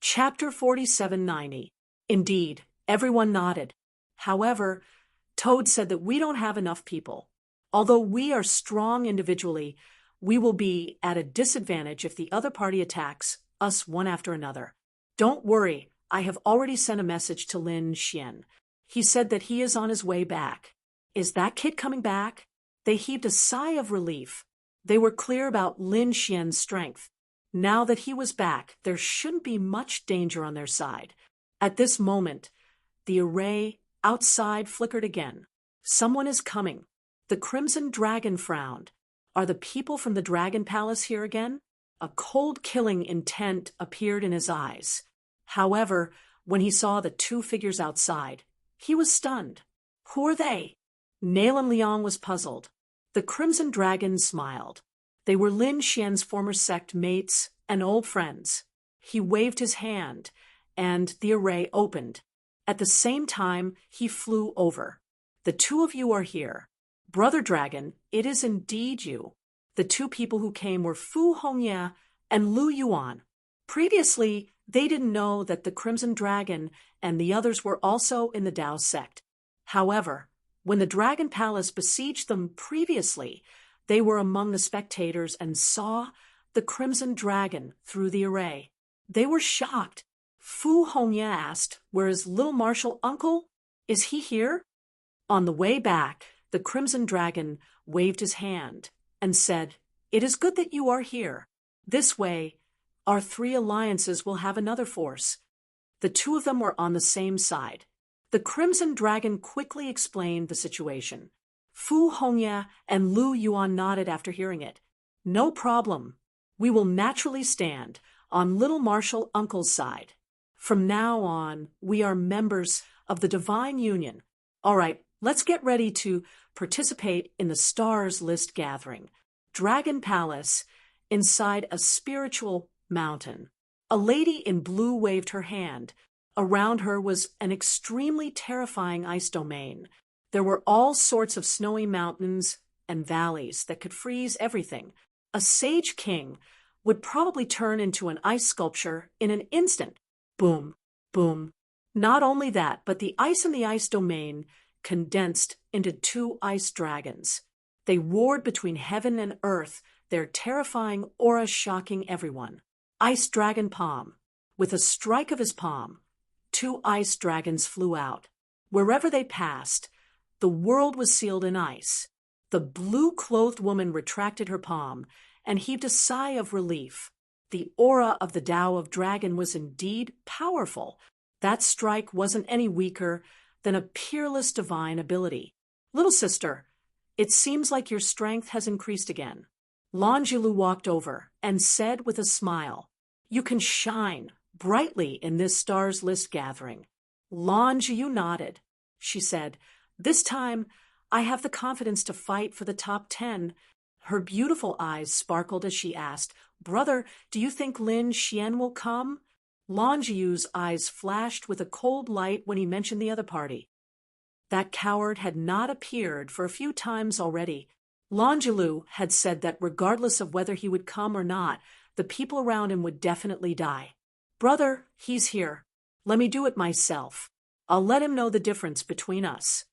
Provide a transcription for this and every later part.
Chapter 4790. Indeed, everyone nodded. However, Toad said that we don't have enough people. Although we are strong individually, we will be at a disadvantage if the other party attacks us one after another. Don't worry, I have already sent a message to Lin Xian. He said that he is on his way back. Is that kid coming back? They heaved a sigh of relief. They were clear about Lin Xian's strength. Now that he was back, there shouldn't be much danger on their side. At this moment, the array outside flickered again. Someone is coming. The Crimson Dragon frowned. Are the people from the Dragon Palace here again? A cold killing intent appeared in his eyes. However, when he saw the two figures outside, he was stunned. Who are they? Nalan Liang was puzzled. The Crimson Dragon smiled. They were Lin Xian's former sect mates and old friends. He waved his hand, and the array opened. At the same time, he flew over. The two of you are here. Brother Dragon, it is indeed you. The two people who came were Fu Hongye and Lu Yuan. Previously, they didn't know that the Crimson Dragon and the others were also in the Dao sect. However, when the Dragon Palace besieged them previously, they were among the spectators and saw the Crimson Dragon through the array. They were shocked. Fu Hongye asked, "Where is little martial uncle? Is he here?" On the way back, the Crimson Dragon waved his hand and said, "It is good that you are here. This way, our three alliances will have another force." The two of them were on the same side. The Crimson Dragon quickly explained the situation. Fu Hongye and Lu Yuan nodded after hearing it. "No problem. We will naturally stand on little martial uncle's side. From now on, we are members of the Divine Union. All right, let's get ready to participate in the Stars List gathering. Dragon Palace, inside a spiritual mountain." A lady in blue waved her hand. Around her was an extremely terrifying ice domain. There were all sorts of snowy mountains and valleys that could freeze everything. A sage king would probably turn into an ice sculpture in an instant. Boom, boom. Not only that, but the ice in the ice domain condensed into two ice dragons. They roared between heaven and earth, their terrifying aura shocking everyone. Ice Dragon Palm. With a strike of his palm, two ice dragons flew out. Wherever they passed, the world was sealed in ice. The blue-clothed woman retracted her palm and heaved a sigh of relief. The aura of the Tao of Dragon was indeed powerful. That strike wasn't any weaker than a peerless divine ability. "Little sister, it seems like your strength has increased again." Longilu walked over and said with a smile, "You can shine brightly in this Stars List gathering." Longilu nodded. She said, "This time, I have the confidence to fight for the top 10. Her beautiful eyes sparkled as she asked, "Brother, do you think Lin Xian will come?" Longilu's eyes flashed with a cold light when he mentioned the other party. That coward had not appeared for a few times already. Longilu had said that regardless of whether he would come or not, the people around him would definitely die. "Brother, he's here. Let me do it myself. I'll let him know the difference between us."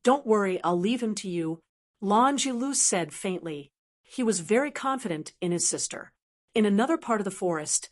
"Don't worry, I'll leave him to you," Longilu said faintly. He was very confident in his sister. In another part of the forest,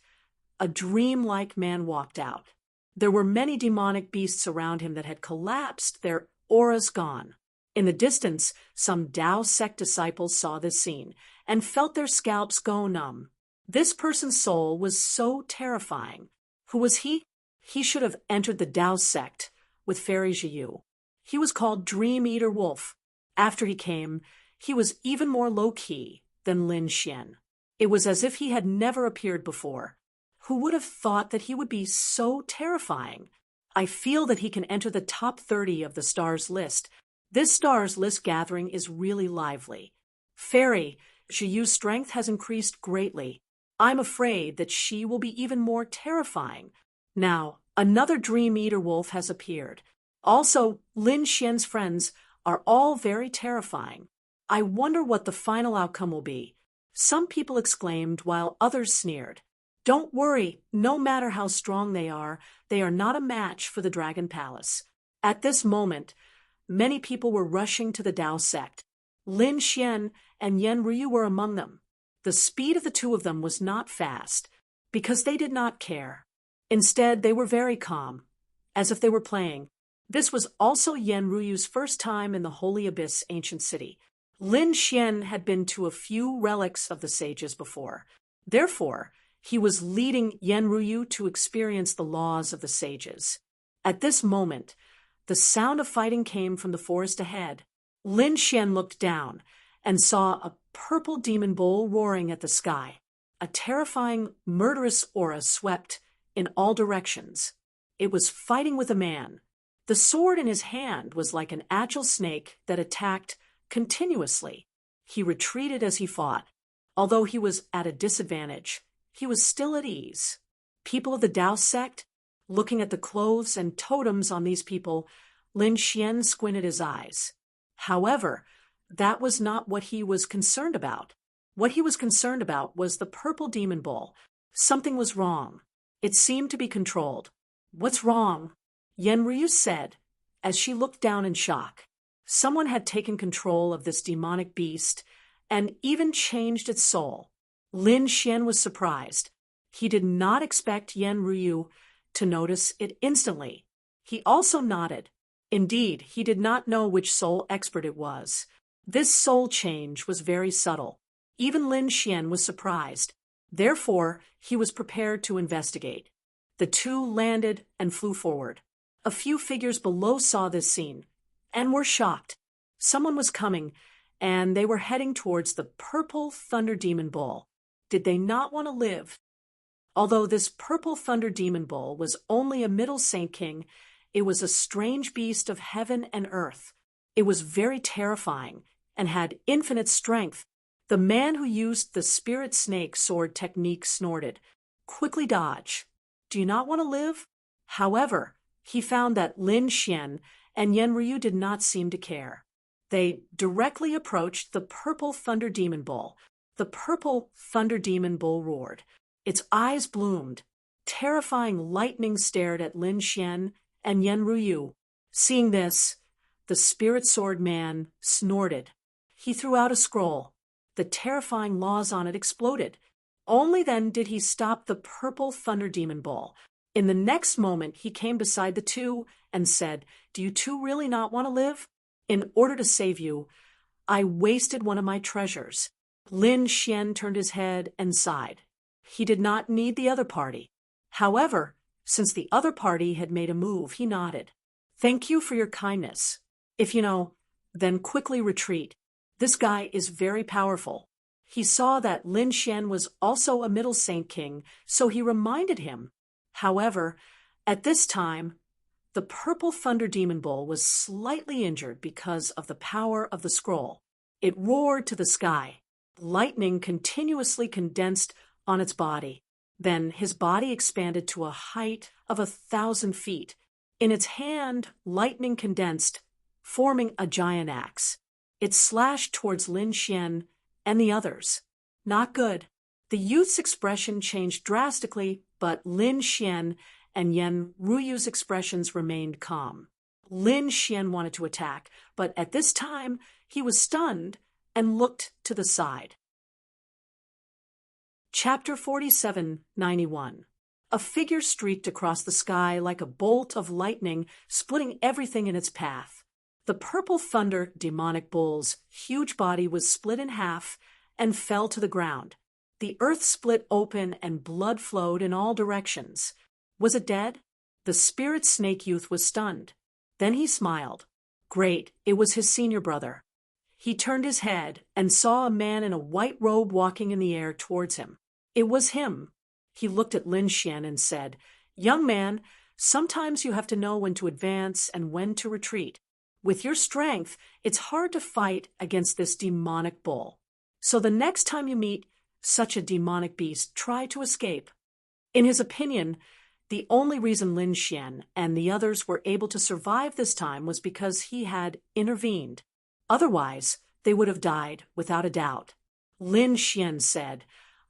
a dream-like man walked out. There were many demonic beasts around him that had collapsed, their auras gone. In the distance, some Tao sect disciples saw this scene and felt their scalps go numb. This person's soul was so terrifying. Who was he? He should have entered the Tao sect with Fairy Jiyu. He was called Dream Eater Wolf. After he came, he was even more low-key than Lin Xian. It was as if he had never appeared before. Who would have thought that he would be so terrifying? I feel that he can enter the top 30 of the Stars List. This Stars List gathering is really lively. Fairy Jiyu's strength has increased greatly. I'm afraid that she will be even more terrifying. Now, another Dream Eater Wolf has appeared. Also, Lin Xian's friends are all very terrifying. I wonder what the final outcome will be. Some people exclaimed while others sneered. Don't worry, no matter how strong they are not a match for the Dragon Palace. At this moment, many people were rushing to the Dao sect. Lin Xian and Yan Ryu were among them. The speed of the two of them was not fast, because they did not care. Instead, they were very calm, as if they were playing. This was also Yan Ruyu's first time in the Holy Abyss ancient city. Lin Xian had been to a few relics of the sages before. Therefore, he was leading Yan Ryu to experience the laws of the sages. At this moment, the sound of fighting came from the forest ahead. Lin Xian looked down and saw a purple demon bull roaring at the sky. A terrifying, murderous aura swept in all directions. It was fighting with a man. The sword in his hand was like an agile snake that attacked continuously. He retreated as he fought. Although he was at a disadvantage, he was still at ease. People of the Dao sect, looking at the clothes and totems on these people, Lin Xian squinted his eyes. However, that was not what he was concerned about. What he was concerned about was the purple demon bull. Something was wrong. It seemed to be controlled. What's wrong? Yan Ryu said, as she looked down in shock. Someone had taken control of this demonic beast and even changed its soul. Lin Xian was surprised. He did not expect Yan Ryu to notice it instantly. He also nodded. Indeed, he did not know which soul expert it was. This soul change was very subtle. Even Lin Xian was surprised. Therefore, he was prepared to investigate. The two landed and flew forward. A few figures below saw this scene and were shocked. Someone was coming, and they were heading towards the purple thunder demon bull. Did they not want to live? Although this purple thunder demon bull was only a middle Saint King, it was a strange beast of heaven and earth. It was very terrifying and had infinite strength. The man who used the spirit snake sword technique snorted, "Quickly dodge. Do you not want to live?" However, he found that Lin Xian and Yan Ryu did not seem to care. They directly approached the purple thunder demon bull. The purple thunder demon bull roared. Its eyes bloomed. Terrifying lightning stared at Lin Xian and Yan Ryu. Seeing this, the spirit sword man snorted. He threw out a scroll. The terrifying laws on it exploded. Only then did he stop the purple thunder demon bull. In the next moment, he came beside the two and said, "Do you two really not want to live? In order to save you, I wasted one of my treasures." Lin Xian turned his head and sighed. He did not need the other party. However, since the other party had made a move, he nodded. "Thank you for your kindness. If you know, then quickly retreat. This guy is very powerful." He saw that Lin Xian was also a middle Saint King, so he reminded him. However, at this time, the purple thunder demon bull was slightly injured because of the power of the scroll. It roared to the sky. Lightning continuously condensed on its body. Then his body expanded to a height of 1,000 feet. In its hand, lightning condensed, forming a giant axe. It slashed towards Lin Xian and the others. Not good. The youth's expression changed drastically, but Lin Xian and Yan Ruyu's expressions remained calm. Lin Xian wanted to attack, but at this time he was stunned and looked to the side. Chapter 4791. A figure streaked across the sky like a bolt of lightning, splitting everything in its path. The purple thunder demonic bull's huge body was split in half and fell to the ground. The earth split open and blood flowed in all directions. Was it dead? The spirit snake youth was stunned. Then he smiled. Great, it was his senior brother. He turned his head and saw a man in a white robe walking in the air towards him. It was him. He looked at Lin Xian and said, "Young man, sometimes you have to know when to advance and when to retreat. With your strength, it's hard to fight against this demonic bull. So the next time you meet such a demonic beast, try to escape." In his opinion, the only reason Lin Xian and the others were able to survive this time was because he had intervened. Otherwise, they would have died without a doubt. Lin Xian said,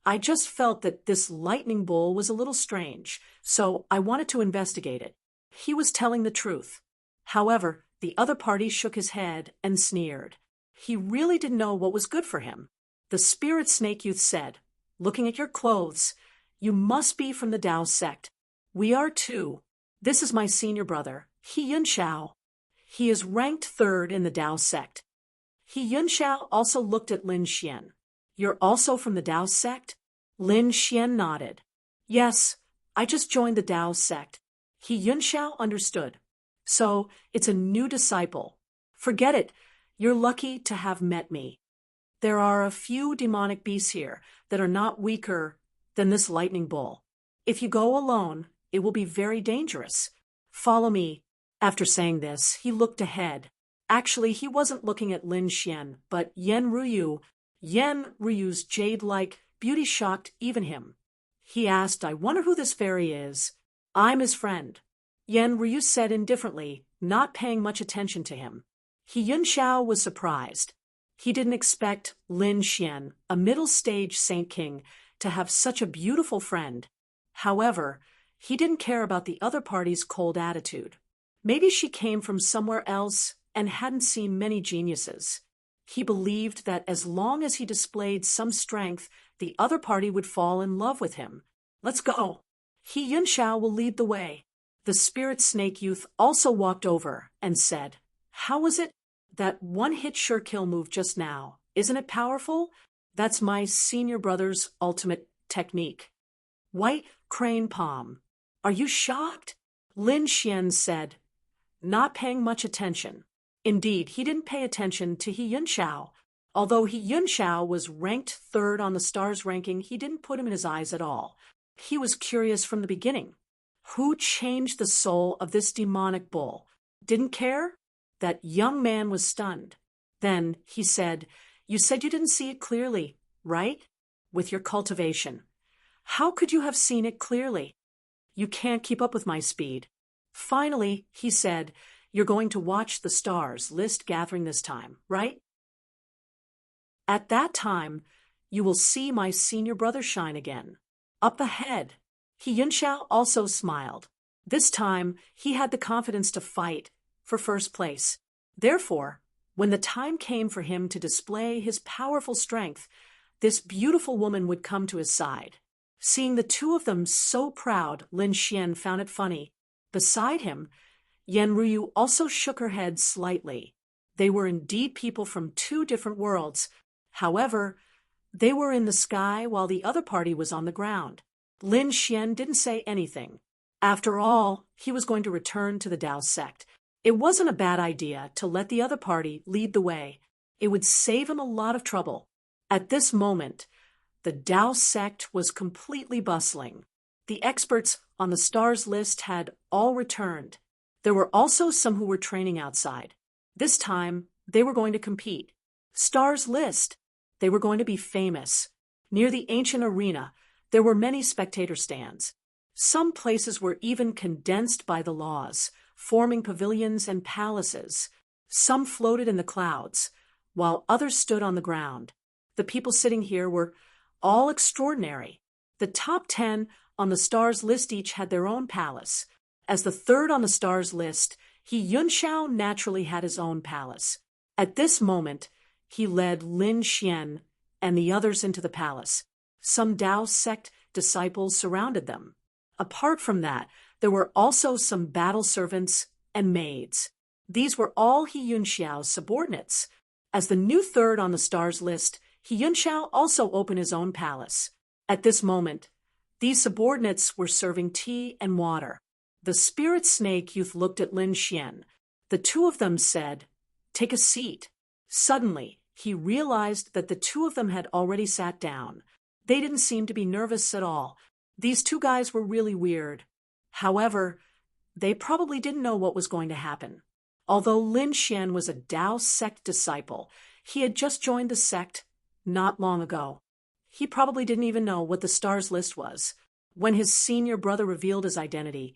I just felt that this lightning bull was a little strange, so I wanted to investigate it. He was telling the truth. However, the other party shook his head and sneered. He really didn't know what was good for him. The spirit snake youth said, "Looking at your clothes, you must be from the Tao sect. We are too. This is my senior brother, He Yunxiao. He is ranked third in the Tao sect." He Yunxiao also looked at Lin Xian. "You're also from the Tao sect?" Lin Xian nodded. "Yes, I just joined the Tao sect." He Yunxiao understood. "So, it's a new disciple. Forget it. You're lucky to have met me. There are a few demonic beasts here that are not weaker than this lightning bull. If you go alone, it will be very dangerous. Follow me." After saying this, he looked ahead. Actually, he wasn't looking at Lin Xian, but Yan Ruyu. Yan Ruyu's jade-like beauty shocked even him. He asked, "I wonder who this fairy is." "I'm his friend," Yan Ryu said indifferently, not paying much attention to him. He Yunxiao was surprised. He didn't expect Lin Xian, a middle-stage Saint King, to have such a beautiful friend. However, he didn't care about the other party's cold attitude. Maybe she came from somewhere else and hadn't seen many geniuses. He believed that as long as he displayed some strength, the other party would fall in love with him. "Let's go. He Yunxiao will lead the way." The spirit snake youth also walked over and said, "How was it? That one-hit sure kill move just now. Isn't it powerful? That's my senior brother's ultimate technique." White crane palm. "Are you shocked?" Lin Xian said, not paying much attention. Indeed, he didn't pay attention to He Yunxiao. Although He Yunxiao was ranked third on the stars ranking, he didn't put him in his eyes at all. He was curious from the beginning. Who changed the soul of this demonic bull? Didn't care? That young man was stunned. Then he said, "You said you didn't see it clearly, right? With your cultivation. How could you have seen it clearly? You can't keep up with my speed." Finally, he said, "You're going to watch the stars list gathering this time, right? At that time, you will see my senior brother shine again. Up ahead." He Yunxiao also smiled. This time, he had the confidence to fight for first place. Therefore, when the time came for him to display his powerful strength, this beautiful woman would come to his side. Seeing the two of them so proud, Lin Xian found it funny. Beside him, Yan Ruyu also shook her head slightly. They were indeed people from two different worlds. However, they were in the sky while the other party was on the ground. Lin Xian didn't say anything. After all, he was going to return to the Tao sect. It wasn't a bad idea to let the other party lead the way. It would save him a lot of trouble. At this moment, the Tao sect was completely bustling. The experts on the stars list had all returned. There were also some who were training outside. This time, they were going to compete. Stars list. They were going to be famous. Near the ancient arena, there were many spectator stands. Some places were even condensed by the laws, forming pavilions and palaces. Some floated in the clouds, while others stood on the ground. The people sitting here were all extraordinary. The top 10 on the stars list each had their own palace. As the third on the stars list, He Yunxiao naturally had his own palace. At this moment, he led Lin Xian and the others into the palace. Some Tao sect disciples surrounded them. Apart from that, there were also some battle servants and maids. These were all He Yunxiao's subordinates. As the new third on the stars list, He Yunxiao also opened his own palace. At this moment, these subordinates were serving tea and water. The spirit snake youth looked at Lin Xian. The two of them said, "Take a seat." Suddenly, he realized that the two of them had already sat down. They didn't seem to be nervous at all. These two guys were really weird. However, they probably didn't know what was going to happen. Although Lin Xian was a Tao sect disciple, he had just joined the sect not long ago. He probably didn't even know what the stars list was. When his senior brother revealed his identity,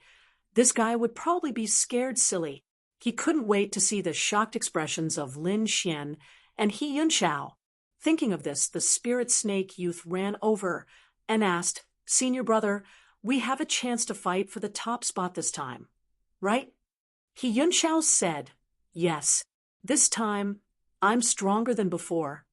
this guy would probably be scared silly. He couldn't wait to see the shocked expressions of Lin Xian and He Yunxiao. Thinking of this, the spirit snake youth ran over and asked, "Senior brother, we have a chance to fight for the top spot this time, right?" He Yunxiao said, "Yes, this time I'm stronger than before."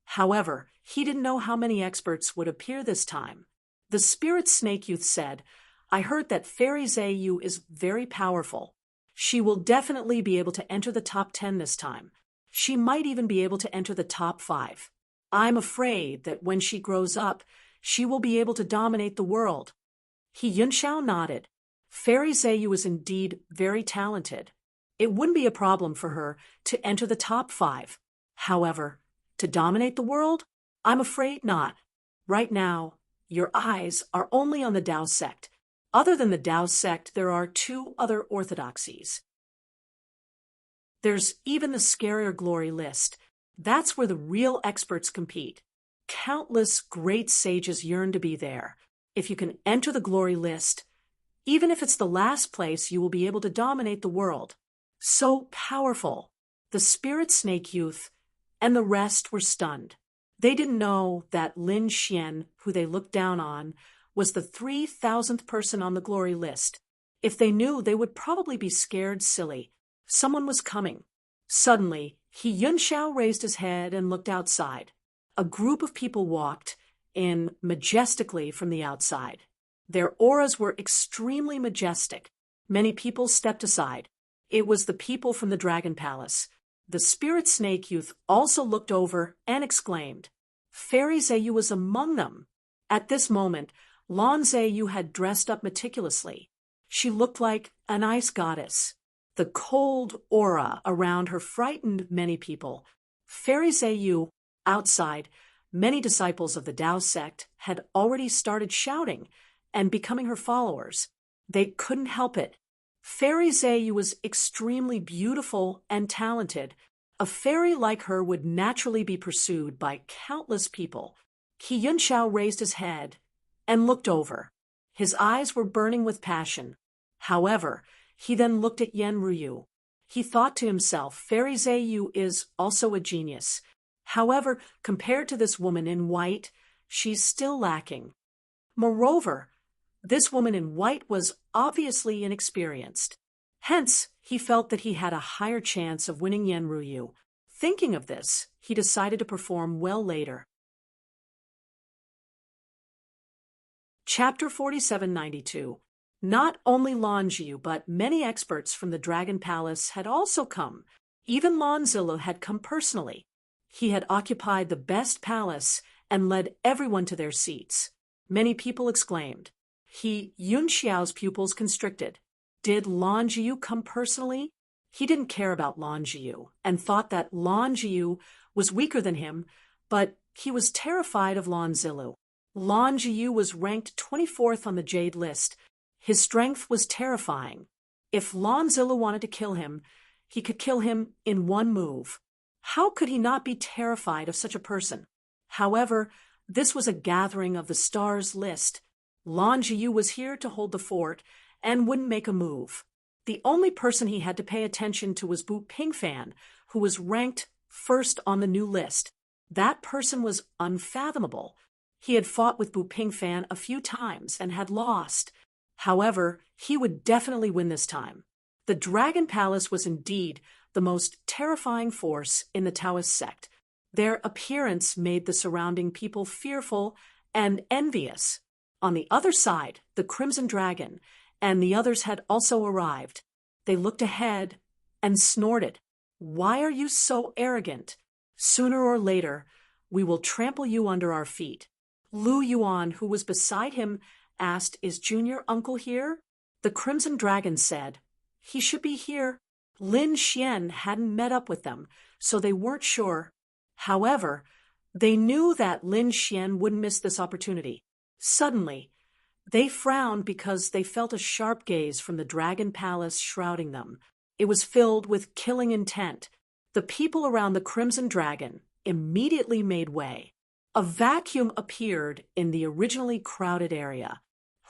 However, he didn't know how many experts would appear this time. The spirit snake youth said, "I heard that Fairy Zayu is very powerful. She will definitely be able to enter the top 10 this time. She might even be able to enter the top 5. I'm afraid that when she grows up, she will be able to dominate the world." He Yunxiao nodded. Fairy Zayu is indeed very talented. It wouldn't be a problem for her to enter the top 5. However, to dominate the world? I'm afraid not. Right now, your eyes are only on the Tao sect. Other than the Tao sect, there are 2 other orthodoxies. There's even the scarier glory list. That's where the real experts compete. Countless great sages yearn to be there. If you can enter the glory list, even if it's the last place, you will be able to dominate the world. So powerful. The spirit snake youth and the rest were stunned. They didn't know that Lin Xian, who they looked down on, was the 3,000th person on the glory list. If they knew, they would probably be scared silly. Someone was coming. Suddenly, He Yunxiao raised his head and looked outside. A group of people walked in majestically from the outside. Their auras were extremely majestic. Many people stepped aside. It was the people from the Dragon Palace. The spirit snake youth also looked over and exclaimed, "Fairy Zayu was among them." At this moment, Lan Zayu had dressed up meticulously. She looked like an ice goddess. The cold aura around her frightened many people. Fairy Zayu, outside, many disciples of the Tao sect had already started shouting and becoming her followers. They couldn't help it. Fairy Zayu was extremely beautiful and talented. A fairy like her would naturally be pursued by countless people. He Yunxiao raised his head and looked over. His eyes were burning with passion. However, he then looked at Yen Ruyu. He thought to himself, Fairy Zayu is also a genius. However, compared to this woman in white, she's still lacking. Moreover, this woman in white was obviously inexperienced. Hence, he felt that he had a higher chance of winning Yen Ruyu. Thinking of this, he decided to perform well later. Chapter 4792. Not only Lan Jiu, but many experts from the Dragon Palace had also come. Even Lan Zilla had come personally. He had occupied the best palace and led everyone to their seats. Many people exclaimed. He Yunxiao's pupils constricted. Did Lan Jiu come personally? He didn't care about Lan Jiu and thought that Lan Jiu was weaker than him, but he was terrified of Lan Zilu. Lan Jiu was ranked 24th on the Jade list. His strength was terrifying. If Lan Zilu wanted to kill him, he could kill him in one move. How could he not be terrified of such a person? However, this was a gathering of the stars list. Lan Jiu was here to hold the fort and wouldn't make a move. The only person he had to pay attention to was Bu Pingfan, who was ranked first on the new list. That person was unfathomable. He had fought with Bu Pingfan a few times and had lost. However, he would definitely win this time. The Dragon Palace was indeed the most terrifying force in the Taoist sect. Their appearance made the surrounding people fearful and envious. On the other side, the Crimson Dragon and the others had also arrived. They looked ahead and snorted. "Why are you so arrogant? Sooner or later, we will trample you under our feet." Lu Yuan, who was beside him, asked, "Is Junior Uncle here?" The Crimson Dragon said, "He should be here." Lin Xian hadn't met up with them, so they weren't sure. However, they knew that Lin Xian wouldn't miss this opportunity. Suddenly, they frowned because they felt a sharp gaze from the Dragon Palace shrouding them. It was filled with killing intent. The people around the Crimson Dragon immediately made way. A vacuum appeared in the originally crowded area.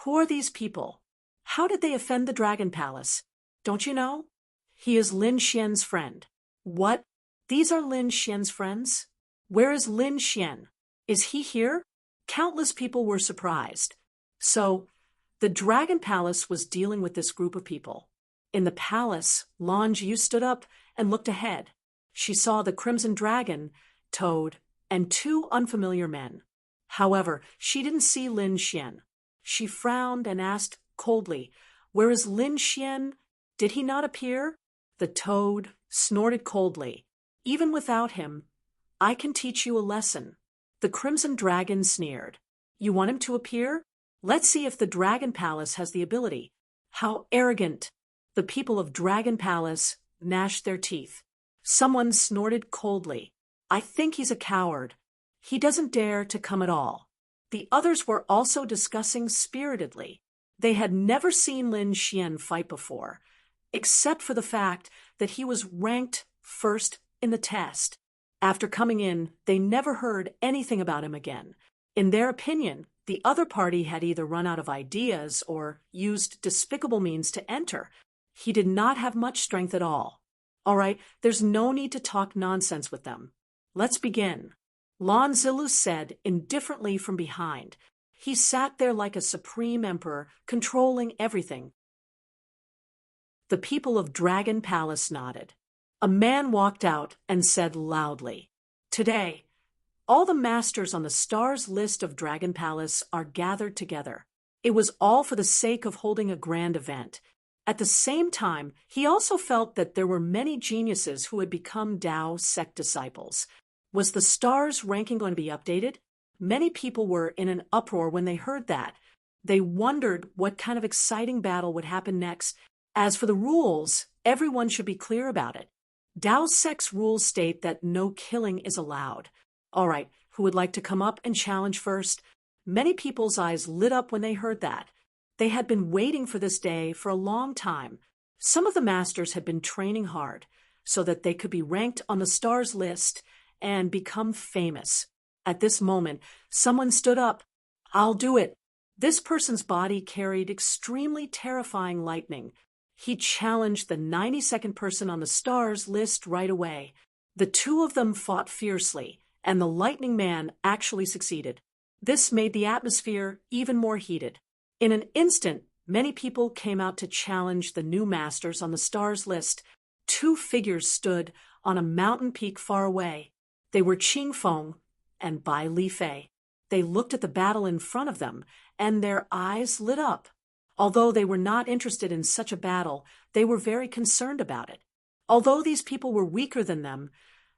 Who are these people? How did they offend the Dragon Palace? Don't you know? He is Lin Xian's friend. What? These are Lin Xian's friends? Where is Lin Xian? Is he here? Countless people were surprised. So, the Dragon Palace was dealing with this group of people. In the palace, Lan Jiu stood up and looked ahead. She saw the Crimson Dragon, Toad, and two unfamiliar men. However, she didn't see Lin Xian. She frowned and asked coldly, "Where is Lin Xian? Did he not appear?" The Toad snorted coldly. "Even without him, I can teach you a lesson." The Crimson Dragon sneered. "You want him to appear? Let's see if the Dragon Palace has the ability." How arrogant! The people of Dragon Palace gnashed their teeth. Someone snorted coldly. "I think he's a coward. He doesn't dare to come at all." The others were also discussing spiritedly. They had never seen Lin Xian fight before, except for the fact that he was ranked first in the test. After coming in, they never heard anything about him again. In their opinion, the other party had either run out of ideas or used despicable means to enter. He did not have much strength at all. All right, there's no need to talk nonsense with them. Let's begin. Lan Zilu said indifferently from behind. He sat there like a supreme emperor, controlling everything. The people of Dragon Palace nodded. A man walked out and said loudly, "Today, all the masters on the stars list of Dragon Palace are gathered together. It was all for the sake of holding a grand event." At the same time, he also felt that there were many geniuses who had become Dao sect disciples. Was the stars ranking going to be updated? Many people were in an uproar when they heard that. They wondered what kind of exciting battle would happen next. As for the rules, everyone should be clear about it. Dao sect's rules state that no killing is allowed. All right, who would like to come up and challenge first? Many people's eyes lit up when they heard that. They had been waiting for this day for a long time. Some of the masters had been training hard so that they could be ranked on the stars list and become famous. At this moment, someone stood up. "I'll do it." This person's body carried extremely terrifying lightning. He challenged the 92nd person on the stars list right away. The two of them fought fiercely, and the Lightning Man actually succeeded. This made the atmosphere even more heated. In an instant, many people came out to challenge the new masters on the stars list. Two figures stood on a mountain peak far away. They were Qing Feng and Bai Li Fei. They looked at the battle in front of them, and their eyes lit up. Although they were not interested in such a battle, they were very concerned about it. Although these people were weaker than them,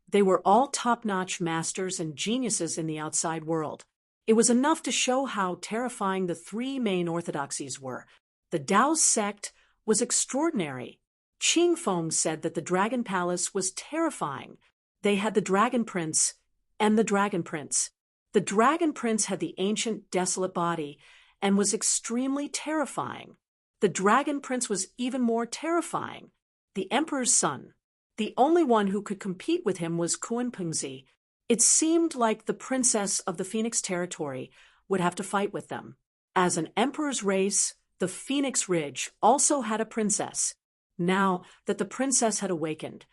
they were all top-notch masters and geniuses in the outside world. It was enough to show how terrifying the three main orthodoxies were. The Dao sect was extraordinary. Qing Feng said that the Dragon Palace was terrifying. They had the Dragon Prince and the Dragon Prince. The Dragon Prince had the ancient, desolate body and was extremely terrifying. The Dragon Prince was even more terrifying. The Emperor's son. The only one who could compete with him was Kunpengzi. It seemed like the Princess of the Phoenix Territory would have to fight with them. As an emperor's race, the Phoenix Ridge also had a princess. Now that the princess had awakened,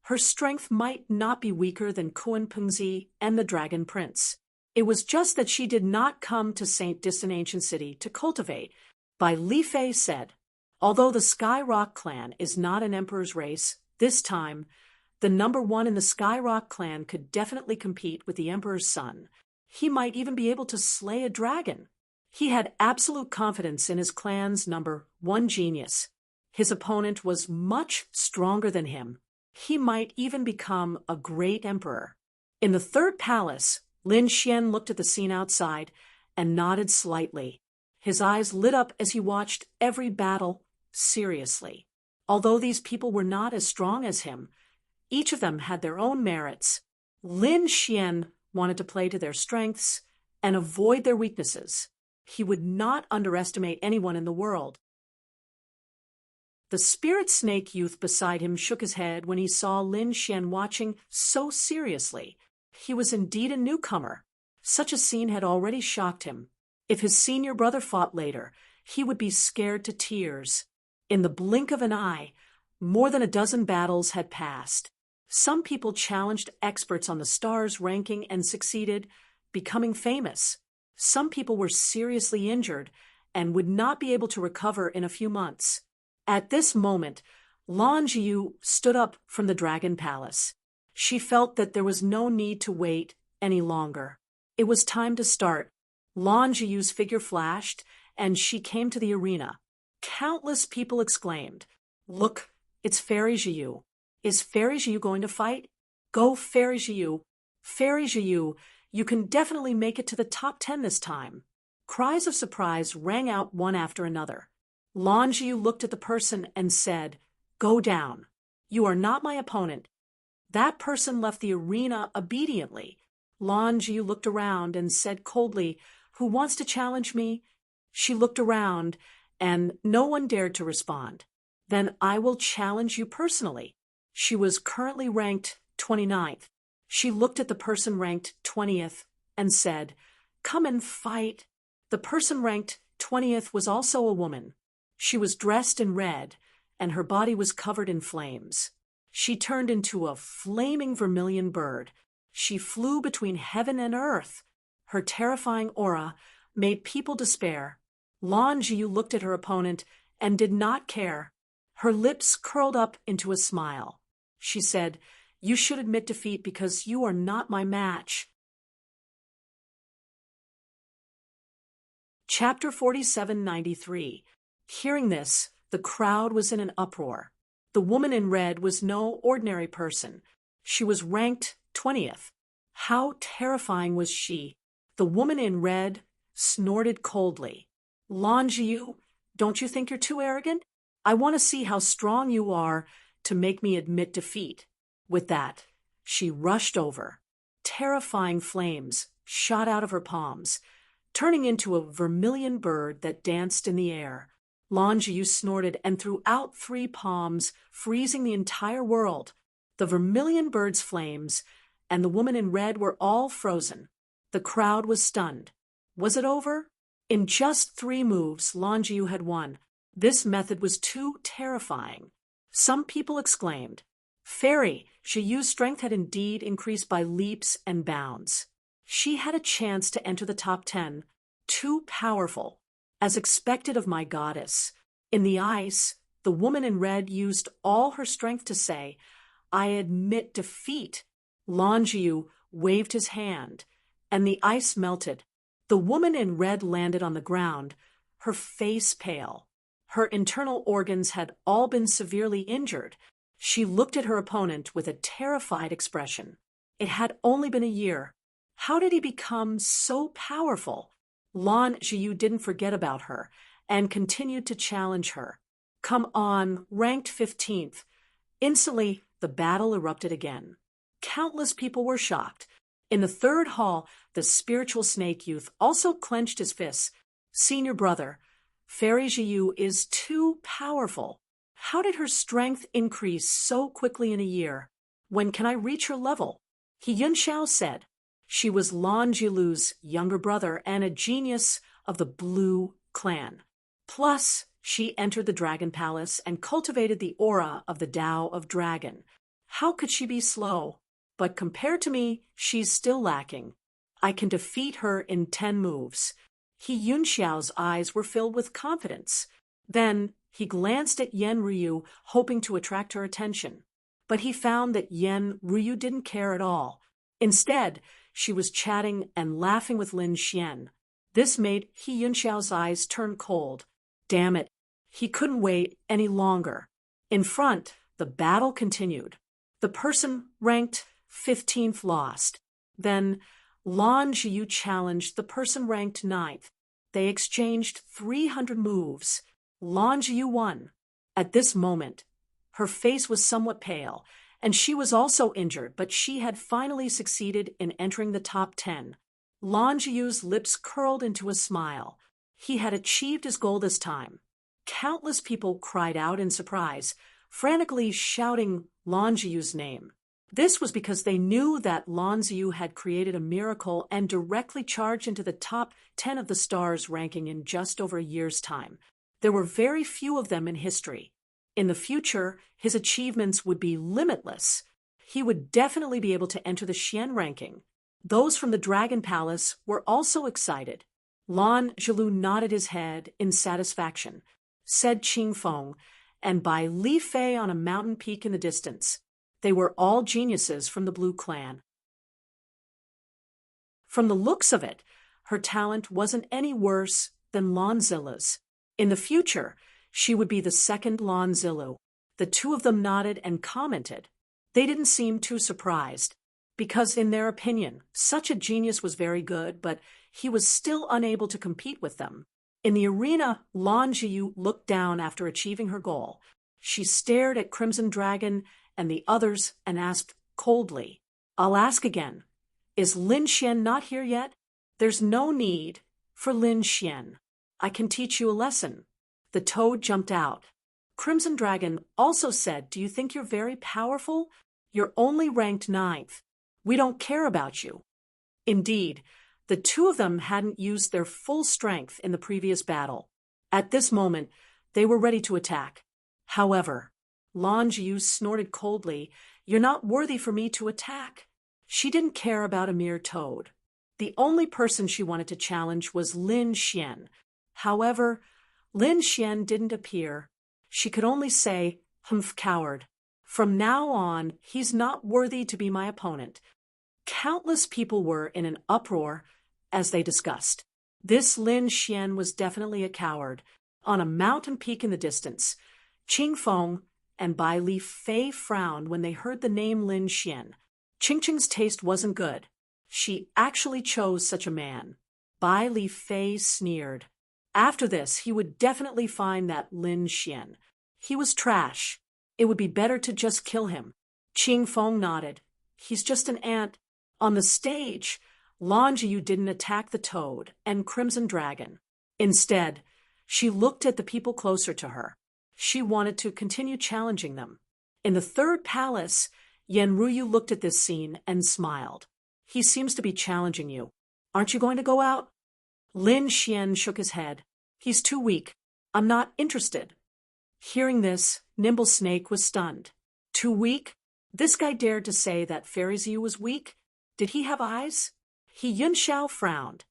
her strength might not be weaker than Kunpengzi and the Dragon Prince. It was just that she did not come to St. Distant Ancient City to cultivate. Bai Li Fei said, "Although the Sky Rock clan is not an emperor's race, this time, the number one in the Sky Rock clan could definitely compete with the Emperor's son. He might even be able to slay a dragon." He had absolute confidence in his clan's number one genius. His opponent was much stronger than him. He might even become a great emperor. In the third palace, Lin Xian looked at the scene outside and nodded slightly. His eyes lit up as he watched every battle seriously. Although these people were not as strong as him, each of them had their own merits. Lin Xian wanted to play to their strengths and avoid their weaknesses. He would not underestimate anyone in the world. The spirit snake youth beside him shook his head when he saw Lin Xian watching so seriously. He was indeed a newcomer. Such a scene had already shocked him. If his senior brother fought later, he would be scared to tears. In the blink of an eye, more than a dozen battles had passed. Some people challenged experts on the stars ranking and succeeded, becoming famous. Some people were seriously injured and would not be able to recover in a few months. At this moment, Lan Jiu stood up from the Dragon Palace. She felt that there was no need to wait any longer. It was time to start. Lan Jiu's figure flashed, and she came to the arena. Countless people exclaimed, "Look, it's Fairy Jiu. Is Fairy Jiu going to fight? Go Fairy Jiu. Fairy Jiu, you can definitely make it to the top 10 this time." Cries of surprise rang out one after another. Lan Jiu looked at the person and said, "Go down. You are not my opponent." That person left the arena obediently. Lan Jiu looked around and said coldly, "Who wants to challenge me?" She looked around, and no one dared to respond. "Then I will challenge you personally." She was currently ranked 29th. She looked at the person ranked 20th and said, "Come and fight." The person ranked 20th was also a woman. She was dressed in red, and her body was covered in flames. She turned into a flaming vermilion bird. She flew between heaven and earth. Her terrifying aura made people despair. Lan Jiu looked at her opponent and did not care. Her lips curled up into a smile. She said, "You should admit defeat because you are not my match." Chapter 4793. Hearing this, the crowd was in an uproar. The woman in red was no ordinary person. She was ranked 20th. How terrifying was she? The woman in red snorted coldly. "Lan Jiu, don't you think you're too arrogant? I want to see how strong you are to make me admit defeat." With that, she rushed over. Terrifying flames shot out of her palms, turning into a vermilion bird that danced in the air. Lan Jiu snorted and threw out 3 palms, freezing the entire world. The vermilion bird's flames and the woman in red were all frozen. The crowd was stunned. Was it over? In just 3 moves, Lan Jiu had won. This method was too terrifying. Some people exclaimed, "Fairy Jiu's strength had indeed increased by leaps and bounds. She had a chance to enter the top 10. Too powerful. As expected of my goddess." In the ice, the woman in red used all her strength to say, "I admit defeat." Lan Jiu waved his hand, and the ice melted. The woman in red landed on the ground, her face pale. Her internal organs had all been severely injured. She looked at her opponent with a terrified expression. It had only been a year. How did he become so powerful? Lan Jiu didn't forget about her and continued to challenge her. "Come on, ranked 15th. Instantly, the battle erupted again. Countless people were shocked. In the third hall, the spiritual snake youth also clenched his fists. "Senior brother, Fairy Jiu is too powerful. How did her strength increase so quickly in a year? When can I reach her level?" He Yunxiao said. She was Lan Jiu's younger brother and a genius of the Blue clan. Plus, she entered the Dragon Palace and cultivated the aura of the Tao of Dragon. How could she be slow? But compared to me, she's still lacking. I can defeat her in 10 moves. He Yunxiao's eyes were filled with confidence. Then he glanced at Yan Ryu, hoping to attract her attention. But he found that Yan Ryu didn't care at all. Instead, she was chatting and laughing with Lin Xian. This made He Yunxiao's eyes turn cold. Damn it, he couldn't wait any longer. In front, the battle continued. The person ranked 15th lost. Then Lan Jiu challenged the person ranked 9th. They exchanged 300 moves. Lan Jiu won. At this moment, her face was somewhat pale, and she was also injured, but she had finally succeeded in entering the top 10. Lan Jiu's lips curled into a smile. He had achieved his goal this time. Countless people cried out in surprise, frantically shouting Lan Jiu's name. This was because they knew that Lan Jiu had created a miracle and directly charged into the top 10 of the stars ranking in just over a year's time. There were very few of them in history. In the future, his achievements would be limitless. he would definitely be able to enter the Xian ranking. Those from the Dragon Palace were also excited. Lan Zhilu nodded his head in satisfaction, said Qing Feng, and by Li Fei on a mountain peak in the distance. They were all geniuses from the Blue Clan. From the looks of it, her talent wasn't any worse than Lan Zila's. In the future, she would be the second Lan Zilu. The two of them nodded and commented. They didn't seem too surprised, because in their opinion, such a genius was very good, but he was still unable to compete with them. In the arena, Lan Zhiyu looked down after achieving her goal. She stared at Crimson Dragon and the others and asked coldly, "I'll ask again. Is Lin Xian not here yet?" "There's no need for Lin Xian. I can teach you a lesson." The toad jumped out. Crimson Dragon also said, "Do you think you're very powerful? You're only ranked 9th. We don't care about you." Indeed, the two of them hadn't used their full strength in the previous battle. At this moment, they were ready to attack. However, Lan Zhiyu snorted coldly, "You're not worthy for me to attack." She didn't care about a mere toad. The only person she wanted to challenge was Lin Xian. However, Lin Xian didn't appear. She could only say, "Humph, coward. From now on, he's not worthy to be my opponent." Countless people were in an uproar as they discussed. This Lin Xian was definitely a coward. On a mountain peak in the distance, Qing Feng and Bai Li Fei frowned when they heard the name Lin Xian. Qing's taste wasn't good. She actually chose such a man. Bai Li Fei sneered. After this, he would definitely find that Lin Xian. He was trash. It would be better to just kill him. Qing Feng nodded. He's just an ant. On the stage, Lan Zhiyu didn't attack the toad and Crimson Dragon. Instead, she looked at the people closer to her. She wanted to continue challenging them. In the third palace, Yan Ruyu looked at this scene and smiled. "He seems to be challenging you. Aren't you going to go out?" Lin Xian shook his head. "He's too weak. I'm not interested." Hearing this, Nimble Snake was stunned. Too weak? This guy dared to say that Fairy Zhu was weak? Did he have eyes? Yun Xiao frowned.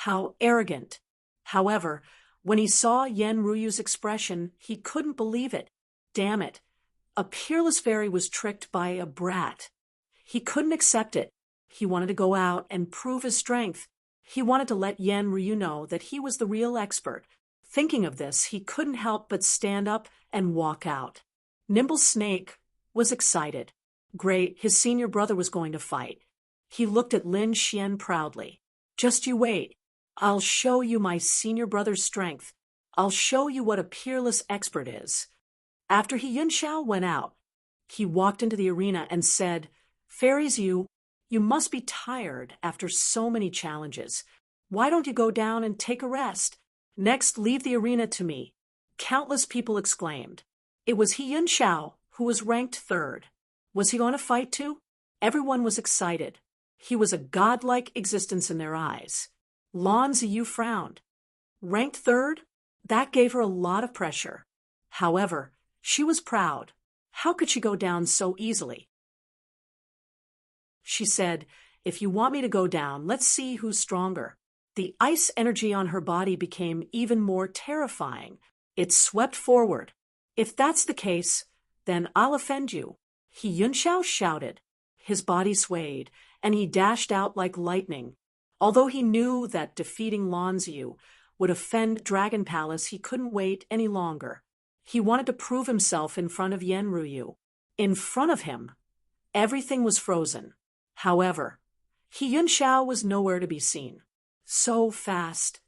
How arrogant. However, when he saw Yan Ruyu's expression, he couldn't believe it. Damn it. A peerless fairy was tricked by a brat. He couldn't accept it. He wanted to go out and prove his strength. He wanted to let Yan Ryu know that he was the real expert. Thinking of this, he couldn't help but stand up and walk out. Nimble Snake was excited. Great, his senior brother was going to fight. He looked at Lin Xian proudly. "Just you wait. I'll show you my senior brother's strength. I'll show you what a peerless expert is." After Yun Xiao went out, he walked into the arena and said, "Fairy Zhu, you must be tired after so many challenges. Why don't you go down and take a rest? Next, leave the arena to me." Countless people exclaimed. It was Yun Xiao, who was ranked 3rd. Was he going to fight too? Everyone was excited. He was a godlike existence in their eyes. Lan Ziyu frowned. Ranked 3rd? That gave her a lot of pressure. However, she was proud. How could she go down so easily? She said, "If you want me to go down, let's see who's stronger." The ice energy on her body became even more terrifying. It swept forward. "If that's the case, then I'll offend you." Yun Xiao shouted. His body swayed, and he dashed out like lightning. Although he knew that defeating Lan Ziyu would offend Dragon Palace, he couldn't wait any longer. He wanted to prove himself in front of Yan Ruyu. In front of him, everything was frozen. However, Yun Xiao was nowhere to be seen. So fast.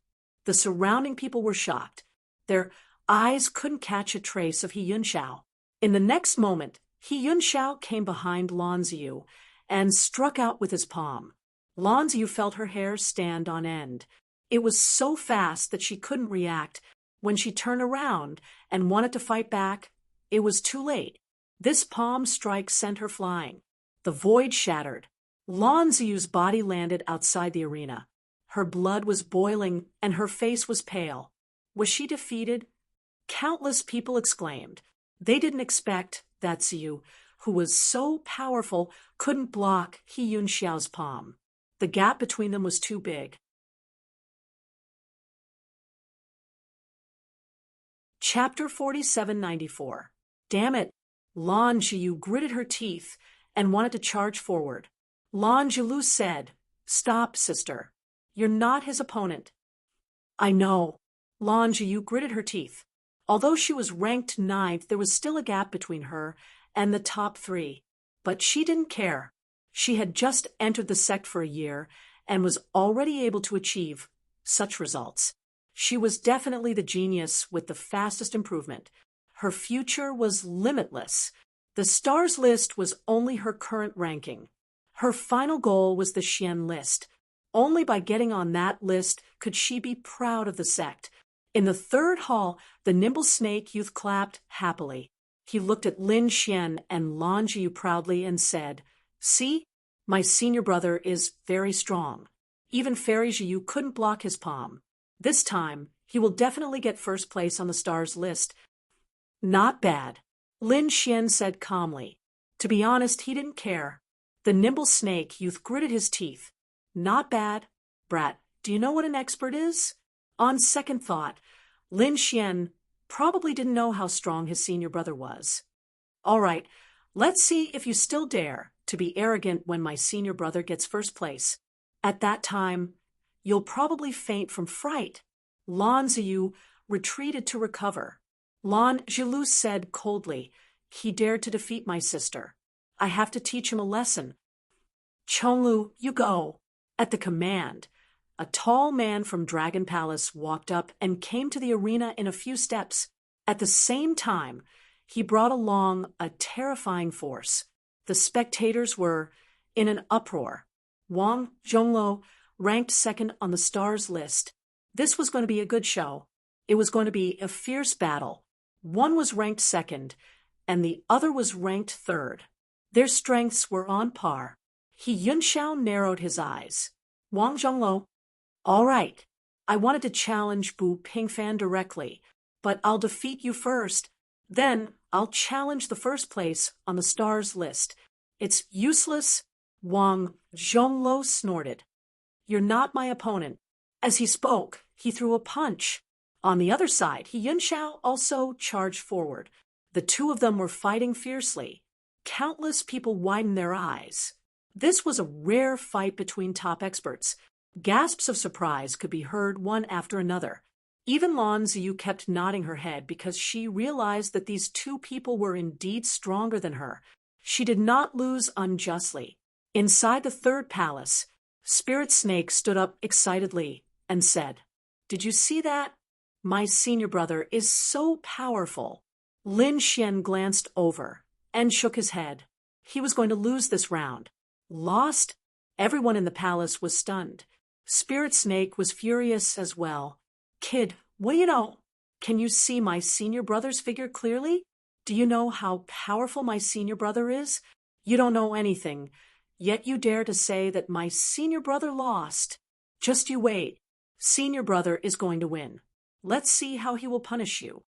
The surrounding people were shocked. Their eyes couldn't catch a trace of Yun Xiao. In the next moment, Yun Xiao came behind Lan Ziyu and struck out with his palm. Lan Ziyu felt her hair stand on end. It was so fast that she couldn't react. When she turned around and wanted to fight back, it was too late. This palm strike sent her flying. The void shattered. Lan Ziyu's body landed outside the arena. Her blood was boiling and her face was pale. Was she defeated? Countless people exclaimed. They didn't expect that Ziyu, who was so powerful, couldn't block He Yunxiao's palm. The gap between them was too big. Chapter 4794. Damn it! Lan Zhiyu gritted her teeth and wanted to charge forward. Lan Zhilu said, "Stop, sister. You're not his opponent." "I know." Lan Zhiyu gritted her teeth. Although she was ranked 9th, there was still a gap between her and the top 3. But she didn't care. She had just entered the sect for a year and was already able to achieve such results. She was definitely the genius with the fastest improvement. Her future was limitless. The stars list was only her current ranking. Her final goal was the Xian list. Only by getting on that list could she be proud of the sect. In the 3rd hall, the nimble snake youth clapped happily. He looked at Lin Xian and Lan Zhiyu proudly and said, "See, my senior brother is very strong. Even Fairy Zhiyu couldn't block his palm. This time, he will definitely get first place on the stars list." "Not bad," Lin Xian said calmly. To be honest, he didn't care. The nimble snake youth gritted his teeth. "Not bad. Brat, do you know what an expert is?" On second thought, Lin Xian probably didn't know how strong his senior brother was. "All right, let's see if you still dare to be arrogant when my senior brother gets first place. At that time, you'll probably faint from fright." Lan Ziyu retreated to recover. Lan Zhilu said coldly, "He dared to defeat my sister. I have to teach him a lesson." "Chonglu, you go." At the command, a tall man from Dragon Palace walked up and came to the arena in a few steps. At the same time, he brought along a terrifying force. The spectators were in an uproar. Wang Zhongluo ranked 2nd on the stars list. This was going to be a good show. It was going to be a fierce battle. One was ranked 2nd, and the other was ranked 3rd. Their strengths were on par. He Yunxiao narrowed his eyes. "Wang Zhongluo, all right. I wanted to challenge Bu Pingfan directly, but I'll defeat you first. Then I'll challenge the first place on the stars list. It's useless." Wang Zhongluo snorted. "You're not my opponent." As he spoke, he threw a punch. On the other side, He Yunxiao also charged forward. The two of them were fighting fiercely. Countless people widened their eyes. This was a rare fight between top experts. Gasps of surprise could be heard one after another. Even Lan Ziyu kept nodding her head because she realized that these two people were indeed stronger than her. She did not lose unjustly. Inside the 3rd palace, Spirit Snake stood up excitedly and said, "Did you see that? My senior brother is so powerful." Lin Xian glanced over and shook his head. He was going to lose this round. Lost? Everyone in the palace was stunned. Spirit Snake was furious as well. "Kid, what do you know? Can you see my senior brother's figure clearly? Do you know how powerful my senior brother is? You don't know anything, yet you dare to say that my senior brother lost. Just you wait. Senior brother is going to win. Let's see how he will punish you."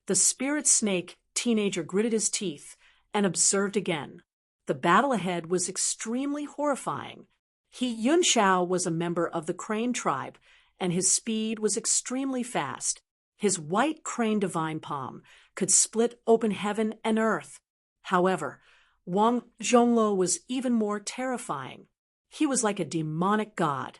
The Spirit Snake teenager gritted his teeth and observed again. The battle ahead was extremely horrifying. He Yunxiao was a member of the Crane tribe, and his speed was extremely fast. His white crane divine palm could split open heaven and earth. However, Wang Zhongluo was even more terrifying. He was like a demonic god,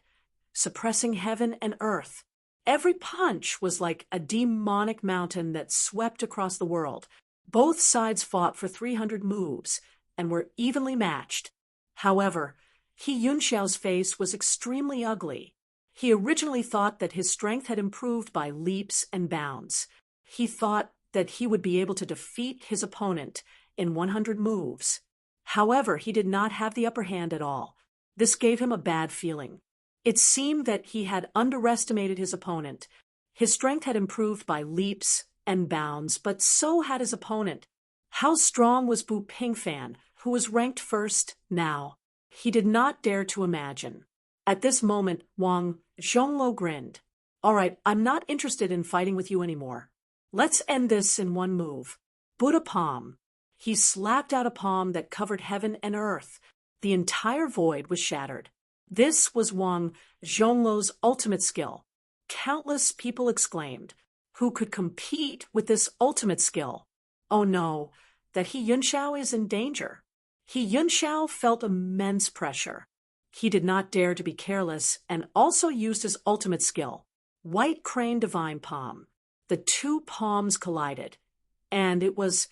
suppressing heaven and earth. Every punch was like a demonic mountain that swept across the world. Both sides fought for 300 moves and were evenly matched. However, He Yunxiao's face was extremely ugly. He originally thought that his strength had improved by leaps and bounds. He thought that he would be able to defeat his opponent in 100 moves. However, he did not have the upper hand at all. This gave him a bad feeling. It seemed that he had underestimated his opponent. His strength had improved by leaps and bounds, but so had his opponent. How strong was Bu Pingfan, who was ranked 1st now? He did not dare to imagine. At this moment, Wang Zhongluo grinned. "All right, I'm not interested in fighting with you anymore. Let's end this in one move. Buddha Palm." He slapped out a palm that covered heaven and earth. The entire void was shattered. This was Wang Zhongluo's ultimate skill. Countless people exclaimed, "Who could compete with this ultimate skill? Oh no, that He Yunxiao is in danger." He Yunxiao felt immense pressure. He did not dare to be careless and also used his ultimate skill, White Crane Divine Palm. The two palms collided, and it was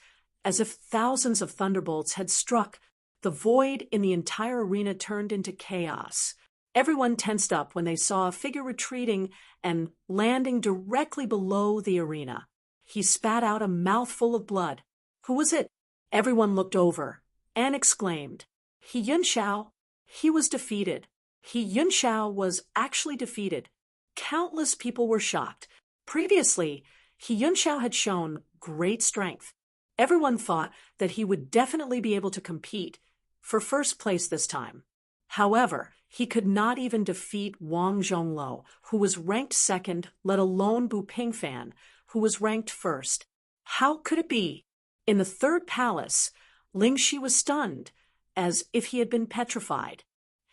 as if thousands of thunderbolts had struck. The void in the entire arena turned into chaos. Everyone tensed up when they saw a figure retreating and landing directly below the arena. He spat out a mouthful of blood. Who was it? Everyone looked over and exclaimed, "He Yunxiao." He was defeated. He Yunxiao was actually defeated. Countless people were shocked. Previously, He Yunxiao had shown great strength. Everyone thought that he would definitely be able to compete for first place this time. However, he could not even defeat Wang Zhongluo, who was ranked second, let alone Bu Pingfan, who was ranked first. How could it be? In the third palace, Ling Shi was stunned, as if he had been petrified.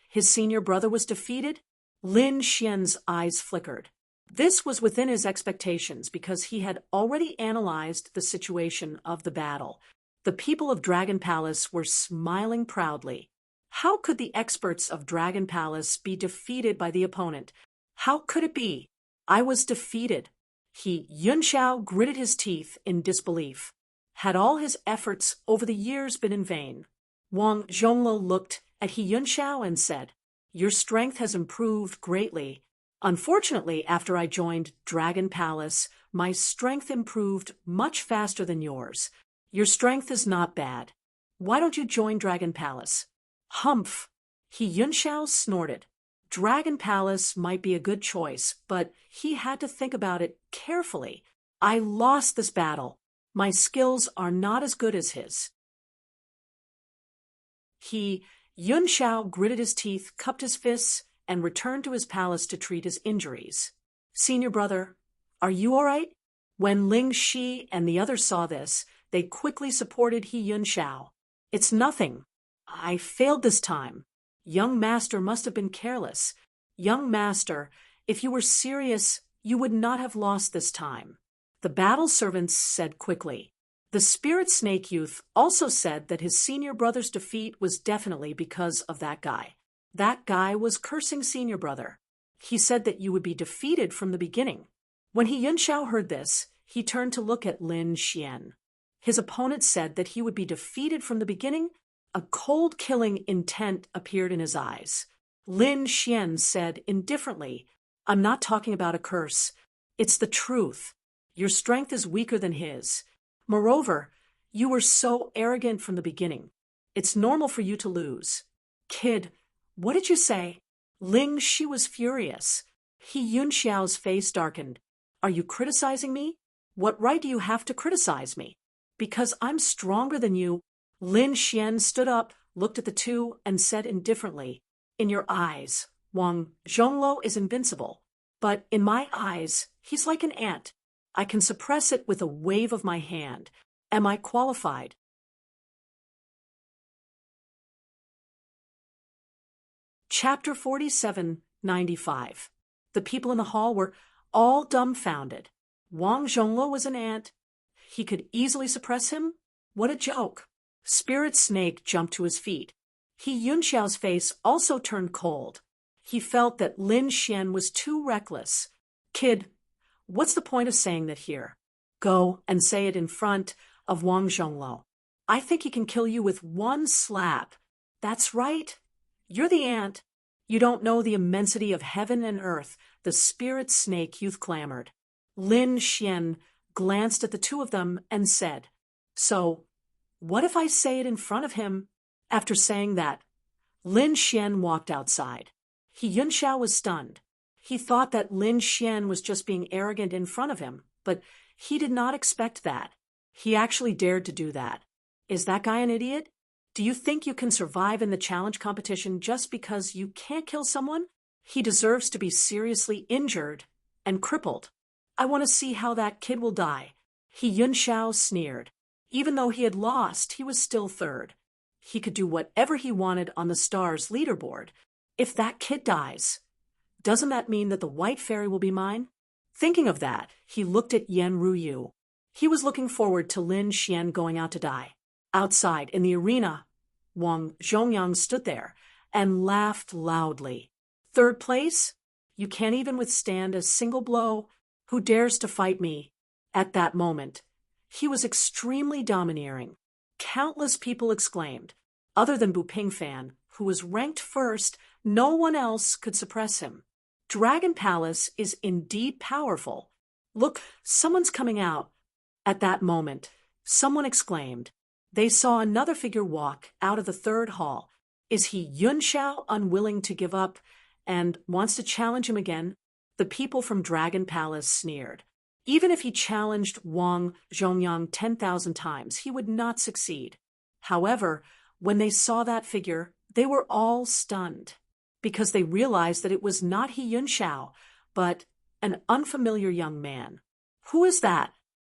His senior brother was defeated. Lin Xian's eyes flickered. This was within his expectations because he had already analyzed the situation of the battle. The people of Dragon Palace were smiling proudly. How could the experts of Dragon Palace be defeated by the opponent? How could it be? I was defeated. He Yunxiao gritted his teeth in disbelief. Had all his efforts over the years been in vain? Wang Zhongluo looked at He Yunxiao and said, "Your strength has improved greatly. Unfortunately, after I joined Dragon Palace, my strength improved much faster than yours. Your strength is not bad. Why don't you join Dragon Palace?" Humph! He Yunxiao snorted. Dragon Palace might be a good choice, but he had to think about it carefully. I lost this battle. My skills are not as good as his. He Yunxiao gritted his teeth, cupped his fists, and returned to his palace to treat his injuries. "Senior brother, are you all right?" When Ling Shi and the others saw this, they quickly supported He Yunxiao. "It's nothing. I failed this time. Young master must have been careless. Young master, if you were serious, you would not have lost this time." The battle servants said quickly. The Spirit Snake Youth also said that his senior brother's defeat was definitely because of that guy. That guy was cursing senior brother. He said that you would be defeated from the beginning. When He Yunxiao heard this, he turned to look at Lin Xian. His opponent said that he would be defeated from the beginning. A cold killing intent appeared in his eyes. Lin Xian said indifferently, "I'm not talking about a curse. It's the truth. Your strength is weaker than his. Moreover, you were so arrogant from the beginning. It's normal for you to lose." "Kid, what did you say?" Ling Shi was furious. He Yunxiao's face darkened. "Are you criticizing me? What right do you have to criticize me? Because I'm stronger than you." Lin Xian stood up, looked at the two, and said indifferently, "In your eyes, Wang Zhongluo is invincible. But in my eyes, he's like an ant. I can suppress it with a wave of my hand. Am I qualified?" Chapter 4795. The people in the hall were all dumbfounded. Wang Zhongluo was an ant. He could easily suppress him? What a joke! Spirit Snake jumped to his feet. He Yunxiao's face also turned cold. He felt that Lin Xian was too reckless. "Kid, what's the point of saying that here? Go and say it in front of Wang Zhongluo. I think he can kill you with one slap." "That's right. You're the ant. You don't know the immensity of heaven and earth," the Spirit Snake Youth clamored. Lin Xian glanced at the two of them and said, "So, what if I say it in front of him?" After saying that, Lin Xian walked outside. He Yunxiao was stunned. He thought that Lin Xian was just being arrogant in front of him, but he did not expect that. He actually dared to do that. Is that guy an idiot? Do you think you can survive in the challenge competition just because you can't kill someone? He deserves to be seriously injured and crippled. I want to see how that kid will die. He Yunxiao sneered. Even though he had lost, he was still third. He could do whatever he wanted on the stars leaderboard. If that kid dies, doesn't that mean that the white fairy will be mine? Thinking of that, he looked at Yan Ruyu. He was looking forward to Lin Xian going out to die. Outside, in the arena, Wang Zhongyang stood there and laughed loudly. Third place? You can't even withstand a single blow. Who dares to fight me? At that moment, he was extremely domineering. Countless people exclaimed. Other than Bu Pingfan, who was ranked first, no one else could suppress him. Dragon Palace is indeed powerful. Look, someone's coming out. At that moment, someone exclaimed. They saw another figure walk out of the third hall. Is he Yunxiao unwilling to give up and wants to challenge him again? The people from Dragon Palace sneered. Even if he challenged Wang Zhongyang 10,000 times, he would not succeed. However, when they saw that figure, they were all stunned, because they realized that it was not he Yunxiao, but an unfamiliar young man. Who is that?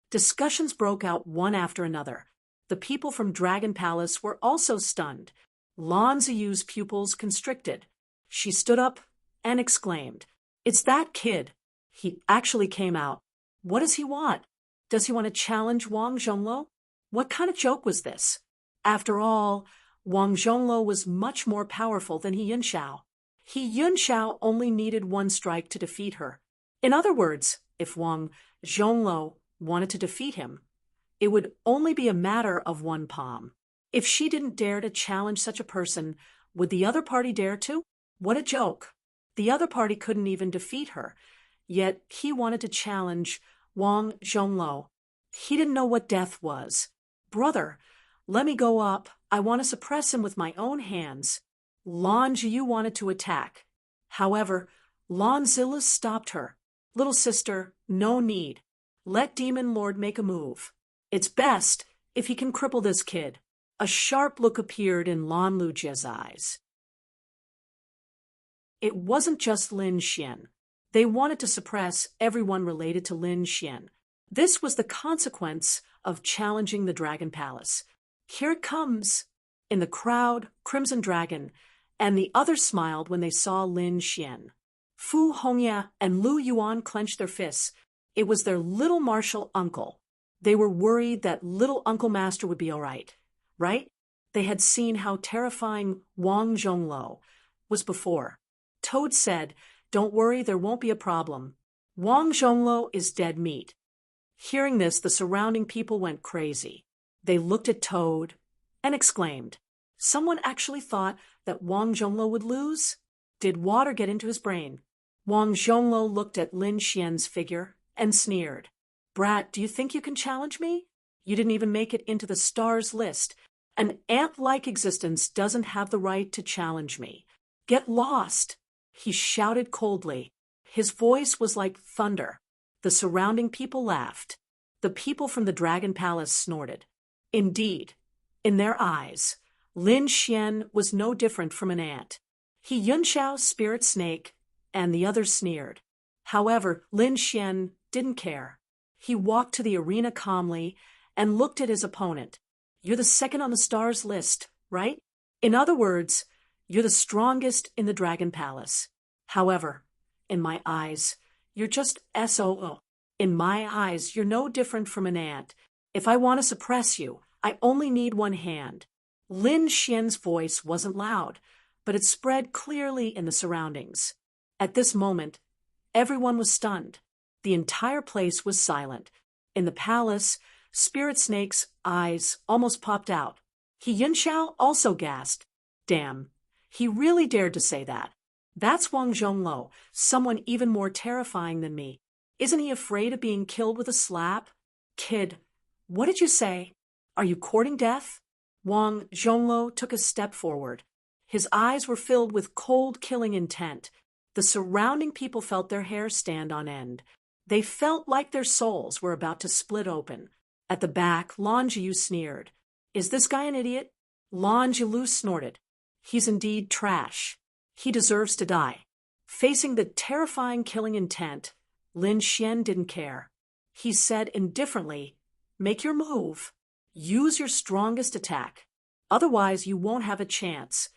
Discussions broke out one after another. The people from Dragon Palace were also stunned. Lan Ziyu's pupils constricted. She stood up and exclaimed, "It's that kid. He actually came out. What does he want? Does he want to challenge Wang Zhongluo? What kind of joke was this? After all, Wang Zhongluo was much more powerful than he Yunxiao. He Yunxiao only needed one strike to defeat her. In other words, if Wang Zhongluo wanted to defeat him, it would only be a matter of one palm. If she didn't dare to challenge such a person, would the other party dare to? What a joke. The other party couldn't even defeat her, yet he wanted to challenge Wang Zhongluo. He didn't know what death was. Brother, let me go up. I want to suppress him with my own hands. Lan Ziyu wanted to attack. However, Lan Zilu stopped her. Little sister, no need. Let Demon Lord make a move. It's best if he can cripple this kid. A sharp look appeared in Lan Lujia's eyes. It wasn't just Lin Xian. They wanted to suppress everyone related to Lin Xian. This was the consequence of challenging the Dragon Palace. Here it comes. In the crowd, Crimson Dragon and the others smiled when they saw Lin Xian. Fu Hongya and Lu Yuan clenched their fists. It was their little martial uncle. They were worried that little Uncle Master would be all right, right? They had seen how terrifying Wang Zhongluo was before. Toad said, "Don't worry, there won't be a problem. Wang Zhongluo is dead meat." Hearing this, the surrounding people went crazy. They looked at Toad and exclaimed, "Someone actually thought that Wang Zhongluo would lose? Did water get into his brain?" Wang Zhongluo looked at Lin Xian's figure and sneered. "Brat, do you think you can challenge me? You didn't even make it into the stars list. An ant-like existence doesn't have the right to challenge me. Get lost!" He shouted coldly. His voice was like thunder. The surrounding people laughed. The people from the Dragon Palace snorted. Indeed, in their eyes, Lin Xian was no different from an ant. He Yunxiao spirit snake, and the others sneered. However, Lin Xian didn't care. He walked to the arena calmly and looked at his opponent. "You're the second on the stars list, right? In other words, you're the strongest in the Dragon Palace. However, in my eyes, you're just SOO. In my eyes, you're no different from an ant. If I want to suppress you, I only need one hand." Lin Xian's voice wasn't loud, but it spread clearly in the surroundings. At this moment, everyone was stunned. The entire place was silent. In the palace, Spirit Snake's eyes almost popped out. He Yunxiao also gasped. Damn, he really dared to say that. That's Wang Zhongluo, someone even more terrifying than me. Isn't he afraid of being killed with a slap? Kid, what did you say? Are you courting death? Wang Zhongluo took a step forward. His eyes were filled with cold, killing intent. The surrounding people felt their hair stand on end. They felt like their souls were about to split open. At the back, Lan Ziyu sneered. "Is this guy an idiot?" Lan Ziyu snorted. "He's indeed trash. He deserves to die." Facing the terrifying killing intent, Lin Xian didn't care. He said indifferently, "Make your move." Use your strongest attack. Otherwise, you won't have a chance.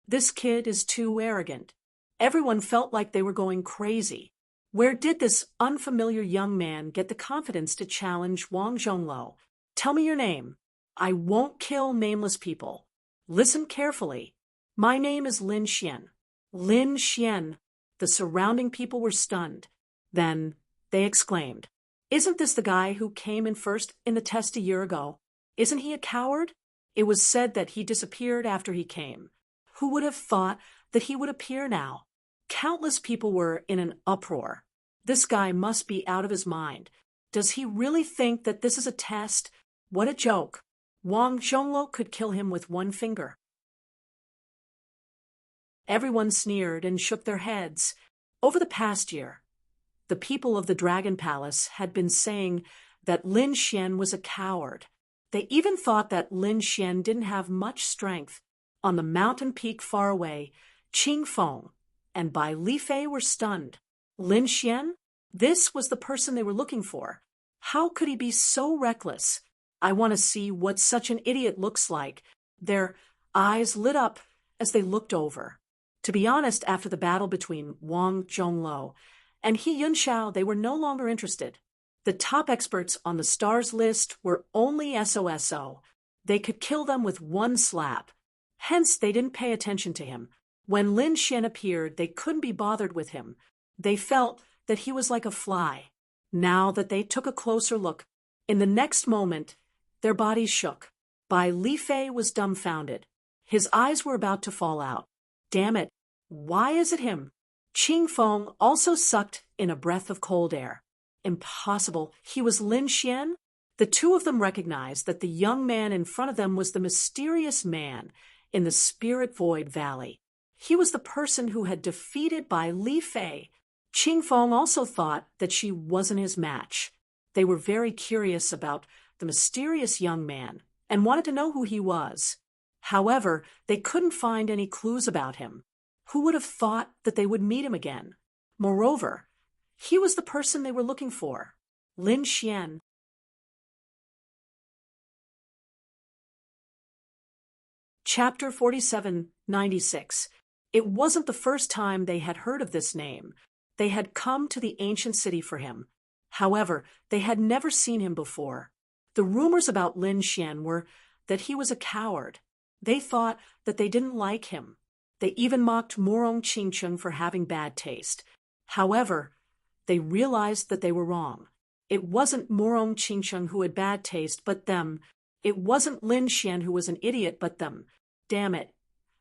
This kid is too arrogant. Everyone felt like they were going crazy. Where did this unfamiliar young man get the confidence to challenge Wang Zhongluo? Tell me your name. I won't kill nameless people. Listen carefully. My name is Lin Xian. Lin Xian. The surrounding people were stunned. Then they exclaimed, "Isn't this the guy who came in first in the test a year ago? Isn't he a coward? It was said that he disappeared after he came. Who would have thought that he would appear now?" Countless people were in an uproar. This guy must be out of his mind. Does he really think that this is a test? What a joke. Wang Zhongluo could kill him with one finger. Everyone sneered and shook their heads. Over the past year, the people of the Dragon Palace had been saying that Lin Xian was a coward. They even thought that Lin Xian didn't have much strength. On the mountain peak far away, Qing Feng and Bai Lifei were stunned. Lin Xian? This was the person they were looking for. How could he be so reckless? I want to see what such an idiot looks like. Their eyes lit up as they looked over. To be honest, after the battle between Wang Zhongluo and He Yunxiao, they were no longer interested. The top experts on the stars list were only SOSO. They could kill them with one slap. Hence, they didn't pay attention to him. When Lin Xian appeared, they couldn't be bothered with him. They felt that he was like a fly. Now that they took a closer look, in the next moment, their bodies shook. Bai Lifei was dumbfounded. His eyes were about to fall out. Damn it, why is it him? Qing Feng also sucked in a breath of cold air. Impossible, he was Lin Xian? The two of them recognized that the young man in front of them was the mysterious man in the Spirit Void Valley. He was the person who had defeated Bai Lifei. Qing Feng also thought that she wasn't his match. They were very curious about the mysterious young man and wanted to know who he was. However, they couldn't find any clues about him. Who would have thought that they would meet him again? Moreover, he was the person they were looking for, Lin Xian. Chapter 4796. It wasn't the first time they had heard of this name. They had come to the ancient city for him. However, they had never seen him before. The rumors about Lin Xian were that he was a coward. They thought that they didn't like him. They even mocked Morong Qingcheng for having bad taste. However, they realized that they were wrong. It wasn't Morong Qingcheng who had bad taste, but them. It wasn't Lin Xian who was an idiot, but them. Damn it.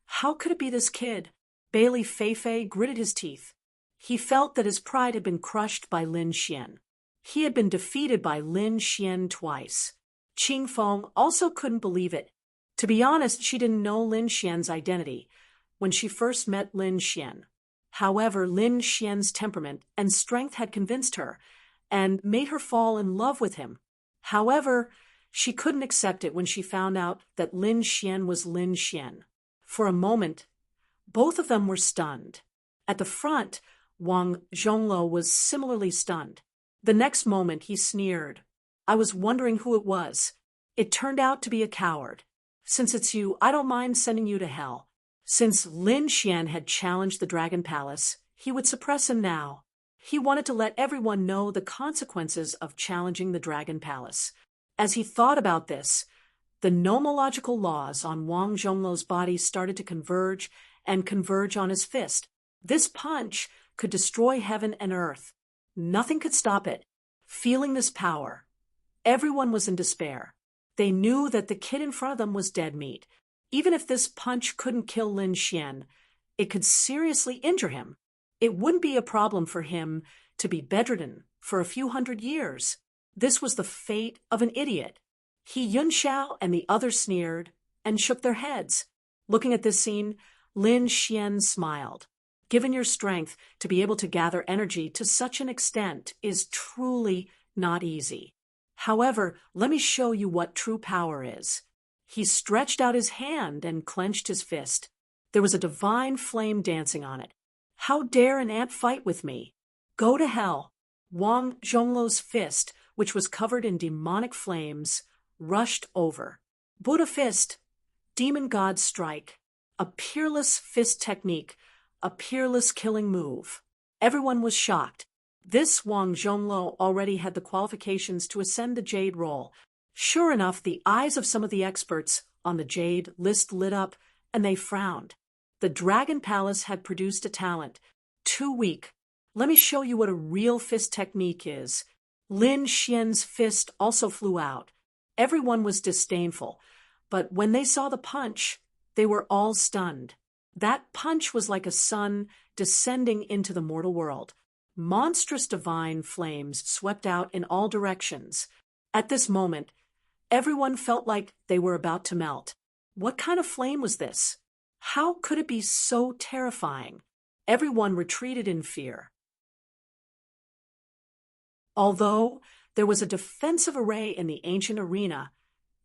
How could it be this kid? Bailey Feifei gritted his teeth. He felt that his pride had been crushed by Lin Xian. He had been defeated by Lin Xian twice. Qing Feng also couldn't believe it. To be honest, she didn't know Lin Xian's identity when she first met Lin Xian. However, Lin Xian's temperament and strength had convinced her and made her fall in love with him. However, she couldn't accept it when she found out that Lin Xian was Lin Xian. For a moment, both of them were stunned. At the front, Wang Zhongluo was similarly stunned. The next moment, he sneered. I was wondering who it was. It turned out to be a coward. Since it's you, I don't mind sending you to hell. Since Lin Xian had challenged the Dragon Palace, he would suppress him now. He wanted to let everyone know the consequences of challenging the Dragon Palace. As he thought about this, the nomological laws on Wang Zhongluo's body started to converge and converge on his fist. This punch could destroy heaven and earth. Nothing could stop it. Feeling this power, everyone was in despair. They knew that the kid in front of them was dead meat. Even if this punch couldn't kill Lin Xian, it could seriously injure him. It wouldn't be a problem for him to be bedridden for a few hundred years. This was the fate of an idiot. He Yunxiao and the others sneered and shook their heads. Looking at this scene, Lin Xian smiled. Given your strength, to be able to gather energy to such an extent is truly not easy. However, let me show you what true power is. He stretched out his hand and clenched his fist. There was a divine flame dancing on it. How dare an ant fight with me? Go to hell. Wang Zhongluo's fist, which was covered in demonic flames, rushed over. Buddha fist, demon god strike, a peerless fist technique, a peerless killing move. Everyone was shocked. This Wang Zhonglou already had the qualifications to ascend the Jade role. Sure enough, the eyes of some of the experts on the Jade list lit up, and they frowned. The Dragon Palace had produced a talent. Too weak. Let me show you what a real fist technique is. Lin Xian's fist also flew out. Everyone was disdainful, but when they saw the punch, they were all stunned. That punch was like a sun descending into the mortal world. Monstrous divine flames swept out in all directions. At this moment, everyone felt like they were about to melt. What kind of flame was this? How could it be so terrifying? Everyone retreated in fear. Although there was a defensive array in the ancient arena,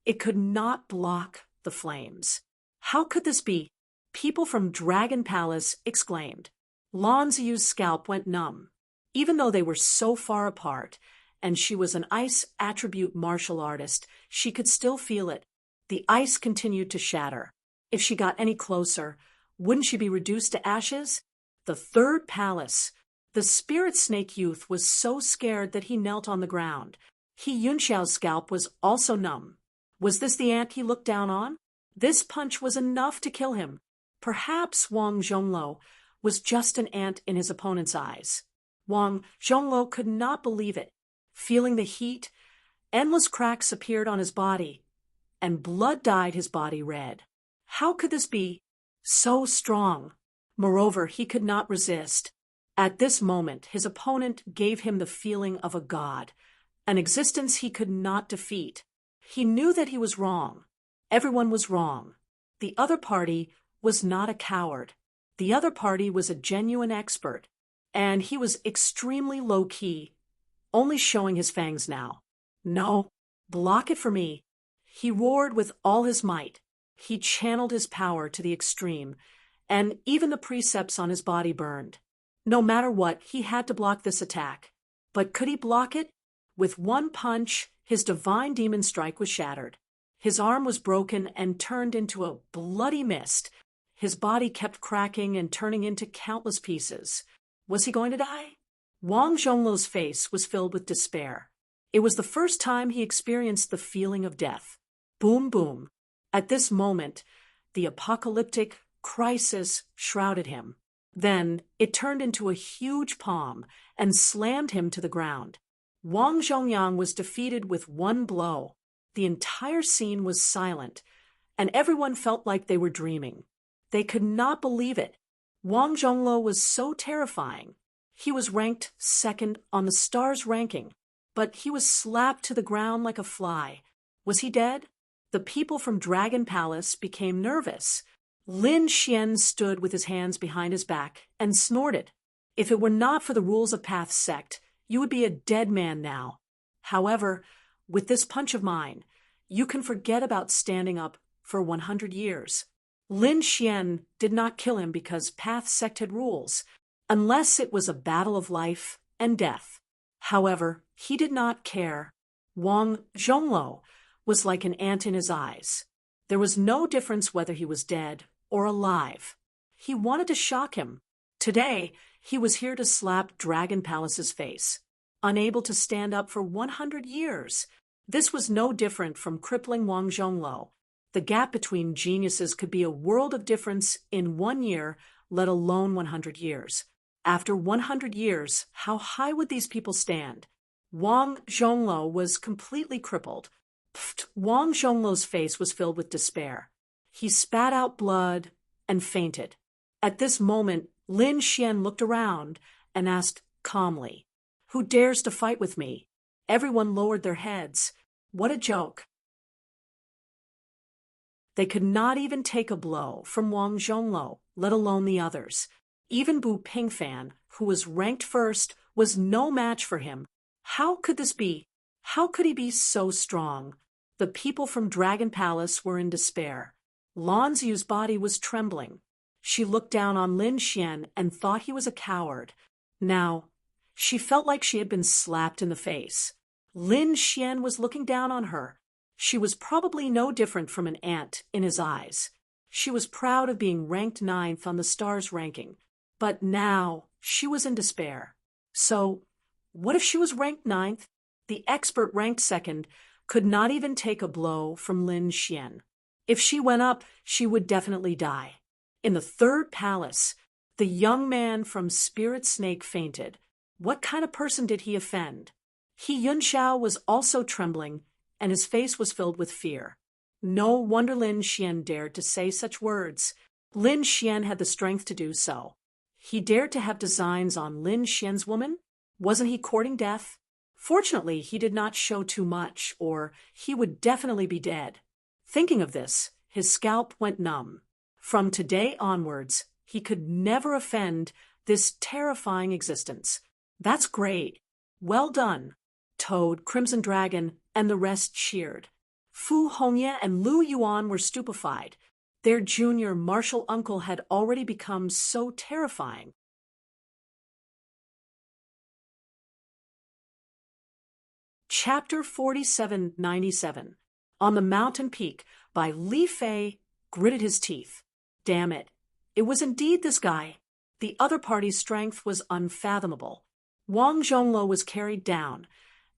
it could not block the flames. How could this be? People from Dragon Palace exclaimed. Lan Ziyu's scalp went numb. Even though they were so far apart, and she was an ice attribute martial artist, she could still feel it. The ice continued to shatter. If she got any closer, wouldn't she be reduced to ashes? The third palace. The spirit snake youth was so scared that he knelt on the ground. Yunxiao's scalp was also numb. Was this the ant he looked down on? This punch was enough to kill him. Perhaps Wang Zhonglou was just an ant in his opponent's eyes. Wang Zhonglou could not believe it. Feeling the heat, endless cracks appeared on his body, and blood dyed his body red. How could this be so strong? Moreover, he could not resist. At this moment, his opponent gave him the feeling of a god, an existence he could not defeat. He knew that he was wrong. Everyone was wrong. The other party was not a coward. The other party was a genuine expert, and he was extremely low-key, only showing his fangs now. No, block it for me. He roared with all his might. He channeled his power to the extreme, and even the precepts on his body burned. No matter what, he had to block this attack. But could he block it? With one punch, his divine demon strike was shattered. His arm was broken and turned into a bloody mist. His body kept cracking and turning into countless pieces. Was he going to die? Wang Zhonglou's face was filled with despair. It was the first time he experienced the feeling of death. Boom, boom. At this moment, the apocalyptic crisis shrouded him. Then it turned into a huge palm and slammed him to the ground. Wang Zhongyang was defeated with one blow. The entire scene was silent, and everyone felt like they were dreaming. They could not believe it. Wang Zhonglou was so terrifying. He was ranked second on the stars ranking, but he was slapped to the ground like a fly. Was he dead? The people from Dragon Palace became nervous. Lin Xian stood with his hands behind his back and snorted. If it were not for the rules of Path Sect, you would be a dead man now. However, with this punch of mine, you can forget about standing up for 100 years. Lin Xian did not kill him because Path Sect had rules, unless it was a battle of life and death. However, he did not care. Wang Zhonglou was like an ant in his eyes. There was no difference whether he was dead or alive. He wanted to shock him. Today, he was here to slap Dragon Palace's face. Unable to stand up for 100 years. This was no different from crippling Wang Zhonglou. The gap between geniuses could be a world of difference in 1 year, let alone 100 years. After 100 years, how high would these people stand? Wang Zhonglou was completely crippled. Wang Zhonglou's face was filled with despair. He spat out blood and fainted. At this moment, Lin Xian looked around and asked calmly, "Who dares to fight with me?" Everyone lowered their heads. What a joke. They could not even take a blow from Wang Zhonglou, let alone the others. Even Bu Pingfan, who was ranked first, was no match for him. How could this be? How could he be so strong? The people from Dragon Palace were in despair. Lan Ziyu's body was trembling. She looked down on Lin Xian and thought he was a coward. Now, she felt like she had been slapped in the face. Lin Xian was looking down on her. She was probably no different from an ant in his eyes. She was proud of being ranked 9th on the stars ranking, but now she was in despair. So, what if she was ranked 9th? The expert ranked 2nd could not even take a blow from Lin Xian. If she went up, she would definitely die. In the 3rd palace, the young man from Spirit Snake fainted. What kind of person did he offend? He Yunxiao was also trembling, and his face was filled with fear. No wonder Lin Xian dared to say such words. Lin Xian had the strength to do so. He dared to have designs on Lin Xian's woman? Wasn't he courting death? Fortunately, he did not show too much, or he would definitely be dead. Thinking of this, his scalp went numb. From today onwards, he could never offend this terrifying existence. That's great. Well done. Toad, Crimson Dragon, and the rest cheered. Fu Hongye and Lu Yuan were stupefied. Their junior martial uncle had already become so terrifying. Chapter 4797. On the Mountain Peak by Li Fei gritted his teeth. Damn it. It was indeed this guy. The other party's strength was unfathomable. Wang Zhongluo was carried down,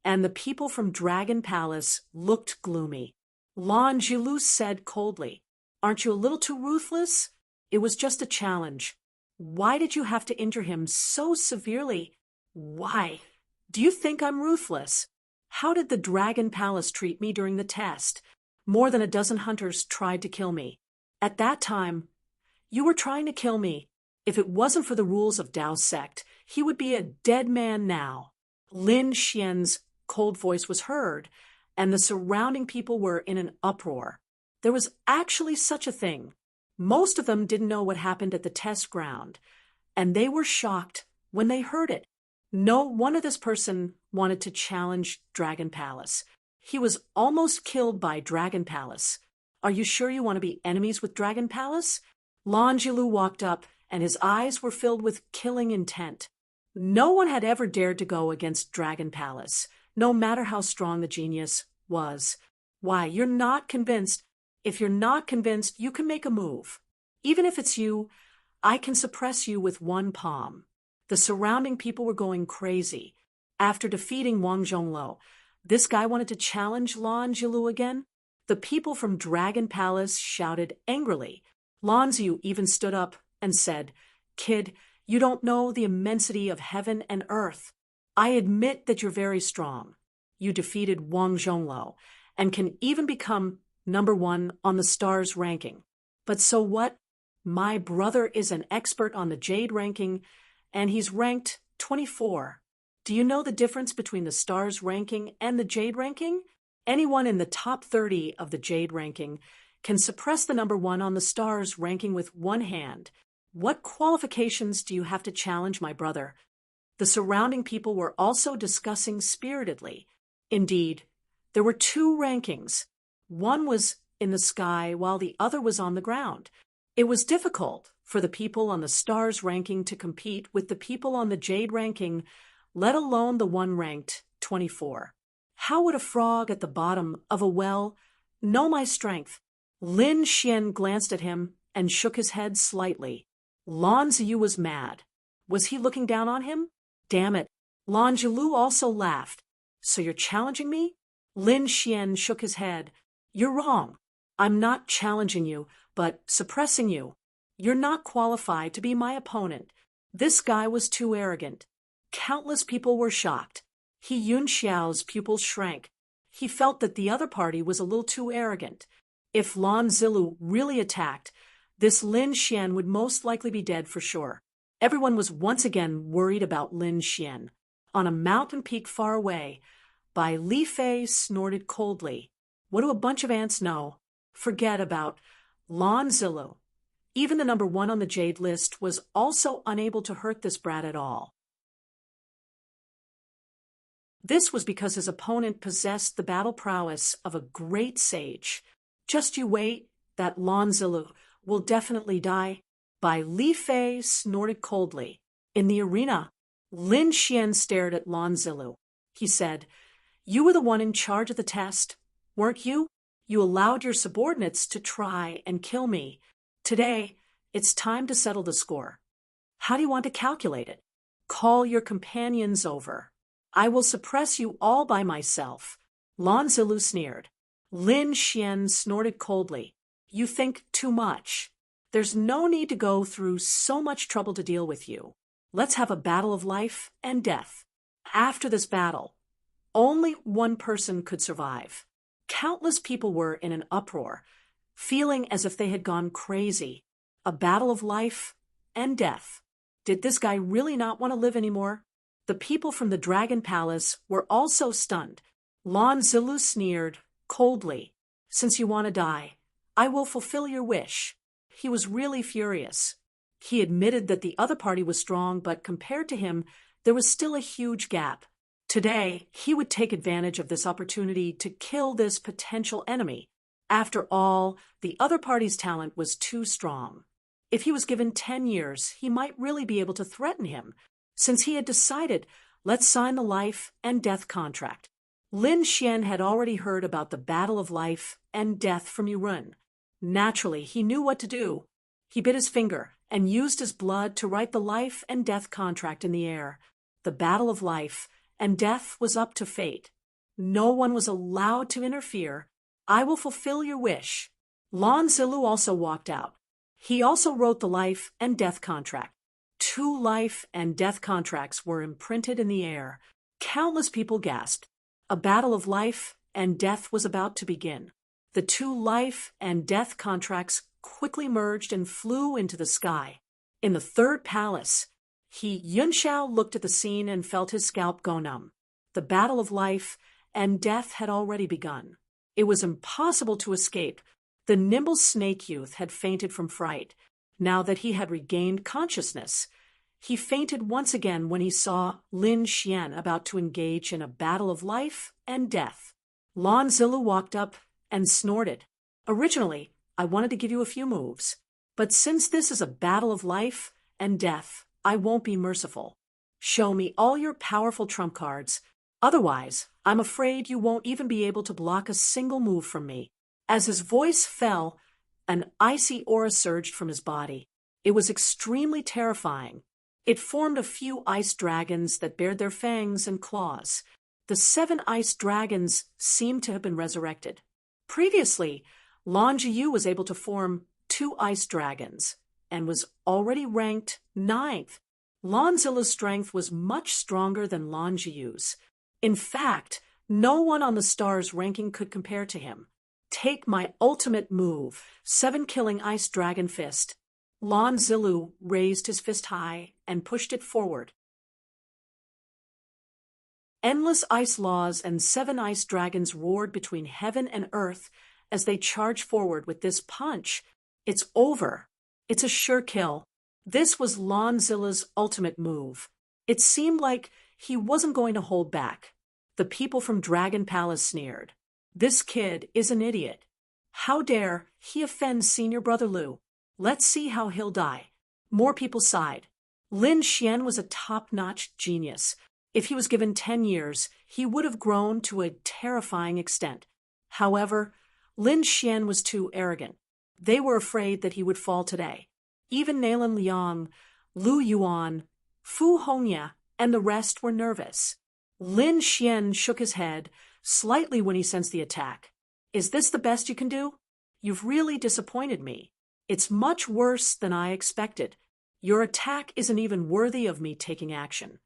and the people from Dragon Palace looked gloomy. Lan Jilu said coldly, "Aren't you a little too ruthless? It was just a challenge. Why did you have to injure him so severely? Why? Do you think I'm ruthless? How did the Dragon Palace treat me during the test? More than a dozen hunters tried to kill me. At that time, you were trying to kill me. If it wasn't for the rules of Dao sect, he would be a dead man now." Lin Xian's cold voice was heard, and the surrounding people were in an uproar. There was actually such a thing. Most of them didn't know what happened at the test ground, and they were shocked when they heard it. No wonder this person wanted to challenge Dragon Palace. He was almost killed by Dragon Palace. Are you sure you want to be enemies with Dragon Palace? Lan Jilu walked up, and his eyes were filled with killing intent. No one had ever dared to go against Dragon Palace, no matter how strong the genius was. Why, you're not convinced. If you're not convinced, you can make a move. Even if it's you, I can suppress you with one palm. The surrounding people were going crazy. After defeating Wang Zhongluo, this guy wanted to challenge Lan Jilu again. The people from Dragon Palace shouted angrily. Lan Ziyu even stood up and said, "Kid, you don't know the immensity of heaven and earth. I admit that you're very strong. You defeated Wang Zhongluo and can even become #1 on the stars ranking. But so what? My brother is an expert on the Jade ranking, and he's ranked 24. Do you know the difference between the stars ranking and the Jade ranking? Anyone in the top 30 of the Jade ranking can suppress the #1 on the stars ranking with one hand. What qualifications do you have to challenge my brother?" The surrounding people were also discussing spiritedly. Indeed, there were 2 rankings. One was in the sky while the other was on the ground. It was difficult for the people on the stars ranking to compete with the people on the Jade ranking, let alone the one ranked 24. How would a frog at the bottom of a well know my strength? Lin Xian glanced at him and shook his head slightly. Lan Ziyu was mad. Was he looking down on him? Damn it. Lan Jilu also laughed. "So you're challenging me?" Lin Xian shook his head. "You're wrong. I'm not challenging you, but suppressing you. You're not qualified to be my opponent." This guy was too arrogant. Countless people were shocked. He Yunxiao's pupils shrank. He felt that the other party was a little too arrogant. If Lan Zilu really attacked, this Lin Xian would most likely be dead for sure. Everyone was once again worried about Lin Xian. On a mountain peak far away, Bai Li Fei snorted coldly. What do a bunch of ants know? Forget about Lan Zilu. Even the #1 on the Jade list was also unable to hurt this brat at all. This was because his opponent possessed the battle prowess of a great sage. Just you wait, that Lan Zilu will definitely die. Bai Li Fei snorted coldly. In the arena, Lin Xian stared at Lan Zilu. He said, "You were the one in charge of the test, weren't you?" You allowed your subordinates to try and kill me. Today, it's time to settle the score. How do you want to calculate it? Call your companions over. I will suppress you all by myself. Lan Zilu sneered. Lin Xian snorted coldly. You think too much. There's no need to go through so much trouble to deal with you. Let's have a battle of life and death. After this battle, only one person could survive. Countless people were in an uproar, feeling as if they had gone crazy. A battle of life and death. Did this guy really not want to live anymore? The people from the Dragon Palace were also stunned. Lan Zilu sneered coldly. Since you want to die, I will fulfill your wish. He was really furious. He admitted that the other party was strong, but compared to him, there was still a huge gap. Today, he would take advantage of this opportunity to kill this potential enemy. After all, the other party's talent was too strong. If he was given 10 years, he might really be able to threaten him. Since he had decided, let's sign the life and death contract. Lin Xian had already heard about the battle of life and death from Yurun. Naturally, he knew what to do. He bit his finger and used his blood to write the life and death contract in the air. The battle of life and death was up to fate. No one was allowed to interfere. I will fulfill your wish. Lan Zilu also walked out. He also wrote the life and death contract. 2 life and death contracts were imprinted in the air. Countless people gasped. A battle of life and death was about to begin. The 2 life and death contracts quickly merged and flew into the sky. In the 3rd palace, Yunxiao looked at the scene and felt his scalp go numb. The battle of life and death had already begun. It was impossible to escape. The nimble snake youth had fainted from fright. Now that he had regained consciousness, he fainted once again when he saw Lin Xian about to engage in a battle of life and death. Lan Zilu walked up and snorted. Originally, I wanted to give you a few moves, but since this is a battle of life and death, I won't be merciful. Show me all your powerful trump cards. Otherwise, I'm afraid you won't even be able to block a single move from me. As his voice fell, an icy aura surged from his body. It was extremely terrifying. It formed a few ice dragons that bared their fangs and claws. The 7 ice dragons seemed to have been resurrected. Previously, Lan Jiyu was able to form 2 ice dragons and was already ranked 9th. Lan Zilu's strength was much stronger than Lan Jiyu's. In fact, no one on the star's ranking could compare to him. Take my ultimate move, 7-killing ice dragon fist. Lan Zilu raised his fist high and pushed it forward. Endless ice laws and 7 ice dragons roared between heaven and earth as they charged forward with this punch. It's over. It's a sure kill. This was Lan Zilu's ultimate move. It seemed like he wasn't going to hold back. The people from Dragon Palace sneered. This kid is an idiot. How dare he offend Senior Brother Lu? Let's see how he'll die. More people sighed. Lin Xian was a top-notch genius. If he was given 10 years, he would have grown to a terrifying extent. However, Lin Xian was too arrogant. They were afraid that he would fall today. Even Nalan Liang, Lu Yuan, Fu Hongya, and the rest were nervous. Lin Xian shook his head slightly when he sensed the attack. Is this the best you can do? You've really disappointed me. It's much worse than I expected. Your attack isn't even worthy of me taking action.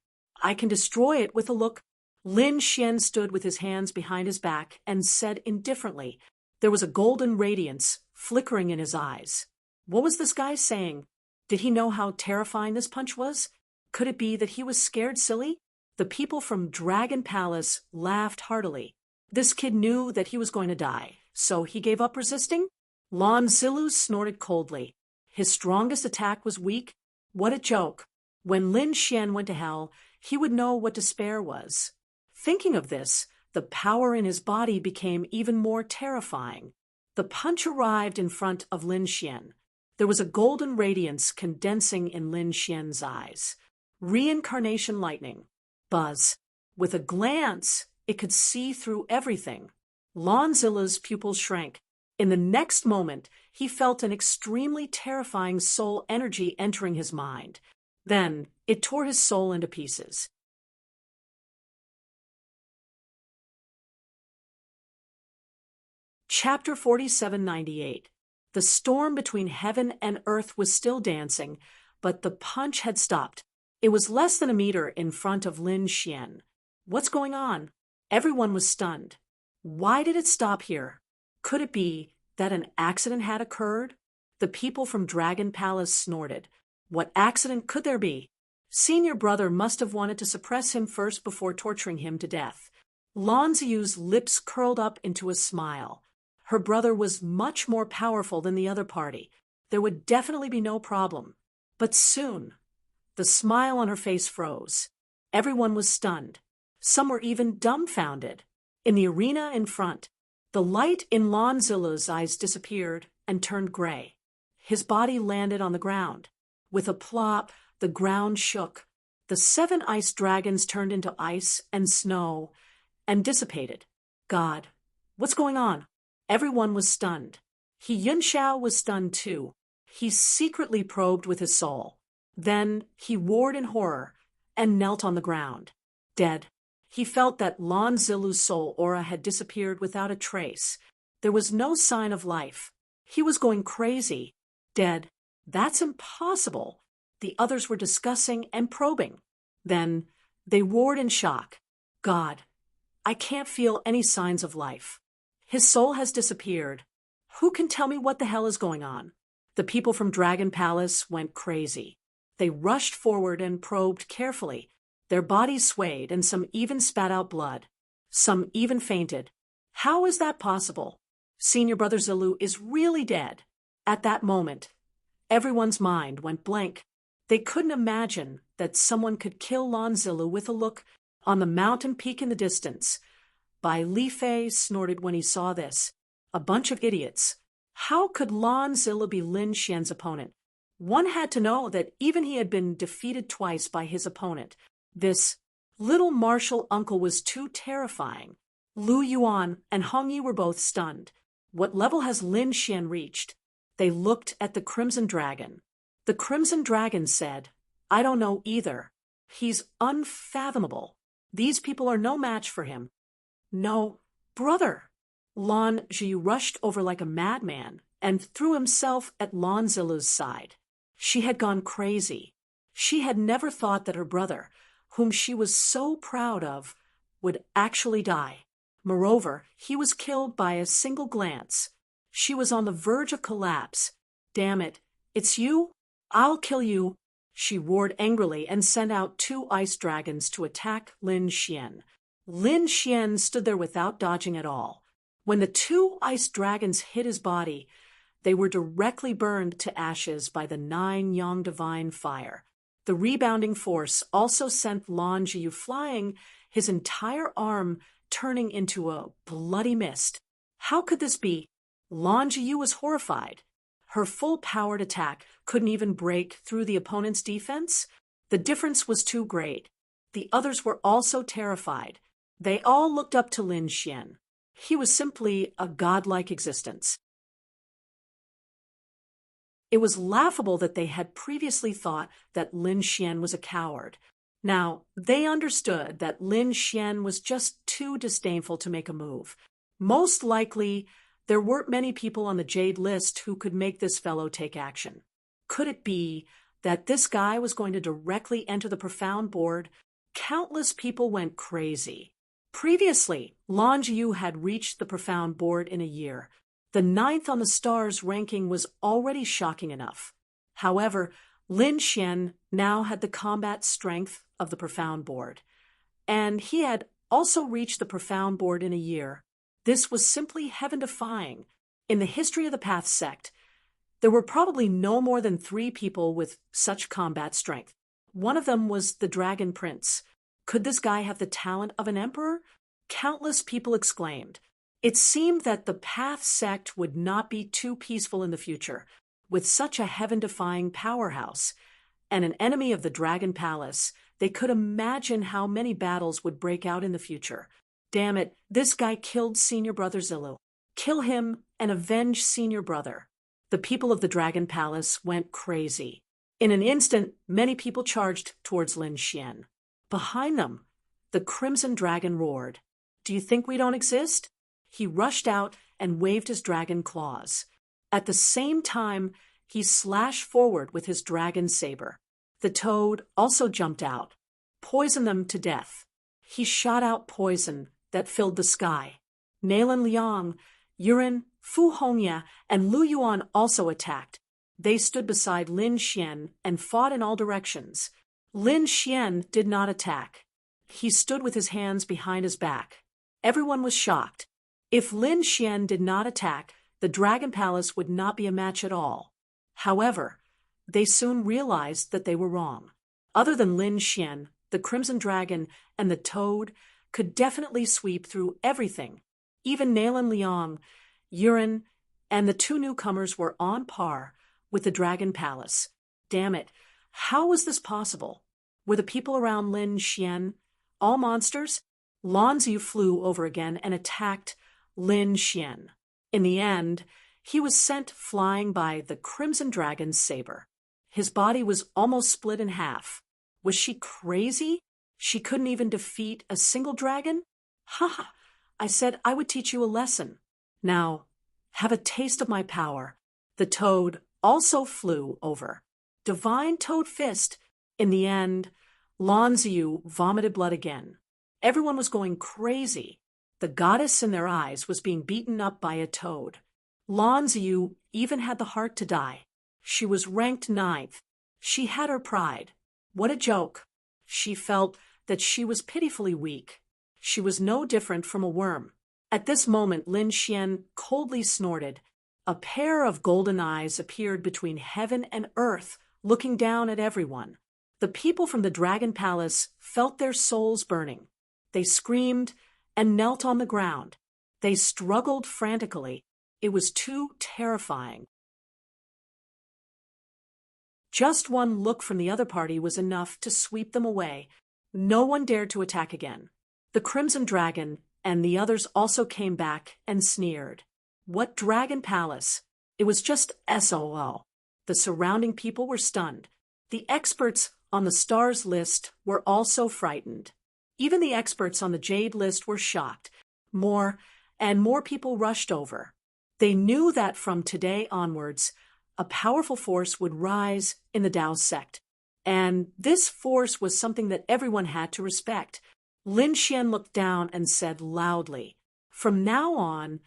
I can destroy it with a look. Lin Xian stood with his hands behind his back and said indifferently. There was a golden radiance flickering in his eyes. What was this guy saying? Did he know how terrifying this punch was? Could it be that he was scared silly? The people from Dragon Palace laughed heartily. This kid knew that he was going to die, so he gave up resisting? Lan Zilu snorted coldly. His strongest attack was weak? What a joke. When Lin Xian went to hell, he would know what despair was. Thinking of this, the power in his body became even more terrifying. The punch arrived in front of Lin Xian. There was a golden radiance condensing in Lin Xian's eyes. Reincarnation lightning. Buzz. With a glance, it could see through everything. Lonzilla's pupils shrank. In the next moment, he felt an extremely terrifying soul energy entering his mind. Then, it tore his soul into pieces. Chapter 4798. The storm between heaven and earth was still dancing, but the punch had stopped. It was less than a meter in front of Lin Xian. What's going on? Everyone was stunned. Why did it stop here? Could it be that an accident had occurred? The people from Dragon Palace snorted. What accident could there be? Senior brother must have wanted to suppress him first before torturing him to death. Lan Ziyu's lips curled up into a smile. Her brother was much more powerful than the other party. There would definitely be no problem. But soon, the smile on her face froze. Everyone was stunned. Some were even dumbfounded. In the arena in front, the light in Lan Zilu's eyes disappeared and turned gray. His body landed on the ground. With a plop, the ground shook. The 7 ice dragons turned into ice and snow and dissipated. God, what's going on? Everyone was stunned. He Yunxiao was stunned too. He secretly probed with his soul. Then he roared in horror and knelt on the ground. Dead. He felt that Lan Zilu's soul aura had disappeared without a trace. There was no sign of life. He was going crazy. Dead. That's impossible. The others were discussing and probing. Then they roared in shock. God, I can't feel any signs of life. His soul has disappeared. Who can tell me what the hell is going on? The people from Dragon Palace went crazy. They rushed forward and probed carefully. Their bodies swayed and some even spat out blood. Some even fainted. How is that possible? Senior Brother Zilu is really dead. At that moment, everyone's mind went blank. They couldn't imagine that someone could kill Lan Zilu with a look on the mountain peak in the distance. Bai Lifei snorted when he saw this. A bunch of idiots. How could Lan Zilu be Lin Xian's opponent? One had to know that even he had been defeated twice by his opponent. This little martial uncle was too terrifying. Lu Yuan and Hong Yi were both stunned. What level has Lin Xian reached? They looked at the Crimson Dragon. The Crimson Dragon said, I don't know either. He's unfathomable. These people are no match for him. No, brother. Lan Ziyu rushed over like a madman and threw himself at Lan Zilu's side. She had gone crazy. She had never thought that her brother, whom she was so proud of, would actually die. Moreover, he was killed by a single glance. She was on the verge of collapse. Damn it, it's you? I'll kill you. She roared angrily and sent out 2 ice dragons to attack Lin Xian. Lin Xian stood there without dodging at all. When the 2 ice dragons hit his body, they were directly burned to ashes by the 9 Yang Divine fire. The rebounding force also sent Lan Ziyu flying, his entire arm turning into a bloody mist. How could this be? Lan Ziyu was horrified. Her full-powered attack couldn't even break through the opponent's defense. The difference was too great. The others were also terrified. They all looked up to Lin Xian. He was simply a godlike existence. It was laughable that they had previously thought that Lin Xian was a coward. Now, they understood that Lin Xian was just too disdainful to make a move. Most likely, there weren't many people on the Jade list who could make this fellow take action. Could it be that this guy was going to directly enter the Profound Board? Countless people went crazy. Previously, Lan Ziyu had reached the Profound Board in a year. The 9th on the stars ranking was already shocking enough. However, Lin Xian now had the combat strength of the Profound Board, and he had also reached the Profound Board in a year. This was simply heaven-defying. In the history of the Path sect, there were probably no more than 3 people with such combat strength. One of them was the Dragon Prince. Could this guy have the talent of an emperor? Countless people exclaimed. It seemed that the Path sect would not be too peaceful in the future. With such a heaven-defying powerhouse and an enemy of the Dragon Palace, they could imagine how many battles would break out in the future. Damn it, this guy killed senior brother Zillu. Kill him and avenge senior brother. The people of the Dragon Palace went crazy. In an instant, many people charged towards Lin Xian. Behind them, the Crimson Dragon roared. Do you think we don't exist? He rushed out and waved his dragon claws. At the same time, he slashed forward with his dragon saber. The toad also jumped out. Poison them to death. He shot out poison that filled the sky. Nalan Liang, Yuren, Fu Hongya, and Lu Yuan also attacked. They stood beside Lin Xian and fought in all directions. Lin Xian did not attack. He stood with his hands behind his back. Everyone was shocked. If Lin Xian did not attack, the Dragon Palace would not be a match at all. However, they soon realized that they were wrong. Other than Lin Xian, the Crimson Dragon and the Toad could definitely sweep through everything. Even Nalan Liang, Yuren, and the two newcomers were on par with the Dragon Palace. Damn it, how was this possible? Were the people around Lin Xian all monsters? Lan Ziyu flew over again and attacked Lin Xian. In the end, he was sent flying by the Crimson Dragon's saber. His body was almost split in half. Was she crazy? She couldn't even defeat a single dragon? Ha! I said I would teach you a lesson. Now, have a taste of my power. The toad also flew over. Divine Toad Fist. In the end, Lan Ziyu vomited blood again. Everyone was going crazy. The goddess in their eyes was being beaten up by a toad. Lan Ziyu even had the heart to die. She was ranked 9th. She had her pride. What a joke. She felt that she was pitifully weak. She was no different from a worm. At this moment, Lin Xian coldly snorted. A pair of golden eyes appeared between heaven and earth, looking down at everyone. The people from the Dragon Palace felt their souls burning. They screamed and knelt on the ground. They struggled frantically. It was too terrifying. Just one look from the other party was enough to sweep them away. No one dared to attack again. The Crimson Dragon and the others also came back and sneered. What Dragon Palace? It was just SOL. The surrounding people were stunned. The experts on the stars list were also frightened. Even the experts on the Jade list were shocked. More and more people rushed over. They knew that from today onwards, a powerful force would rise in the Tao sect. And this force was something that everyone had to respect. Lin Xian looked down and said loudly, "From now on,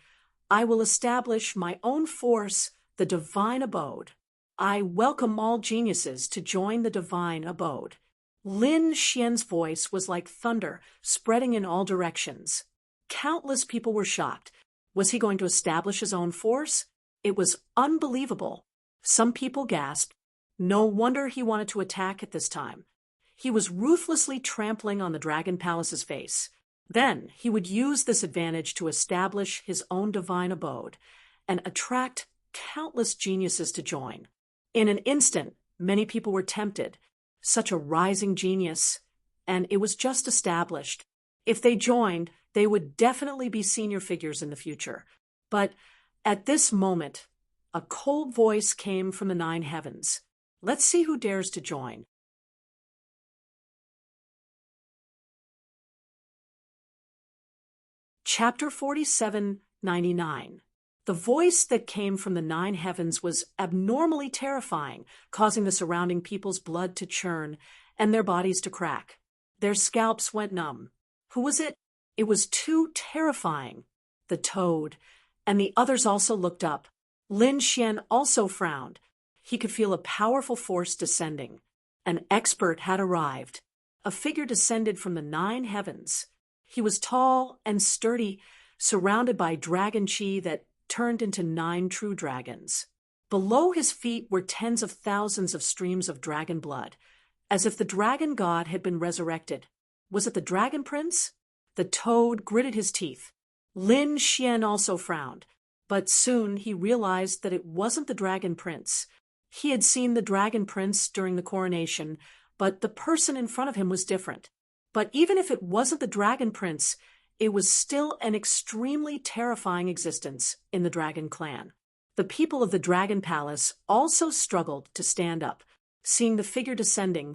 I will establish my own force, the Divine Abode. I welcome all geniuses to join the Divine Abode." Lin Xian's voice was like thunder, spreading in all directions. Countless people were shocked. Was he going to establish his own force? It was unbelievable. Some people gasped. No wonder he wanted to attack at this time. He was ruthlessly trampling on the Dragon Palace's face. Then he would use this advantage to establish his own divine abode and attract countless geniuses to join. In an instant, many people were tempted. Such a rising genius, and it was just established. If they joined, they would definitely be senior figures in the future. But at this moment, a cold voice came from the 9 heavens. Let's see who dares to join. Chapter 4799. The voice that came from the 9 heavens was abnormally terrifying, causing the surrounding people's blood to churn and their bodies to crack. Their scalps went numb. Who was it? It was too terrifying. The toad, and the others also looked up. Lin Xian also frowned. He could feel a powerful force descending. An expert had arrived. A figure descended from the 9 heavens. He was tall and sturdy, surrounded by dragon chi that turned into 9 true dragons. Below his feet were tens of thousands of streams of dragon blood, as if the dragon god had been resurrected. Was it the dragon prince? The toad gritted his teeth. Lin Xian also frowned, but soon he realized that it wasn't the dragon prince. He had seen the dragon prince during the coronation, but the person in front of him was different. But even if it wasn't the dragon prince, it was still an extremely terrifying existence in the Dragon Clan. The people of the Dragon Palace also struggled to stand up. Seeing the figure descending,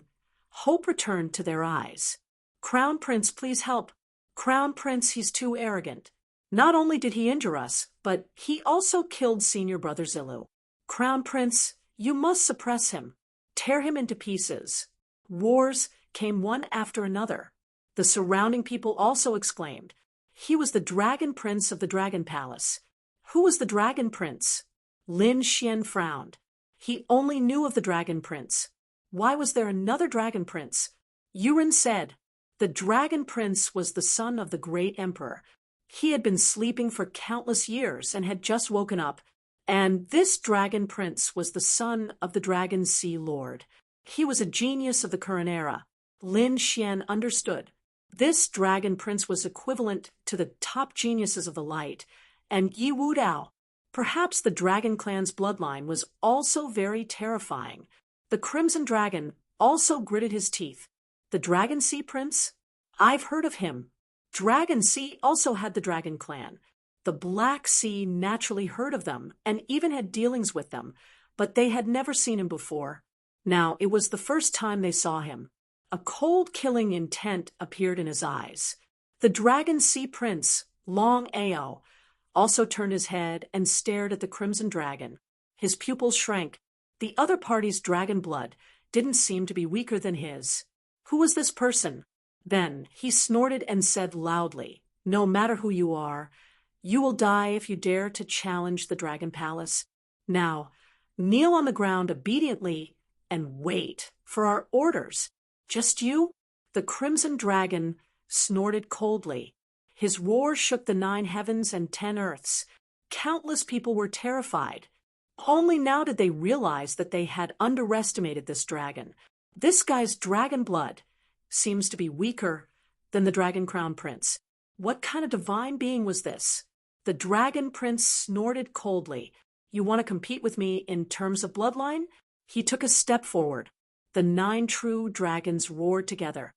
hope returned to their eyes. "Crown Prince, please help. Crown Prince, he's too arrogant. Not only did he injure us, but he also killed Senior Brother Zilu. Crown Prince, you must suppress him. Tear him into pieces." Roars came one after another. The surrounding people also exclaimed, "He was the Dragon Prince of the Dragon Palace." Who was the Dragon Prince? Lin Xian frowned. He only knew of the Dragon Prince. Why was there another Dragon Prince? Yuren said, "The Dragon Prince was the son of the great emperor. He had been sleeping for countless years and had just woken up. And this Dragon Prince was the son of the Dragon Sea Lord. He was a genius of the current era." Lin Xian understood. This Dragon Prince was equivalent to the top geniuses of the light, and Yi Wudao. Perhaps the Dragon Clan's bloodline was also very terrifying. The Crimson Dragon also gritted his teeth. The Dragon Sea Prince? I've heard of him. Dragon Sea also had the Dragon Clan. The Black Sea naturally heard of them and even had dealings with them, but they had never seen him before. Now it was the first time they saw him. A cold killing intent appeared in his eyes. The Dragon Sea Prince, Long Ao, also turned his head and stared at the Crimson Dragon. His pupils shrank. The other party's dragon blood didn't seem to be weaker than his. Who was this person? Then he snorted and said loudly, "No matter who you are, you will die if you dare to challenge the Dragon Palace. Now, kneel on the ground obediently and wait for our orders." "Just you?" The Crimson Dragon snorted coldly. His roar shook the 9 heavens and 10 earths. Countless people were terrified. Only now did they realize that they had underestimated this dragon. This guy's dragon blood seems to be weaker than the Dragon Crown Prince. What kind of divine being was this? The Dragon Prince snorted coldly. "You want to compete with me in terms of bloodline?" He took a step forward. The 9 true dragons roared together.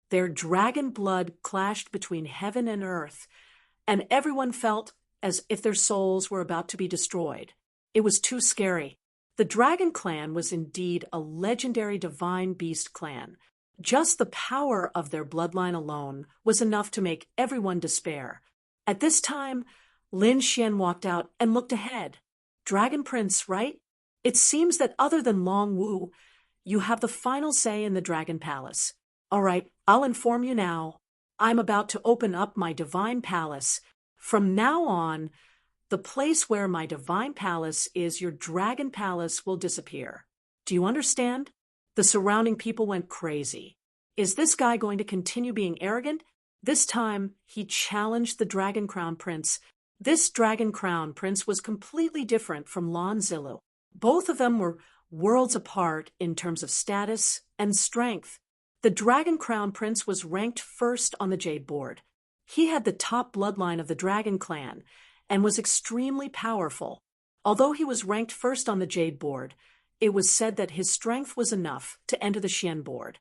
Their dragon blood clashed between heaven and earth, and everyone felt as if their souls were about to be destroyed. It was too scary. The Dragon Clan was indeed a legendary divine beast clan. Just the power of their bloodline alone was enough to make everyone despair. At this time, Lin Xian walked out and looked ahead. "Dragon Prince, right? It seems that other than Long Wu, you have the final say in the Dragon Palace. All right, I'll inform you now. I'm about to open up my divine palace. From now on, the place where my divine palace is, your Dragon Palace, will disappear. Do you understand?" The surrounding people went crazy. Is this guy going to continue being arrogant? This time, he challenged the Dragon Crown Prince. This Dragon Crown Prince was completely different from Lan Zilu. Both of them were worlds apart in terms of status and strength. The Dragon Crown Prince was ranked first on the Jade Board. He had the top bloodline of the Dragon Clan and was extremely powerful. Although he was ranked first on the Jade Board, it was said that his strength was enough to enter the Xian Board.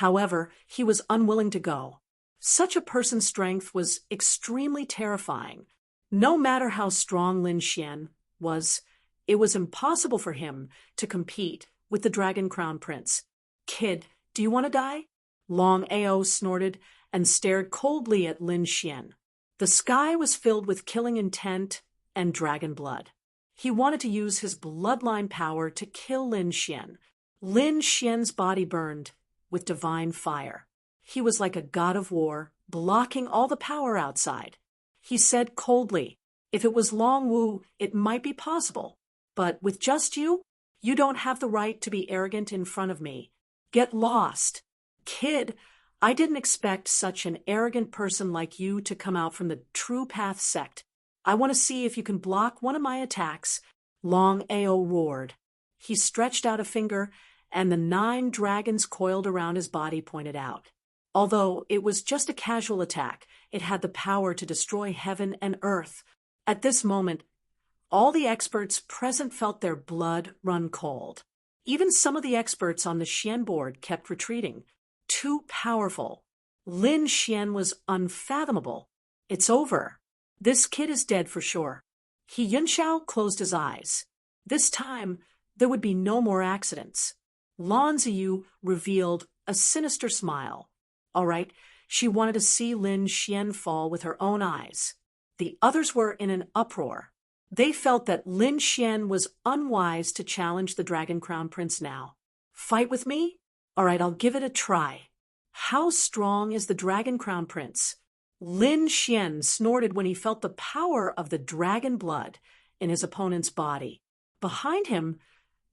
However, he was unwilling to go. Such a person's strength was extremely terrifying. No matter how strong Lin Xian was, it was impossible for him to compete with the Dragon Crown Prince. "Kid, do you want to die?" Long Ao snorted and stared coldly at Lin Xian. The sky was filled with killing intent and dragon blood. He wanted to use his bloodline power to kill Lin Xian. Lin Xian's body burned with divine fire. He was like a god of war, blocking all the power outside. He said coldly, "If it was Long Wu, it might be possible. But with just you, you don't have the right to be arrogant in front of me. Get lost." "Kid, I didn't expect such an arrogant person like you to come out from the True Path sect. I want to see if you can block one of my attacks." Long Ao roared. He stretched out a finger, and the 9 dragons coiled around his body pointed out. Although it was just a casual attack, it had the power to destroy heaven and earth. At this moment, all the experts present felt their blood run cold. Even some of the experts on the Xian board kept retreating. Too powerful. Lin Xian was unfathomable. It's over. This kid is dead for sure. He Yunxiao closed his eyes. This time, there would be no more accidents. Lan Ziyu revealed a sinister smile. All right, she wanted to see Lin Xian fall with her own eyes. The others were in an uproar. They felt that Lin Xian was unwise to challenge the Dragon Crown Prince now. Fight with me? All right, I'll give it a try. How strong is the Dragon Crown Prince? Lin Xian snorted when he felt the power of the dragon blood in his opponent's body. Behind him,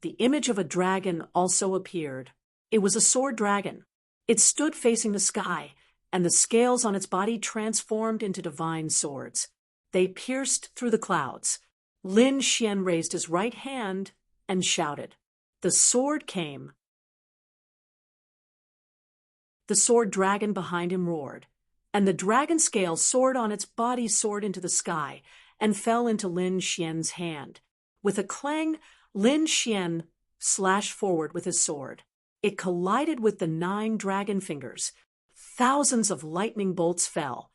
the image of a dragon also appeared. It was a sword dragon. It stood facing the sky, and the scales on its body transformed into divine swords. They pierced through the clouds. Lin Xian raised his right hand and shouted. The sword came. The sword dragon behind him roared, and the dragon scale soared on its body, soared into the sky, and fell into Lin Xian's hand. With a clang, Lin Xian slashed forward with his sword. It collided with the 9 dragon fingers. Thousands of lightning bolts fell,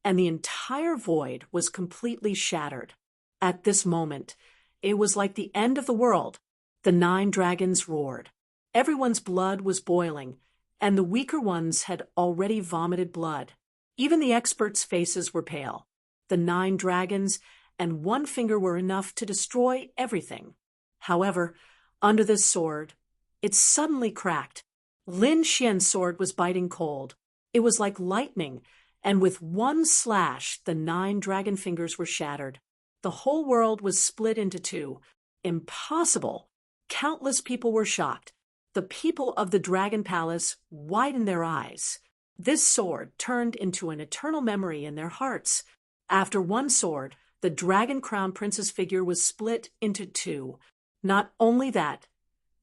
and the entire void was completely shattered. At this moment, it was like the end of the world. The 9 dragons roared. Everyone's blood was boiling, and the weaker ones had already vomited blood. Even the experts' faces were pale. The 9 dragons and 1 finger were enough to destroy everything. However, under this sword, it suddenly cracked. Lin Xian's sword was biting cold. It was like lightning, and with 1 slash, the 9 dragon fingers were shattered. The whole world was split into 2. Impossible! Countless people were shocked. The people of the Dragon Palace widened their eyes. This sword turned into an eternal memory in their hearts. After 1 sword, the Dragon Crown Prince's figure was split into 2. Not only that,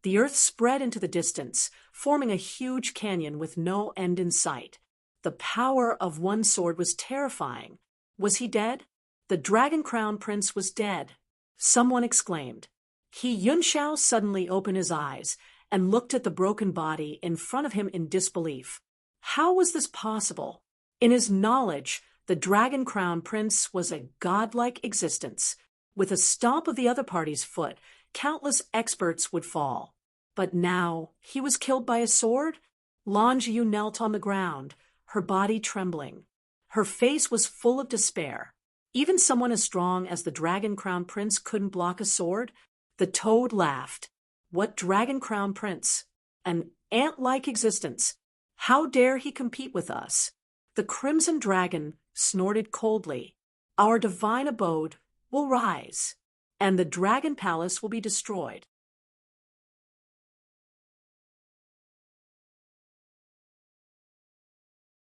the earth spread into the distance, forming a huge canyon with no end in sight. The power of 1 sword was terrifying. Was he dead? The Dragon Crown Prince was dead. Someone exclaimed. He Yunxiao suddenly opened his eyes and looked at the broken body in front of him in disbelief. How was this possible? In his knowledge, the Dragon Crown Prince was a godlike existence. With a stomp of the other party's foot, countless experts would fall. But now, he was killed by a sword? Lan Ziyu knelt on the ground, her body trembling. Her face was full of despair. Even someone as strong as the Dragon Crown Prince couldn't block a sword? The toad laughed. What Dragon Crown Prince? An ant-like existence. How dare he compete with us? The Crimson Dragon snorted coldly. Our divine abode will rise, and the Dragon Palace will be destroyed.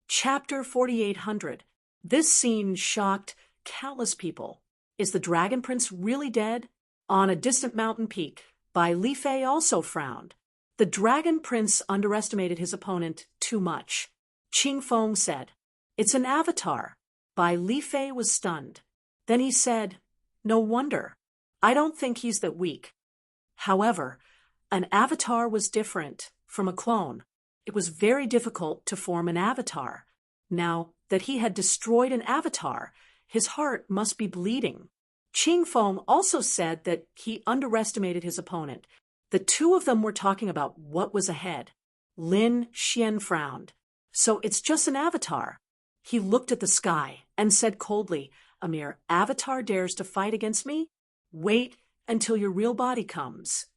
Chapter 4800. This scene shocked countless people. Is the Dragon Prince really dead? On a distant mountain peak, Bai Lifei also frowned. The Dragon Prince underestimated his opponent too much. Qing Feng said, It's an avatar. Bai Lifei was stunned. Then he said, No wonder. I don't think he's that weak. However, an avatar was different from a clone. It was very difficult to form an avatar. Now that he had destroyed an avatar, his heart must be bleeding. Qing Feng also said that he underestimated his opponent. The 2 of them were talking about what was ahead. Lin Xian frowned. So it's just an avatar. He looked at the sky and said coldly, A mere avatar dares to fight against me? Wait until your real body comes.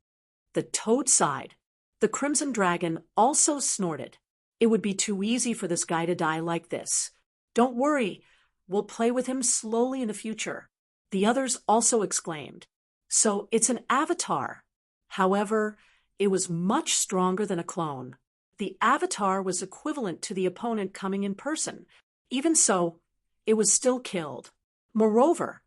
The toad sighed. The Crimson Dragon also snorted. It would be too easy for this guy to die like this. Don't worry, we'll play with him slowly in the future. The others also exclaimed. So it's an avatar. However, it was much stronger than a clone. The avatar was equivalent to the opponent coming in person. Even so, it was still killed. Moreover,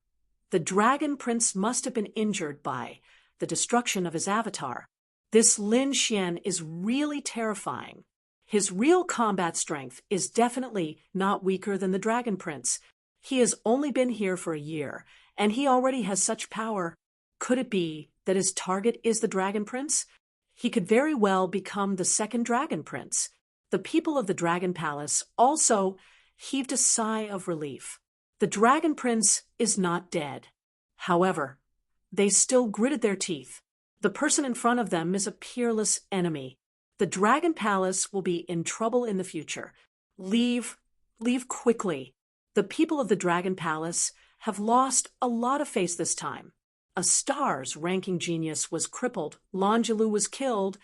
the Dragon Prince must have been injured by the destruction of his avatar. This Lin Xian is really terrifying. His real combat strength is definitely not weaker than the Dragon Prince. He has only been here for a year, and he already has such power. Could it be that his target is the Dragon Prince? He could very well become the second Dragon Prince. The people of the Dragon Palace also heaved a sigh of relief. The Dragon Prince is not dead. However, they still gritted their teeth. The person in front of them is a peerless enemy. The Dragon Palace will be in trouble in the future. Leave quickly. The people of the Dragon Palace have lost a lot of face this time. A star's ranking genius was crippled, Longilou was killed,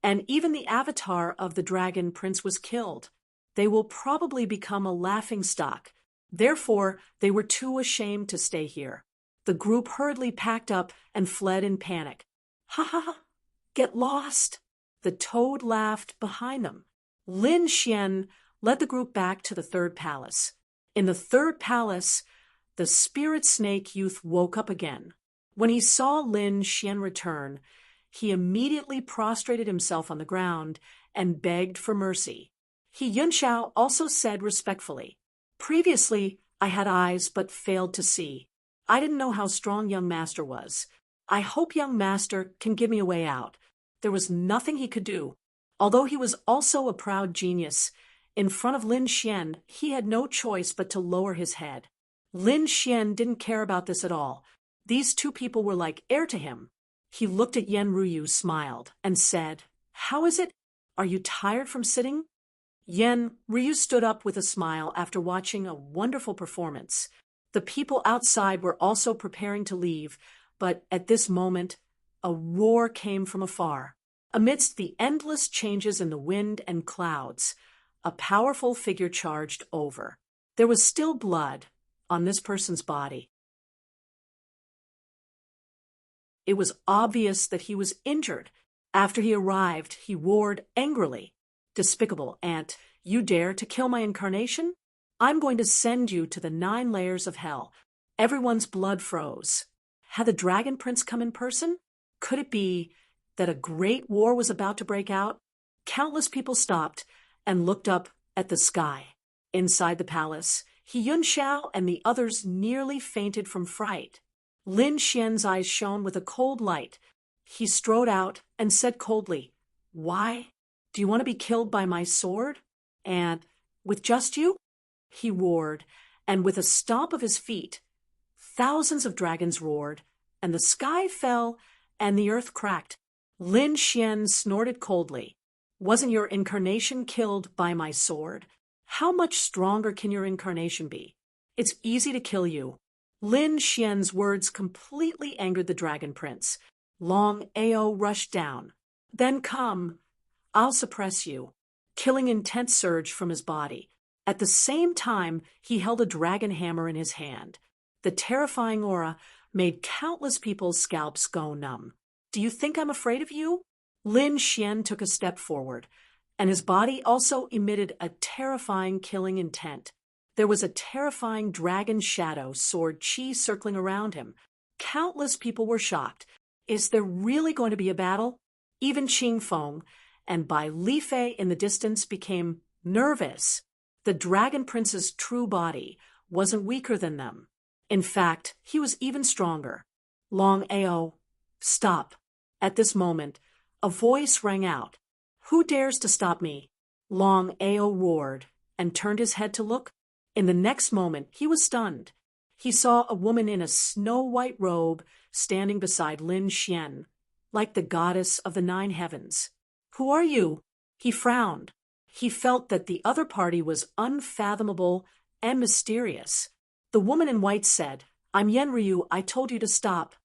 and even the avatar of the Dragon Prince was killed. They will probably become a laughingstock. Therefore, they were too ashamed to stay here. The group hurriedly packed up and fled in panic. Ha ha ha! Get lost! The toad laughed behind them. Lin Xian led the group back to the third palace. In the third palace, the spirit snake youth woke up again. When he saw Lin Xian return, he immediately prostrated himself on the ground and begged for mercy. He Yunxiao also said respectfully, "Previously, I had eyes but failed to see. I didn't know how strong young master was. I hope young master can give me a way out." There was nothing he could do. Although he was also a proud genius, in front of Lin Xian, he had no choice but to lower his head. Lin Xian didn't care about this at all. These two people were like air to him. He looked at Yen Ruyu, smiled, and said, "How is it? Are you tired from sitting?" Yen Ruyu stood up with a smile after watching a wonderful performance. The people outside were also preparing to leave, but at this moment, a roar came from afar. Amidst the endless changes in the wind and clouds, a powerful figure charged over. There was still blood on this person's body. It was obvious that he was injured. After he arrived, he roared angrily, "Despicable ant, you dare to kill my incarnation? I'm going to send you to the 9 layers of hell." Everyone's blood froze. Had the Dragon Prince come in person? Could it be that a great war was about to break out? Countless people stopped and looked up at the sky. Inside the palace, He Yunxiao and the others nearly fainted from fright. Lin Xian's eyes shone with a cold light. He strode out and said coldly, "Why? Do you want to be killed by my sword? And with just you?" He roared, and with a stomp of his feet, thousands of dragons roared, and the sky fell, and the earth cracked. Lin Xian snorted coldly. "Wasn't your incarnation killed by my sword? How much stronger can your incarnation be? It's easy to kill you." Lin Xian's words completely angered the Dragon Prince. Long Ao rushed down. "Then come. I'll suppress you." Killing intent surged from his body. At the same time, he held a dragon hammer in his hand. The terrifying aura made countless people's scalps go numb. "Do you think I'm afraid of you?" Lin Xian took a step forward, and his body also emitted a terrifying killing intent. There was a terrifying dragon shadow sword chi circling around him. Countless people were shocked. Is there really going to be a battle? Even Qing Feng and Bai Li Fei in the distance became nervous. The Dragon Prince's true body wasn't weaker than them. In fact, he was even stronger. Long Ao, stop. At this moment, a voice rang out. "Who dares to stop me?" Long Ao roared and turned his head to look. In the next moment, he was stunned. He saw a woman in a snow-white robe standing beside Lin Xian, like the goddess of the 9 heavens. "Who are you?" He frowned. He felt that the other party was unfathomable and mysterious. The woman in white said, "I'm Yen Ryu. I told you to stop."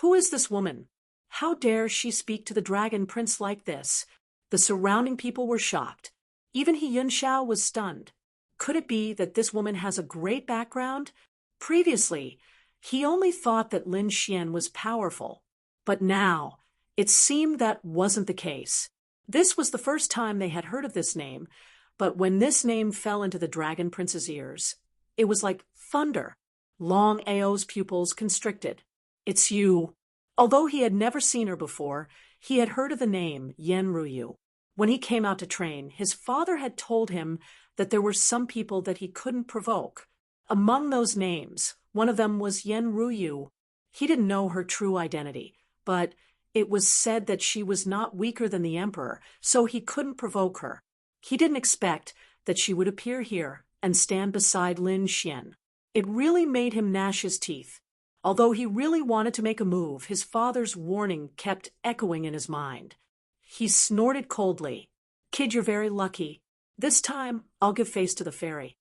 Who is this woman? How dare she speak to the Dragon Prince like this? The surrounding people were shocked. Even He Yunxiao was stunned. Could it be that this woman has a great background? Previously, he only thought that Lin Xian was powerful. But now, it seemed that wasn't the case. This was the first time they had heard of this name, but when this name fell into the Dragon Prince's ears, it was like thunder. Long Ao's pupils constricted. "It's you." Although he had never seen her before, he had heard of the name Yen Ruyu. When he came out to train, his father had told him that there were some people that he couldn't provoke. Among those names, one of them was Yen Ruyu. He didn't know her true identity, but it was said that she was not weaker than the emperor, so he couldn't provoke her. He didn't expect that she would appear here and stand beside Lin Xian. It really made him gnash his teeth. Although he really wanted to make a move, his father's warning kept echoing in his mind. He snorted coldly. "Kid, you're very lucky. This time, I'll give face to the fairy.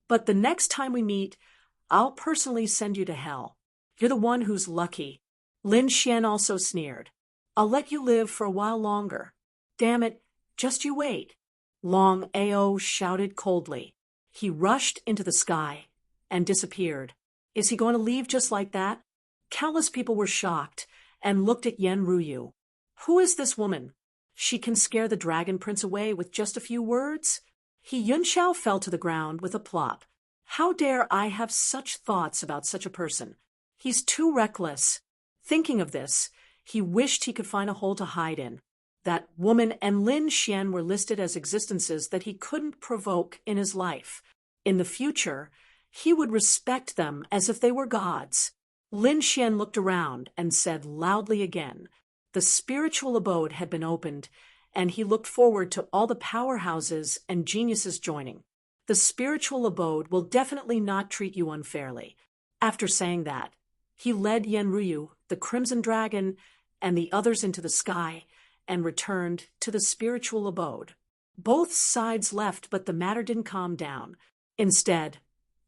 But the next time we meet, I'll personally send you to hell. You're the one who's lucky." Lin Xian also sneered. "I'll let you live for a while longer. Damn it, just you wait." Long Ao shouted coldly. He rushed into the sky and disappeared. Is he going to leave just like that? Countless people were shocked and looked at Yen Ruyu. Who is this woman? She can scare the dragon prince away with just a few words? Yunxiao fell to the ground with a plop. How dare I have such thoughts about such a person? He's too reckless. Thinking of this, he wished he could find a hole to hide in. That woman and Lin Xian were listed as existences that he couldn't provoke in his life. In the future, he would respect them as if they were gods. Lin Xian looked around and said loudly again. The spiritual abode had been opened, and he looked forward to all the powerhouses and geniuses joining. The spiritual abode will definitely not treat you unfairly. After saying that, he led Yen Ruyu, the Crimson Dragon, and the others into the sky, and returned to the spiritual abode. Both sides left, but the matter didn't calm down. Instead,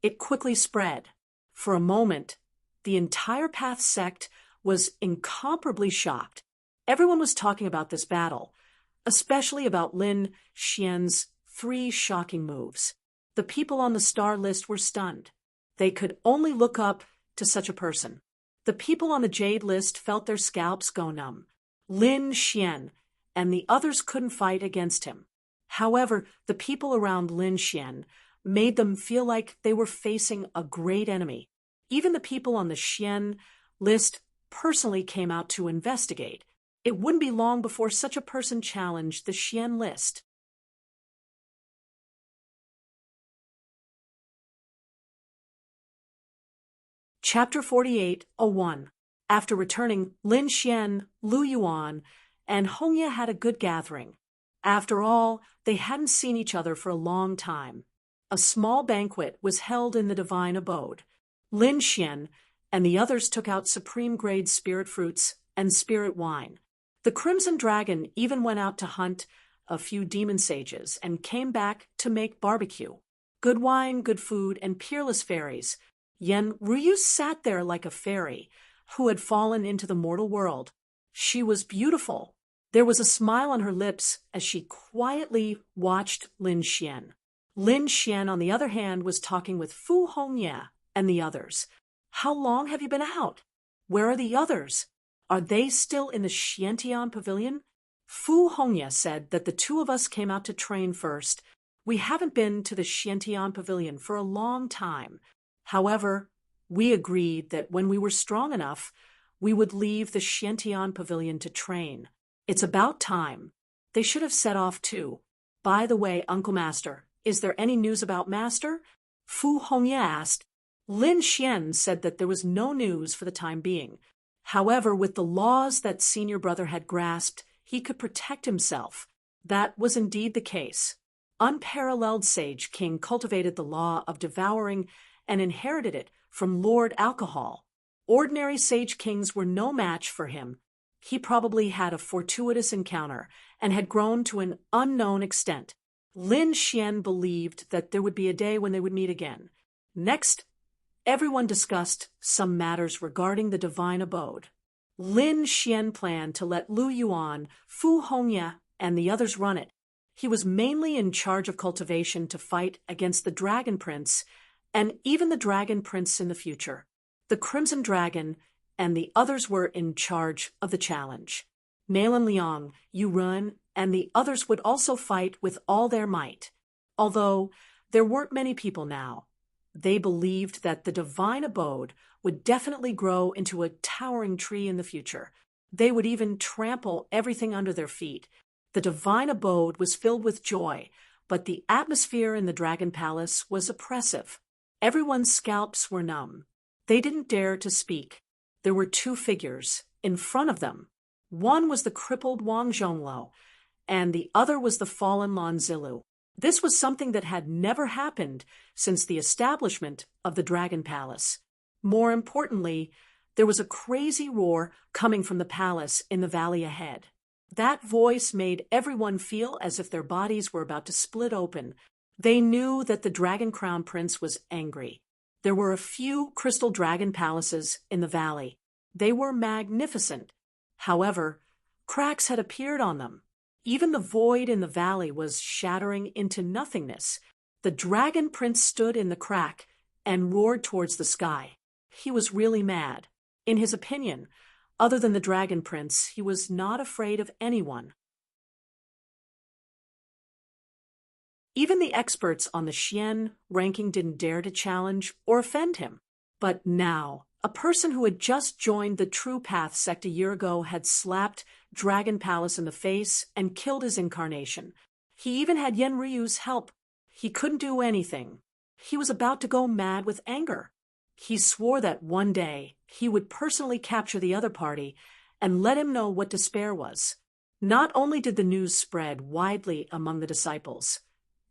it quickly spread. For a moment, the entire Path sect was incomparably shocked. Everyone was talking about this battle, especially about Lin Xian's 3 shocking moves. The people on the star list were stunned. They could only look up to such a person. The people on the jade list felt their scalps go numb. Lin Xian and the others couldn't fight against him. However, the people around Lin Xian made them feel like they were facing a great enemy. Even the people on the Xian list personally came out to investigate. It wouldn't be long before such a person challenged the Xian list. Chapter 48:01. After returning, Lin Xian, Lu Yuan, and Hongye had a good gathering. After all, they hadn't seen each other for a long time. A small banquet was held in the divine abode. Lin Xian and the others took out supreme-grade spirit fruits and spirit wine. The Crimson Dragon even went out to hunt a few demon sages and came back to make barbecue. Good wine, good food, and peerless fairies. Yen Ruyu sat there like a fairy who had fallen into the mortal world. She was beautiful. There was a smile on her lips as she quietly watched Lin Xian. Lin Xian, on the other hand, was talking with Fu Hongye and the others. How long have you been out? Where are the others? Are they still in the Xiantian pavilion? Fu Hongye said that the 2 of us came out to train first. We haven't been to the Xiantian pavilion for a long time. However, we agreed that when we were strong enough, we would leave the Xiantian pavilion to train. It's about time. They should have set off too. By the way, Uncle Master, is there any news about Master? Fu Hongye asked. Lin Xian said that there was no news for the time being. However, with the laws that senior brother had grasped, he could protect himself. That was indeed the case. Unparalleled Sage King cultivated the law of devouring and inherited it from Lord Alcohol. Ordinary Sage Kings were no match for him. He probably had a fortuitous encounter and had grown to an unknown extent. Lin Xian believed that there would be a day when they would meet again. Next, everyone discussed some matters regarding the divine abode. Lin Xian planned to let Lu Yuan, Fu Hongye, and the others run it. He was mainly in charge of cultivation to fight against the Dragon Prince and even the Dragon Prince in the future. The Crimson Dragon and the others were in charge of the challenge. Nailan Liang, Yu Run, and the others would also fight with all their might. Although there weren't many people now, they believed that the divine abode would definitely grow into a towering tree in the future. They would even trample everything under their feet. The divine abode was filled with joy, but the atmosphere in the Dragon Palace was oppressive. Everyone's scalps were numb. They didn't dare to speak. There were 2 figures in front of them. One was the crippled Wang Zhongluo, and the other was the fallen Lan Zilu. This was something that had never happened since the establishment of the Dragon Palace. More importantly, there was a crazy roar coming from the palace in the valley ahead. That voice made everyone feel as if their bodies were about to split open. They knew that the Dragon Crown Prince was angry. There were a few crystal dragon palaces in the valley. They were magnificent. However, cracks had appeared on them. Even the void in the valley was shattering into nothingness. The Dragon Prince stood in the crack and roared towards the sky. He was really mad. In his opinion, other than the Dragon Prince, he was not afraid of anyone. Even the experts on the Xian ranking didn't dare to challenge or offend him. But now, a person who had just joined the True Path sect a year ago had slapped Dragon Palace in the face and killed his incarnation. He even had Yen Ryu's help. He couldn't do anything. He was about to go mad with anger. He swore that one day he would personally capture the other party and let him know what despair was. Not only did the news spread widely among the disciples,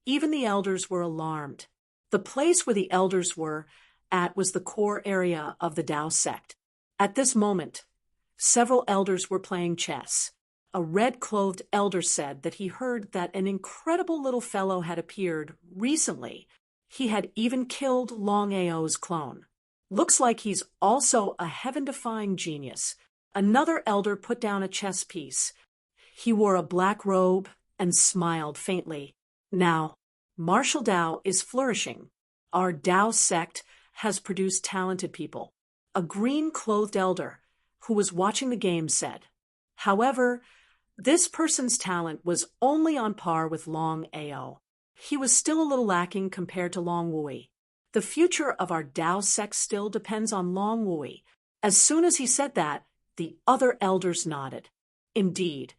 even the elders were alarmed. The place where the elders were at was the core area of the Tao sect. At this moment, several elders were playing chess. A red-clothed elder said that he heard that an incredible little fellow had appeared recently. He had even killed Long Ao's clone. Looks like he's also a heaven-defying genius. Another elder put down a chess piece. He wore a black robe and smiled faintly. Now, martial Tao is flourishing. Our Tao sect has produced talented people. A green-clothed elder who was watching the game said. However, this person's talent was only on par with Long Ao. He was still a little lacking compared to Long Wui. The future of our Tao sect still depends on Long Wui. As soon as he said that, the other elders nodded. Indeed,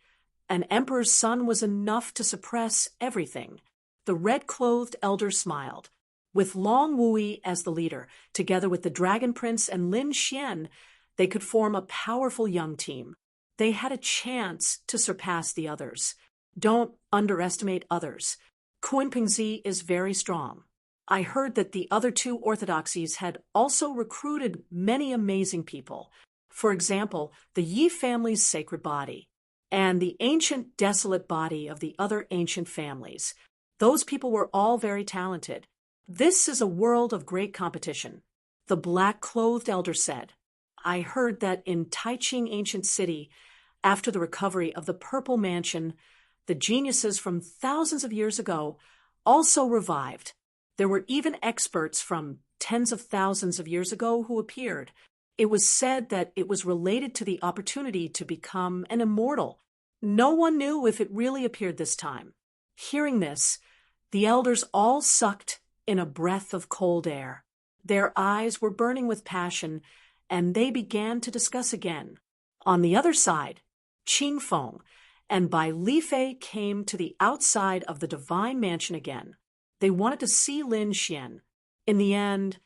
an emperor's son was enough to suppress everything. The red-clothed elder smiled. With Long Wui as the leader, together with the Dragon Prince and Lin Xian, they could form a powerful young team. They had a chance to surpass the others. Don't underestimate others. Kunpingzi is very strong. I heard that the other two orthodoxies had also recruited many amazing people. For example, the Yi family's sacred body and the ancient desolate body of the other ancient families. Those people were all very talented. This is a world of great competition. The black-clothed elder said. I heard that in Taiching Ancient City, after the recovery of the Purple Mansion, the geniuses from thousands of years ago also revived. There were even experts from tens of thousands of years ago who appeared. It was said that it was related to the opportunity to become an immortal. No one knew if it really appeared this time. Hearing this, the elders all sucked in a breath of cold air. Their eyes were burning with passion, and they began to discuss again. On the other side, Qing Feng and Bai Lifei came to the outside of the divine mansion again. They wanted to see Lin Xian. In the end,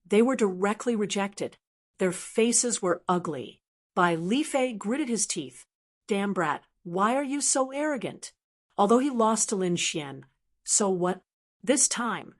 they were directly rejected. Their faces were ugly. Bai Lifei gritted his teeth. Damn brat, why are you so arrogant? Although he lost to Lin Xian, so what? This time,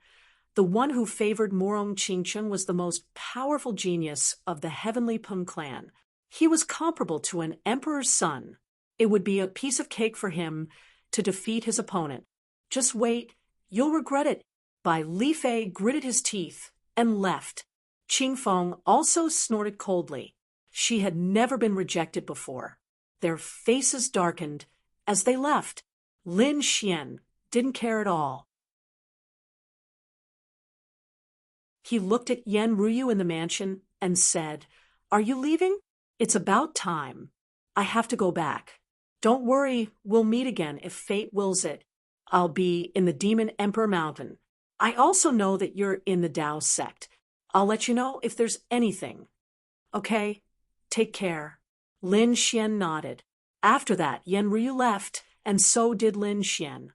the one who favored Morong Qingcheng was the most powerful genius of the Heavenly Peng clan. He was comparable to an emperor's son. It would be a piece of cake for him to defeat his opponent. Just wait, you'll regret it. Bai Lifei gritted his teeth and left. Qing Feng also snorted coldly. She had never been rejected before. Their faces darkened as they left. Lin Xian didn't care at all. He looked at Yen Ryu in the mansion and said, Are you leaving? It's about time. I have to go back. Don't worry, we'll meet again if fate wills it. I'll be in the Demon Emperor Mountain. I also know that you're in the Tao sect. I'll let you know if there's anything. Okay, take care. Lin Xian nodded. After that, Yen Ryu left, and so did Lin Xian.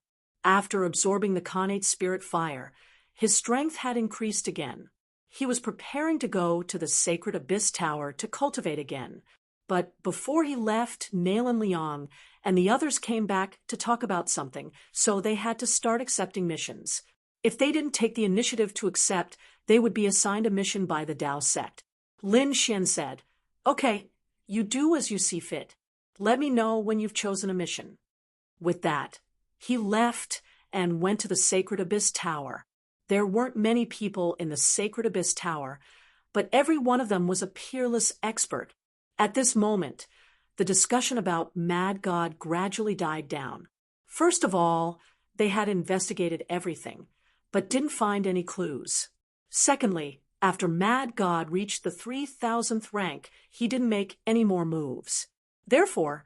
After absorbing the Khanate spirit fire, his strength had increased again. He was preparing to go to the sacred Abyss Tower to cultivate again. But before he left, Nail and Liang and the others came back to talk about something, so they had to start accepting missions. If they didn't take the initiative to accept, they would be assigned a mission by the Tao sect. Lin Xian said, "Okay, you do as you see fit. Let me know when you've chosen a mission." With that, he left and went to the Sacred Abyss Tower. There weren't many people in the Sacred Abyss Tower, but every one of them was a peerless expert. At this moment, the discussion about Mad God gradually died down. First of all, they had investigated everything, but didn't find any clues. Secondly, after Mad God reached the 3,000th rank, he didn't make any more moves. Therefore,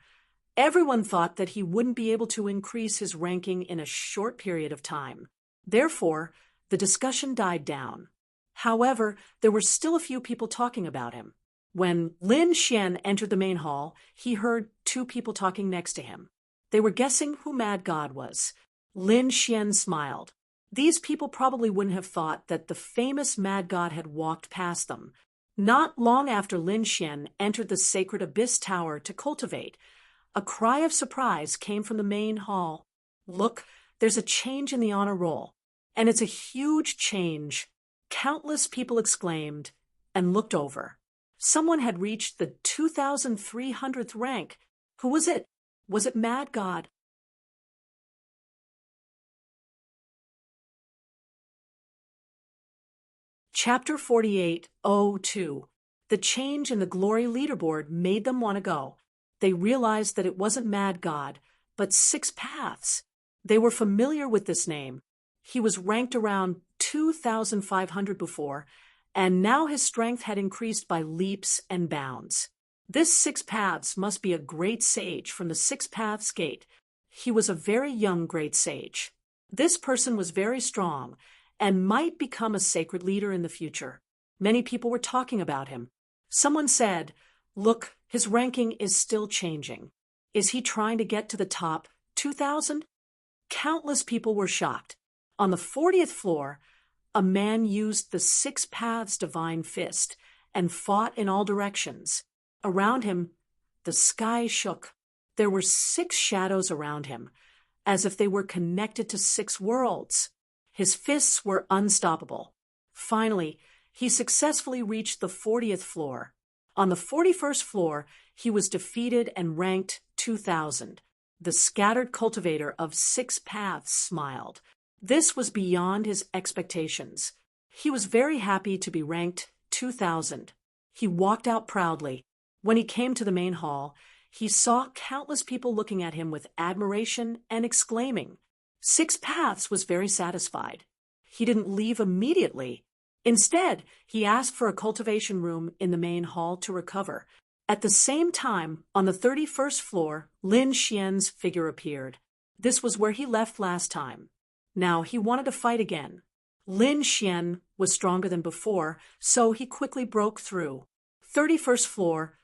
everyone thought that he wouldn't be able to increase his ranking in a short period of time. Therefore, the discussion died down. However, there were still a few people talking about him. When Lin Xian entered the main hall, he heard two people talking next to him. They were guessing who Mad God was. Lin Xian smiled. These people probably wouldn't have thought that the famous Mad God had walked past them. Not long after Lin Xian entered the Sacred Abyss Tower to cultivate, a cry of surprise came from the main hall. "Look, there's a change in the honor roll, and it's a huge change." Countless people exclaimed and looked over. Someone had reached the 2,300th rank. Who was it? Was it Mad God? Chapter 48:02. The change in the Glory leaderboard made them want to go. They realized that it wasn't Mad God, but Six Paths. They were familiar with this name. He was ranked around 2,500 before, and now his strength had increased by leaps and bounds. This Six Paths must be a great sage from the Six Paths Gate. He was a very young great sage. This person was very strong and might become a sacred leader in the future. Many people were talking about him. Someone said, "Look, his ranking is still changing. Is he trying to get to the top 2,000? Countless people were shocked. On the 40th floor, a man used the Six Paths Divine Fist and fought in all directions. Around him, the sky shook. There were 6 shadows around him, as if they were connected to 6 worlds. His fists were unstoppable. Finally, he successfully reached the 40th floor. On the 41st floor, he was defeated and ranked 2,000. The scattered cultivator of Six Paths smiled. This was beyond his expectations. He was very happy to be ranked 2,000. He walked out proudly. When he came to the main hall, he saw countless people looking at him with admiration and exclaiming. Six Paths was very satisfied. He didn't leave immediately. Instead, he asked for a cultivation room in the main hall to recover. At the same time, on the 31st floor, Lin Xian's figure appeared. This was where he left last time. Now he wanted to fight again. Lin Xian was stronger than before, so he quickly broke through. 31st floor,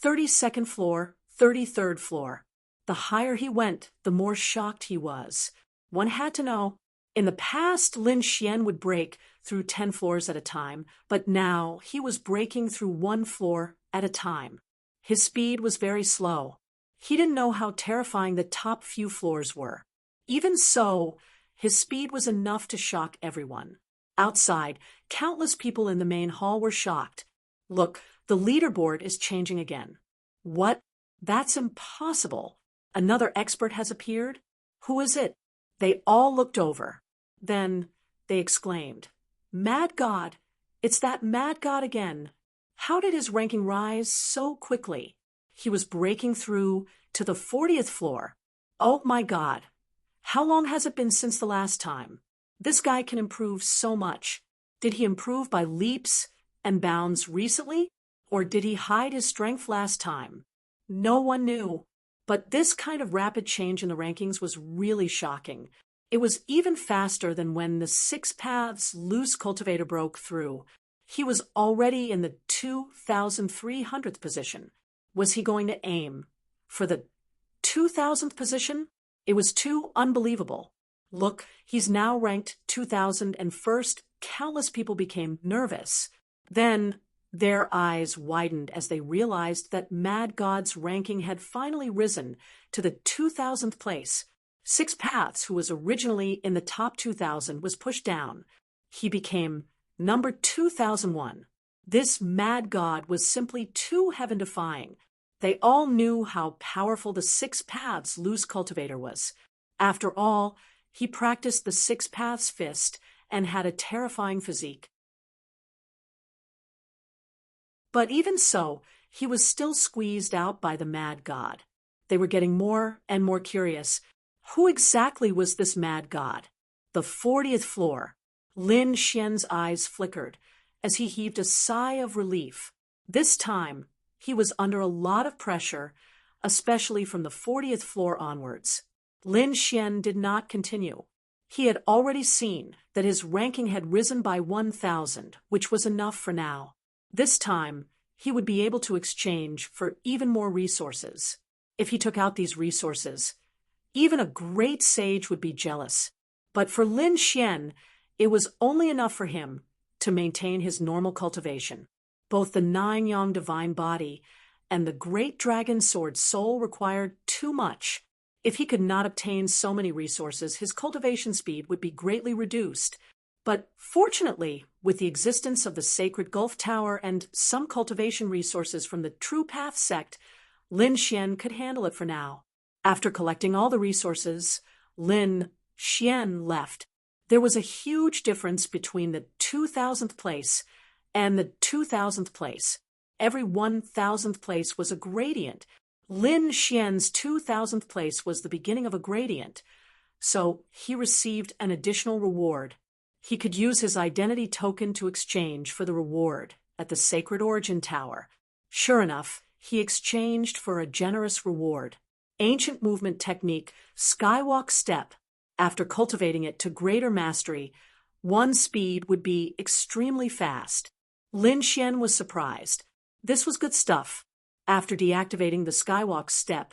32nd floor, 33rd floor. The higher he went, the more shocked he was. One had to know. In the past, Lin Xian would break through 10 floors at a time, but now he was breaking through 1 floor at a time. His speed was very slow. He didn't know how terrifying the top few floors were. Even so, his speed was enough to shock everyone. Outside, countless people in the main hall were shocked. Look, the leaderboard is changing again. What? That's impossible. Another expert has appeared? Who is it? They all looked over. Then they exclaimed, Mad God! It's that Mad God again. How did his ranking rise so quickly? He was breaking through to the 40th floor. Oh my God! How long has it been since the last time? This guy can improve so much. Did he improve by leaps and bounds recently? Or did he hide his strength last time? No one knew. But this kind of rapid change in the rankings was really shocking. It was even faster than when the Six Paths loose cultivator broke through. He was already in the 2,300th position. Was he going to aim for the 2,000th position? It was too unbelievable. Look, he's now ranked 2,001st. Countless people became nervous. Then Their eyes widened as they realized that Mad God's ranking had finally risen to the 2000th place. Six Paths, who was originally in the top 2000, was pushed down. He became number 2001. This Mad God was simply too heaven-defying. They all knew how powerful the Six Paths loose cultivator was. After all, he practiced the Six Paths fist and had a terrifying physique. But even so, he was still squeezed out by the Mad God. They were getting more and more curious. Who exactly was this Mad God? The 40th floor. Lin Xian's eyes flickered as he heaved a sigh of relief. This time, he was under a lot of pressure, especially from the 40th floor onwards. Lin Xian did not continue. He had already seen that his ranking had risen by 1,000, which was enough for now. This time, he would be able to exchange for even more resources. If he took out these resources, even a great sage would be jealous. But for Lin Xian, it was only enough for him to maintain his normal cultivation. Both the Nine-Yang divine body and the great dragon sword soul required too much. If he could not obtain so many resources, his cultivation speed would be greatly reduced. But fortunately, with the existence of the sacred Gulf Tower and some cultivation resources from the True Path sect, Lin Xian could handle it for now. After collecting all the resources, Lin Xian left. There was a huge difference between the 2000th place and the 2000th place. Every 1000th place was a gradient. Lin Xian's 2000th place was the beginning of a gradient, so he received an additional reward. He could use his identity token to exchange for the reward at the Sacred Origin Tower. Sure enough, he exchanged for a generous reward. Ancient movement technique, Skywalk Step. After cultivating it to greater mastery, one speed would be extremely fast. Lin Xian was surprised. This was good stuff. After deactivating the Skywalk Step,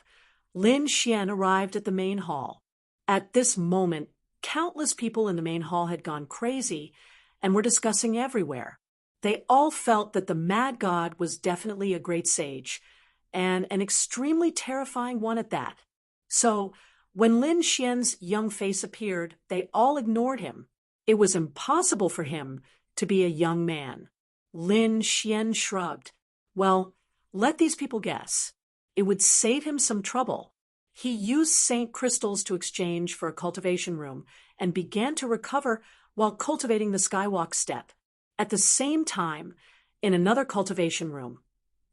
Lin Xian arrived at the main hall. At this moment, countless people in the main hall had gone crazy and were discussing everywhere. They all felt that the Mad God was definitely a great sage, and an extremely terrifying one at that. So, when Lin Xian's young face appeared, they all ignored him. It was impossible for him to be a young man. Lin Xian shrugged. Well, let these people guess. It would save him some trouble. He used Saint crystals to exchange for a cultivation room and began to recover while cultivating the Skywalk Step. At the same time, in another cultivation room,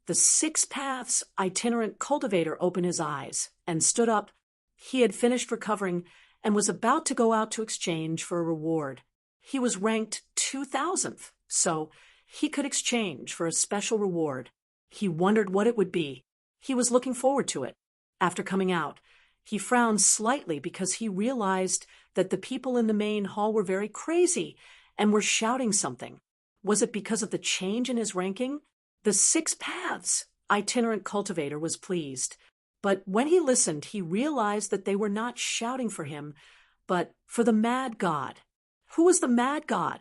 the Six Paths itinerant cultivator opened his eyes and stood up. He had finished recovering and was about to go out to exchange for a reward. He was ranked 2000th, so he could exchange for a special reward. He wondered what it would be. He was looking forward to it. After coming out, he frowned slightly because he realized that the people in the main hall were very crazy and were shouting something. Was it because of the change in his ranking? The Six Paths itinerant cultivator was pleased, but when he listened, he realized that they were not shouting for him, but for the Mad God. Who was the Mad God?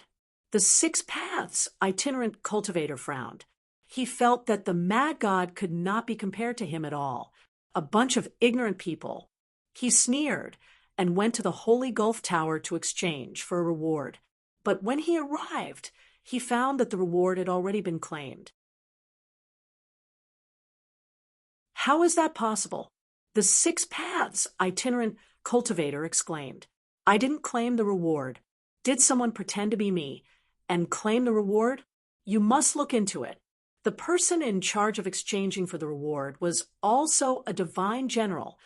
The Six Paths itinerant cultivator frowned. He felt that the Mad God could not be compared to him at all. A bunch of ignorant people. He sneered and went to the Holy Gulf Tower to exchange for a reward. But when he arrived, he found that the reward had already been claimed. How is that possible? The Six Paths itinerant cultivator exclaimed. I didn't claim the reward. Did someone pretend to be me and claim the reward? You must look into it. The person in charge of exchanging for the reward was also a divine general.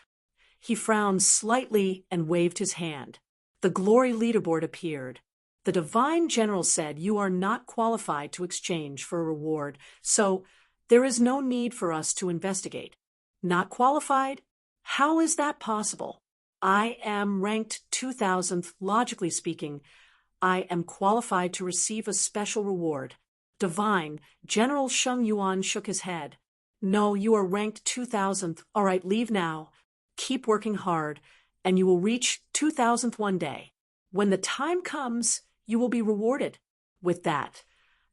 He frowned slightly and waved his hand. The glory leaderboard appeared. The divine general said, "You are not qualified to exchange for a reward, so there is no need for us to investigate." Not qualified? How is that possible? I am ranked 2000th, logically speaking. I am qualified to receive a special reward. Divine, General Sheng Yuan shook his head. No, you are ranked 2000th. All right, leave now. Keep working hard, and you will reach 2000th one day. When the time comes, you will be rewarded. With that,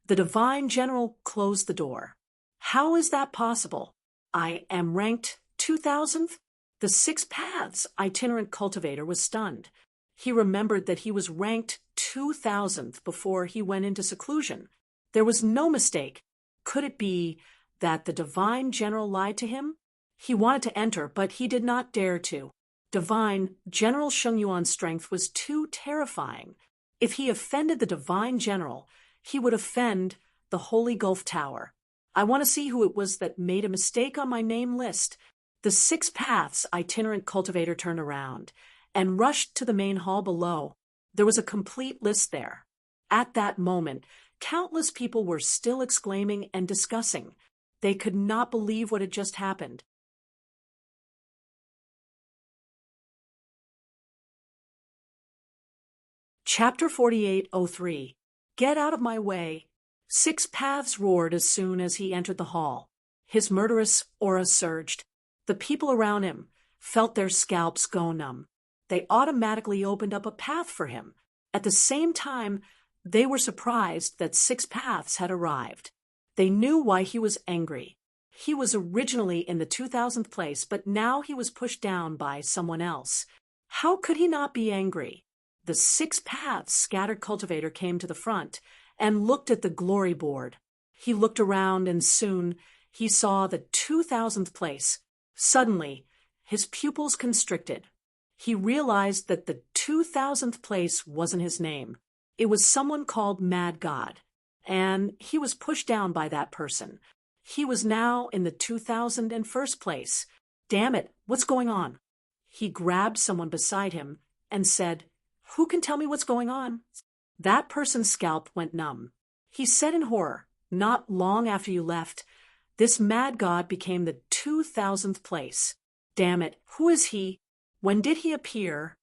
The divine general closed the door. How is that possible? I am ranked 2000th? The Six Paths itinerant cultivator was stunned. He remembered that he was ranked 2000th before he went into seclusion. There was no mistake. Could it be that the divine general lied to him? He wanted to enter, but he did not dare to. Divine General Sheng Yuan's strength was too terrifying. If he offended the divine general, he would offend the Holy Gulf Tower. I want to see who it was that made a mistake on my name list. The Six Paths itinerant cultivator turned around and rushed to the main hall below. There was a complete list there. At that moment, countless people were still exclaiming and discussing. They could not believe what had just happened. Chapter 4803. Get out of my way. Six Paths roared as soon as he entered the hall. His murderous aura surged. The people around him felt their scalps go numb. They automatically opened up a path for him. At the same time, they were surprised that Six Paths had arrived. They knew why he was angry. He was originally in the 2000th place, but now he was pushed down by someone else. How could he not be angry? The Six Paths scattered cultivator came to the front and looked at the glory board. He looked around and soon he saw the 2000th place. Suddenly, his pupils constricted. He realized that the 2000th place wasn't his name. It was someone called Mad God, and he was pushed down by that person. He was now in the 2001st place. Damn it, what's going on? He grabbed someone beside him and said, "Who can tell me what's going on?" That person's scalp went numb. He said in horror, "Not long after you left, this Mad God became the 2000th place. Damn it, who is he? When did he appear?"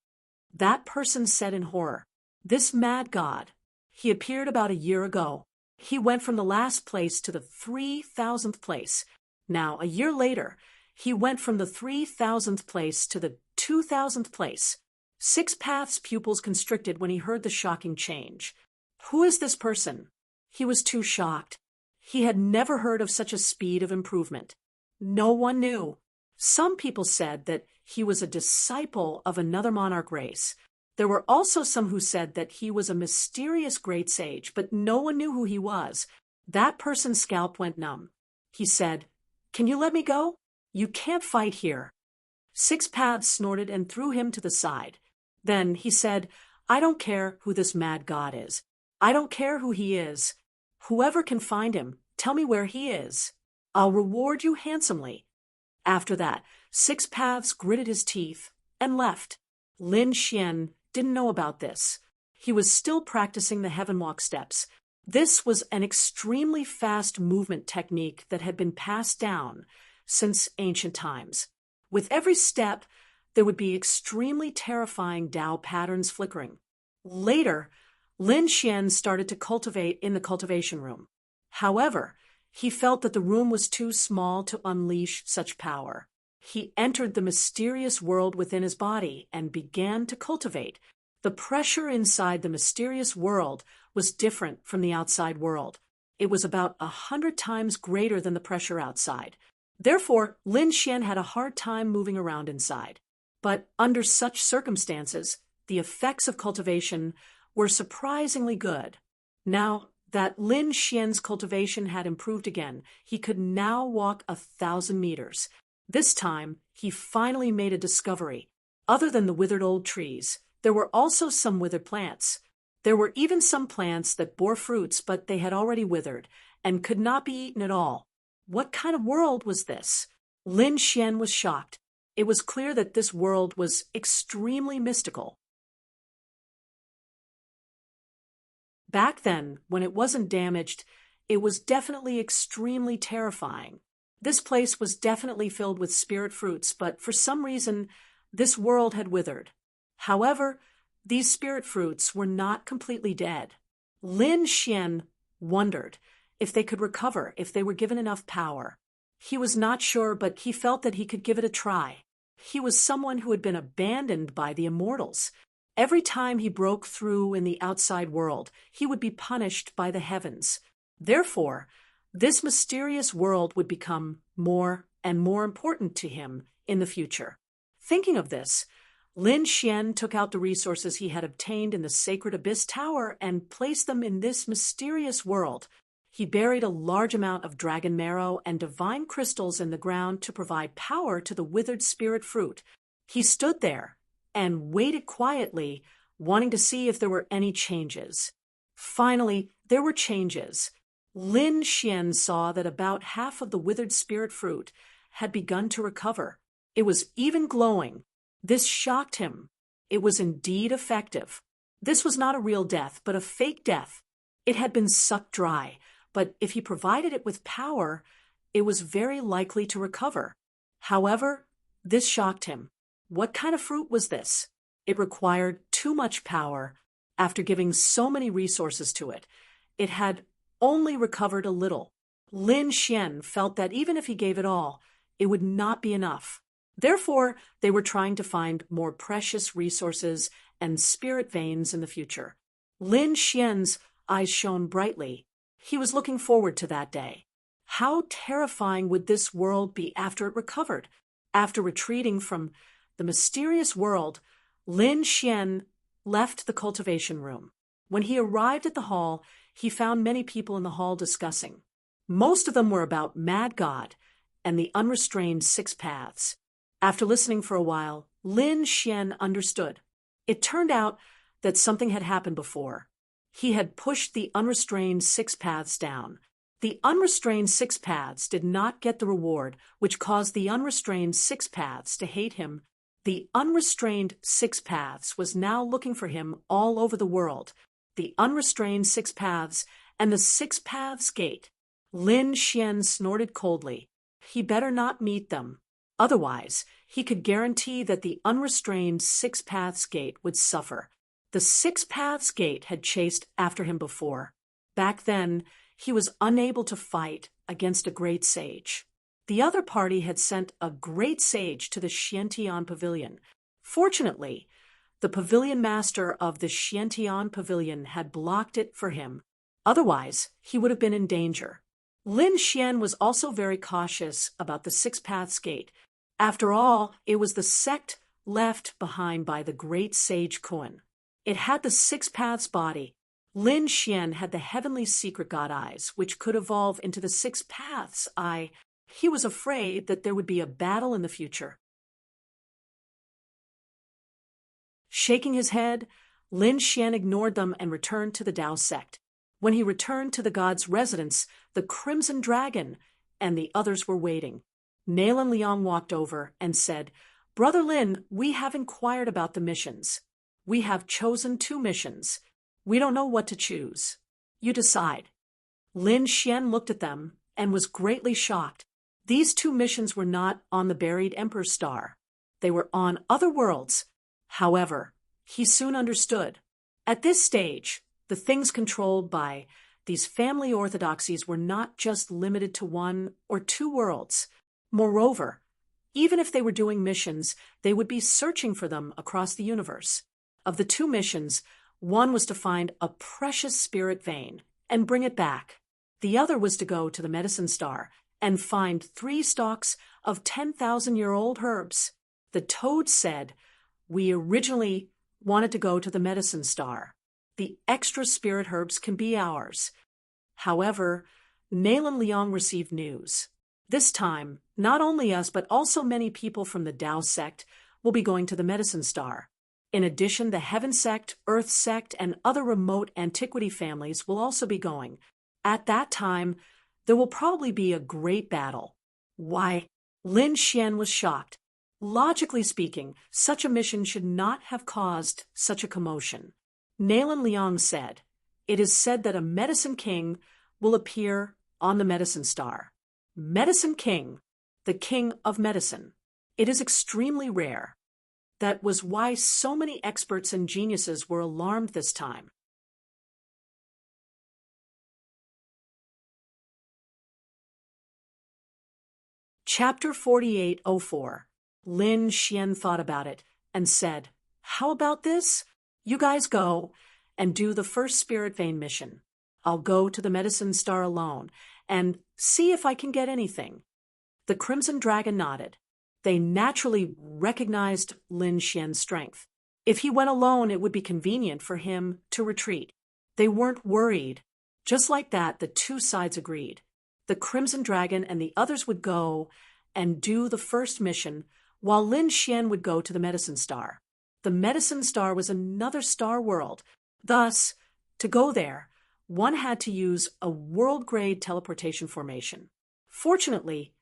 That person said in horror, "This Mad God, he appeared about a year ago. He went from the last place to the 3000th place. Now, a year later, he went from the 3000th place to the 2000th place." Six Paths' pupils constricted when he heard the shocking change. Who is this person? He was too shocked. He had never heard of such a speed of improvement. No one knew. Some people said that he was a disciple of another monarch race. There were also some who said that he was a mysterious great sage, but no one knew who he was. That person's scalp went numb. He said, "Can you let me go? You can't fight here." Six Paths snorted and threw him to the side. Then he said, "I don't care who this Mad God is. I don't care who he is. Whoever can find him, tell me where he is. I'll reward you handsomely." After that, Six Paths gritted his teeth and left. Lin Xian didn't know about this. He was still practicing the Heaven Walk steps. This was an extremely fast movement technique that had been passed down since ancient times. With every step, there would be extremely terrifying Tao patterns flickering. Later, Lin Xian started to cultivate in the cultivation room. However, he felt that the room was too small to unleash such power. He entered the mysterious world within his body and began to cultivate. The pressure inside the mysterious world was different from the outside world. It was about 100 times greater than the pressure outside. Therefore, Lin Xian had a hard time moving around inside. But under such circumstances, the effects of cultivation were surprisingly good. Now that Lin Xian's cultivation had improved again, he could now walk 1,000 meters. This time, he finally made a discovery. Other than the withered old trees, there were also some withered plants. There were even some plants that bore fruits, but they had already withered and could not be eaten at all. What kind of world was this? Lin Xian was shocked. It was clear that this world was extremely mystical. Back then, when it wasn't damaged, it was definitely extremely terrifying. This place was definitely filled with spirit fruits, but for some reason, this world had withered. However, these spirit fruits were not completely dead. Lin Xian wondered if they could recover if they were given enough power. He was not sure, but he felt that he could give it a try. He was someone who had been abandoned by the immortals. Every time he broke through in the outside world, he would be punished by the heavens. Therefore, this mysterious world would become more and more important to him in the future. Thinking of this, Lin Xian took out the resources he had obtained in the Sacred Abyss Tower and placed them in this mysterious world. He buried a large amount of dragon marrow and divine crystals in the ground to provide power to the withered spirit fruit. He stood there and waited quietly, wanting to see if there were any changes. Finally, there were changes. Lin Xian saw that about half of the withered spirit fruit had begun to recover. It was even glowing. This shocked him. It was indeed effective. This was not a real death, but a fake death. It had been sucked dry, but if he provided it with power, it was very likely to recover. However, this shocked him. What kind of fruit was this? It required too much power. After giving so many resources to it, it had only recovered a little. Lin Xian felt that even if he gave it all, it would not be enough. Therefore, they were trying to find more precious resources and spirit veins in the future. Lin Xian's eyes shone brightly. He was looking forward to that day. How terrifying would this world be after it recovered? After retreating from the mysterious world, Lin Xian left the cultivation room. When he arrived at the hall, he found many people in the hall discussing. Most of them were about Mad God and the unrestrained six paths. After listening for a while, Lin Xian understood. It turned out that something had happened before. He had pushed the unrestrained six paths down. The unrestrained six paths did not get the reward, which caused the unrestrained six paths to hate him. The unrestrained six paths was now looking for him all over the world. The unrestrained six paths and the six paths gate. Lin Xian snorted coldly. He better not meet them. Otherwise, he could guarantee that the unrestrained six paths gate would suffer. The six paths gate had chased after him before. Back then, he was unable to fight against a great sage. The other party had sent a great sage to the Xiantian pavilion. Fortunately, the pavilion master of the Xiantian pavilion had blocked it for him. Otherwise, he would have been in danger. Lin Xian was also very cautious about the Six Paths Gate. After all, it was the sect left behind by the great sage Kuan. It had the Six Paths body. Lin Xian had the heavenly secret god eyes, which could evolve into the Six Paths eye. He was afraid that there would be a battle in the future. Shaking his head, Lin Xian ignored them and returned to the Tao sect. When he returned to the god's residence, the Crimson Dragon and the others were waiting. Nalan Liang walked over and said, "Brother Lin, we have inquired about the missions. We have chosen 2 missions. We don't know what to choose. You decide." Lin Xian looked at them and was greatly shocked. These 2 missions were not on the buried Emperor's star. They were on other worlds. However, he soon understood. At this stage, the things controlled by these family orthodoxies were not just limited to 1 or 2 worlds. Moreover, even if they were doing missions, they would be searching for them across the universe. Of the 2 missions, one was to find a precious spirit vein and bring it back. The other was to go to the medicine star and find 3 stalks of 10,000-year-old herbs. The toad said, "We originally wanted to go to the medicine star. The extra spirit herbs can be ours." However, Nalan Liang received news. This time, not only us, but also many people from the Tao sect will be going to the medicine star. In addition, the Heaven sect, Earth sect, and other remote antiquity families will also be going. At that time, there will probably be a great battle. Why? Lin Xian was shocked. Logically speaking, such a mission should not have caused such a commotion. Nalan Liang said, "It is said that a medicine king will appear on the medicine star." Medicine king, the king of medicine. It is extremely rare. That was why so many experts and geniuses were alarmed this time. Chapter 4804. Lin Xian thought about it and said, "How about this? You guys go and do the first spirit vein mission. I'll go to the medicine star alone and see if I can get anything." The Crimson Dragon nodded. They naturally recognized Lin Xian's strength. If he went alone, it would be convenient for him to retreat. They weren't worried. Just like that, the two sides agreed. The Crimson Dragon and the others would go and do the first mission, while Lin Xian would go to the Medicine Star. The Medicine Star was another star world. Thus, to go there, one had to use a world-grade teleportation formation. Fortunately,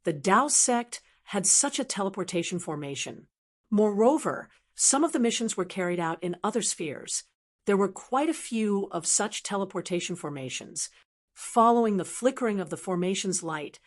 the Tao sect had such a teleportation formation. Moreover, some of the missions were carried out in other spheres. There were quite a few of such teleportation formations. Following the flickering of the formation's light,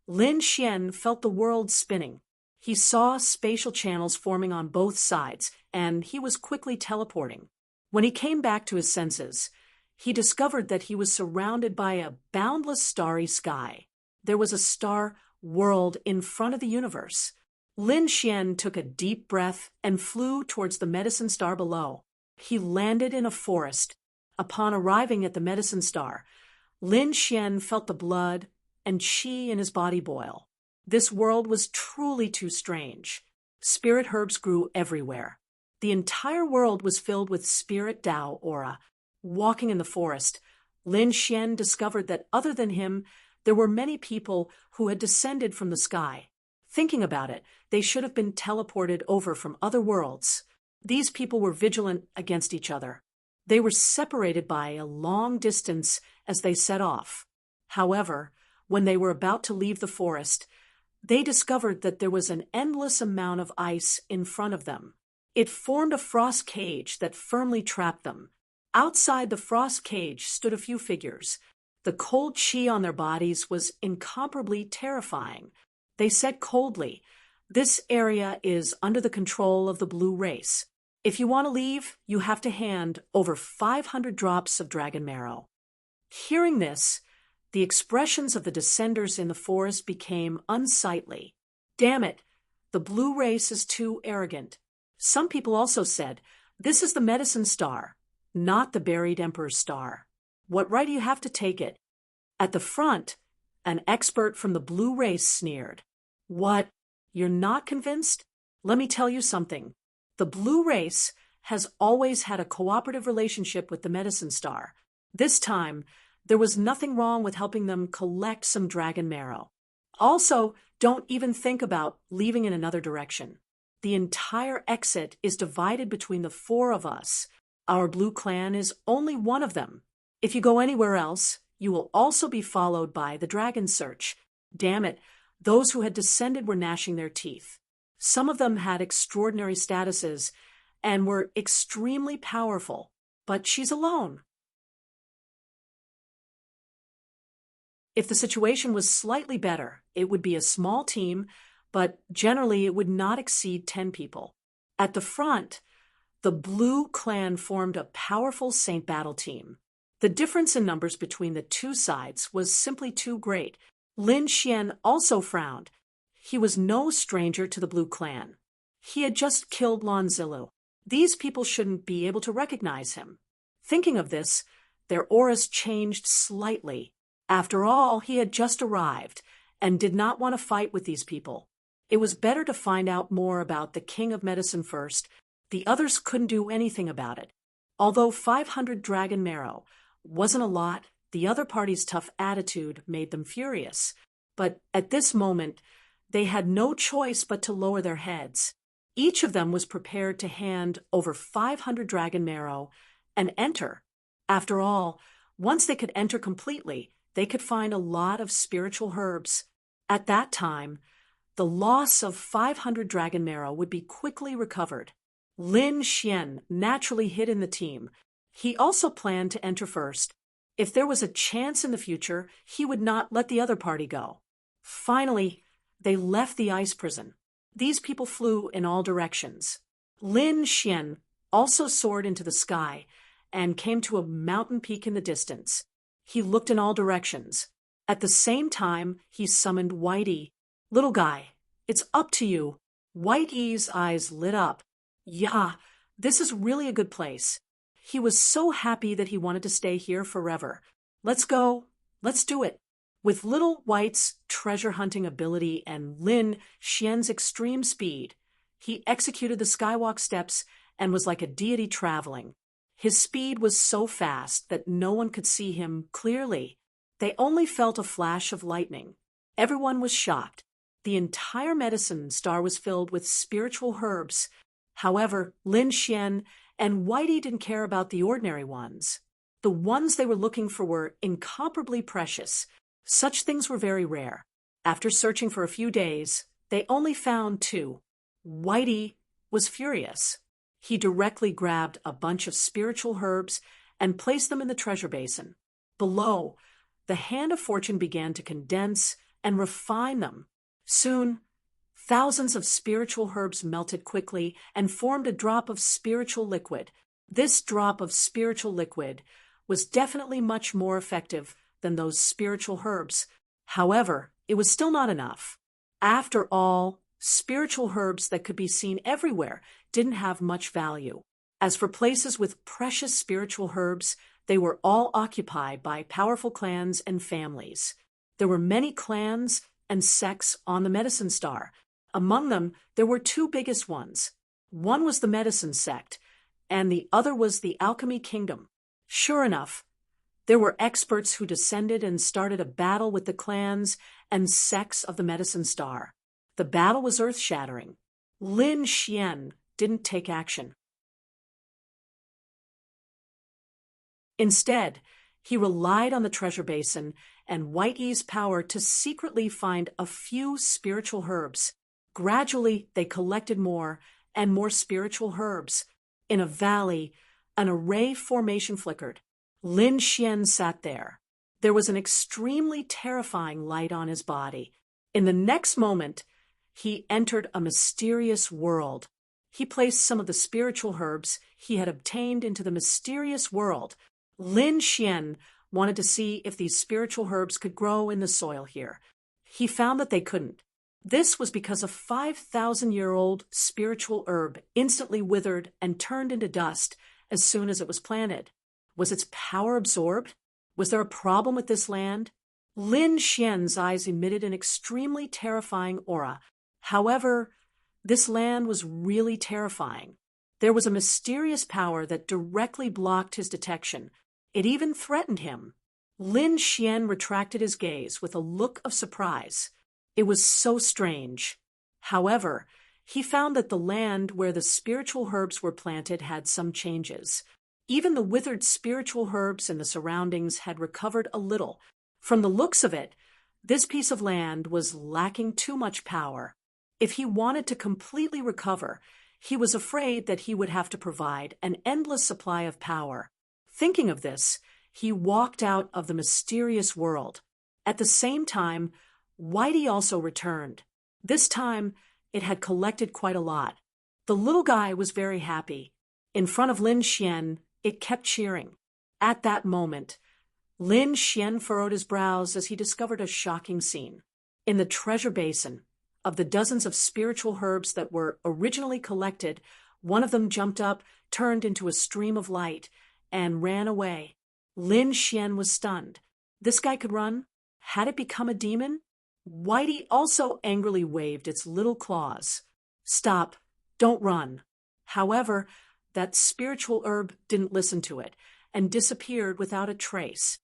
Lin Xian felt the world spinning. He saw spatial channels forming on both sides, and he was quickly teleporting. When he came back to his senses, he discovered that he was surrounded by a boundless starry sky. There was a star world in front of the universe. Lin Xian took a deep breath and flew towards the medicine star below. He landed in a forest. Upon arriving at the medicine star, Lin Xian felt the blood and qi in his body boil. This world was truly too strange. Spirit herbs grew everywhere. The entire world was filled with spirit Tao aura. Walking in the forest, Lin Xian discovered that other than him, there were many people who had descended from the sky. Thinking about it, they should have been teleported over from other worlds. These people were vigilant against each other. They were separated by a long distance as they set off. However, when they were about to leave the forest, they discovered that there was an endless amount of ice in front of them. It formed a frost cage that firmly trapped them. Outside the frost cage stood a few figures. The cold qi on their bodies was incomparably terrifying. They said coldly, "This area is under the control of the blue race. If you want to leave, you have to hand over 500 drops of dragon marrow." Hearing this, the expressions of the descenders in the forest became unsightly. "Damn it, the blue race is too arrogant." Some people also said, "This is the medicine star, not the buried emperor's star. What right do you have to take it?" At the front, an expert from the blue race sneered. "What? You're not convinced? Let me tell you something. The blue race has always had a cooperative relationship with the medicine star. This time, there was nothing wrong with helping them collect some dragon marrow. Also, don't even think about leaving in another direction. The entire exit is divided between the four of us. Our blue clan is only one of them. If you go anywhere else, you will also be followed by the dragon search." Damn it, those who had descended were gnashing their teeth. Some of them had extraordinary statuses and were extremely powerful, but she's alone. If the situation was slightly better, it would be a small team, but generally it would not exceed 10 people. At the front, the blue clan formed a powerful Saint Battle team. The difference in numbers between the two sides was simply too great. Lin Xian also frowned. He was no stranger to the blue clan. He had just killed Lan Zilu. These people shouldn't be able to recognize him. Thinking of this, their auras changed slightly. After all, he had just arrived and did not want to fight with these people. It was better to find out more about the King of Medicine first. The others couldn't do anything about it. Although 500 dragon marrow wasn't a lot, the other party's tough attitude made them furious. But at this moment, they had no choice but to lower their heads. Each of them was prepared to hand over 500 dragon marrow and enter. After all, once they could enter completely, they could find a lot of spiritual herbs. At that time, the loss of 500 dragon marrow would be quickly recovered. Lin Xian naturally hid in the team. He also planned to enter first. If there was a chance in the future, he would not let the other party go. Finally, they left the ice prison. These people flew in all directions. Lin Xian also soared into the sky and came to a mountain peak in the distance. He looked in all directions. At the same time, he summoned Whitey. "Little guy, it's up to you." Whitey's eyes lit up. "Yeah, this is really a good place." He was so happy that he wanted to stay here forever. Let's go. Let's do it. With Little White's treasure hunting ability and Lin Xian's extreme speed, he executed the skywalk steps and was like a deity traveling. His speed was so fast that no one could see him clearly. They only felt a flash of lightning. Everyone was shocked. The entire medicine star was filled with spiritual herbs. However, Lin Xian and Whitey didn't care about the ordinary ones. The ones they were looking for were incomparably precious. Such things were very rare. After searching for a few days, they only found 2. Whitey was furious. He directly grabbed a bunch of spiritual herbs and placed them in the treasure basin. Below, the hand of fortune began to condense and refine them. Soon, thousands of spiritual herbs melted quickly and formed a drop of spiritual liquid. This drop of spiritual liquid was definitely much more effective than those spiritual herbs. However, it was still not enough. After all, spiritual herbs that could be seen everywhere didn't have much value. As for places with precious spiritual herbs, they were all occupied by powerful clans and families. There were many clans and sects on the Medicine Star. Among them, there were 2 biggest ones. One was the Medicine Sect, and the other was the Alchemy Kingdom. Sure enough, there were experts who descended and started a battle with the clans and sects of the Medicine Star. The battle was earth-shattering. Lin Xian didn't take action. Instead, he relied on the treasure basin and Whitey's power to secretly find a few spiritual herbs. Gradually, they collected more and more spiritual herbs. In a valley, an array formation flickered. Lin Xian sat there. There was an extremely terrifying light on his body. In the next moment, he entered a mysterious world. He placed some of the spiritual herbs he had obtained into the mysterious world. Lin Xian wanted to see if these spiritual herbs could grow in the soil here. He found that they couldn't. This was because a 5,000-year-old spiritual herb instantly withered and turned into dust as soon as it was planted. Was its power absorbed? Was there a problem with this land? Lin Xian's eyes emitted an extremely terrifying aura. However, this land was really terrifying. There was a mysterious power that directly blocked his detection. It even threatened him. Lin Xian retracted his gaze with a look of surprise. It was so strange. However, he found that the land where the spiritual herbs were planted had some changes. Even the withered spiritual herbs in the surroundings had recovered a little. From the looks of it, this piece of land was lacking too much power. If he wanted to completely recover, he was afraid that he would have to provide an endless supply of power. Thinking of this, he walked out of the mysterious world. At the same time, Whitey also returned. This time, it had collected quite a lot. The little guy was very happy. In front of Lin Xian, it kept cheering. At that moment, Lin Xian furrowed his brows as he discovered a shocking scene. In the treasure basin, of the dozens of spiritual herbs that were originally collected, one of them jumped up, turned into a stream of light, and ran away. Lin Xian was stunned. This guy could run? Had it become a demon? Whitey also angrily waved its little claws. Stop. Don't run. However, that spiritual herb didn't listen to it and disappeared without a trace.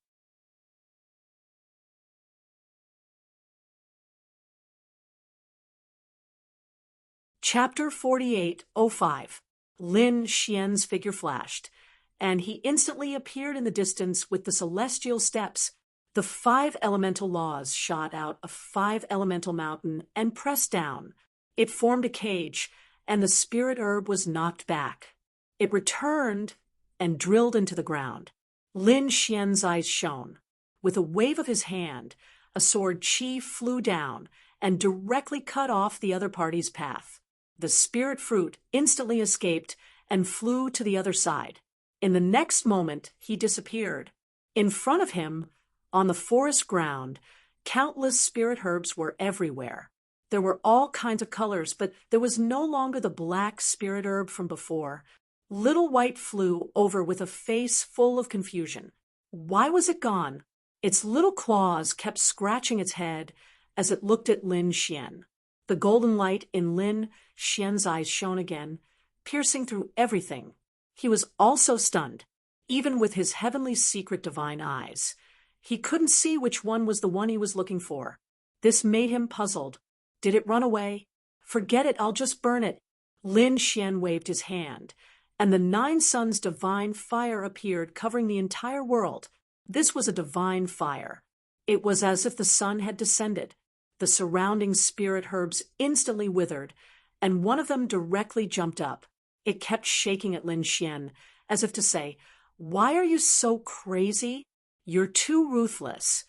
Chapter 48:05. Lin Xian's figure flashed, and he instantly appeared in the distance with the celestial steps. The 5 elemental laws shot out a 5 elemental mountain and pressed down. It formed a cage, and the spirit herb was knocked back. It returned and drilled into the ground. Lin Xian's eyes shone. With a wave of his hand, a sword chi flew down and directly cut off the other party's path. The spirit fruit instantly escaped and flew to the other side. In the next moment, he disappeared. In front of him, on the forest ground, countless spirit herbs were everywhere. There were all kinds of colors, but there was no longer the black spirit herb from before. Little White flew over with a face full of confusion. Why was it gone? Its little claws kept scratching its head as it looked at Lin Xian. The golden light in Lin Xian's eyes shone again, piercing through everything. He was also stunned, even with his heavenly secret divine eyes. He couldn't see which one was the one he was looking for. This made him puzzled. Did it run away? Forget it, I'll just burn it. Lin Xian waved his hand, and the 9 suns' divine fire appeared, covering the entire world. This was a divine fire. It was as if the sun had descended. The surrounding spirit herbs instantly withered, and one of them directly jumped up. It kept shaking at Lin Xian, as if to say, "Why are you so crazy? You're too ruthless."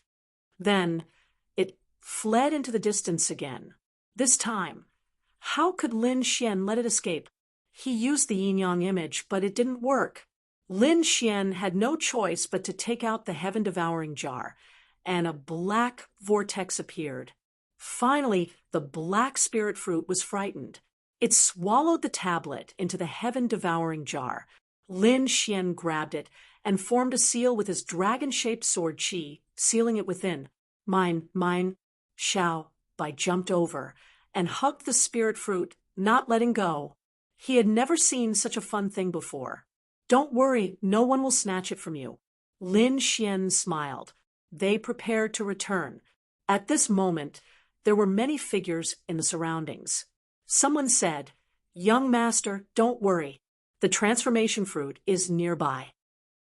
Then it fled into the distance again. This time, how could Lin Xian let it escape? He used the yin-yang image, but it didn't work. Lin Xian had no choice but to take out the heaven-devouring jar, and a black vortex appeared. Finally, the black spirit fruit was frightened. It swallowed the tablet into the heaven-devouring jar. Lin Xian grabbed it and formed a seal with his dragon-shaped sword Qi, sealing it within. Mine, Xiao Bai jumped over and hugged the spirit fruit, not letting go. He had never seen such a fun thing before. "Don't worry, no one will snatch it from you." Lin Xian smiled. They prepared to return. At this moment, there were many figures in the surroundings. Someone said, "Young master, don't worry. The transformation fruit is nearby."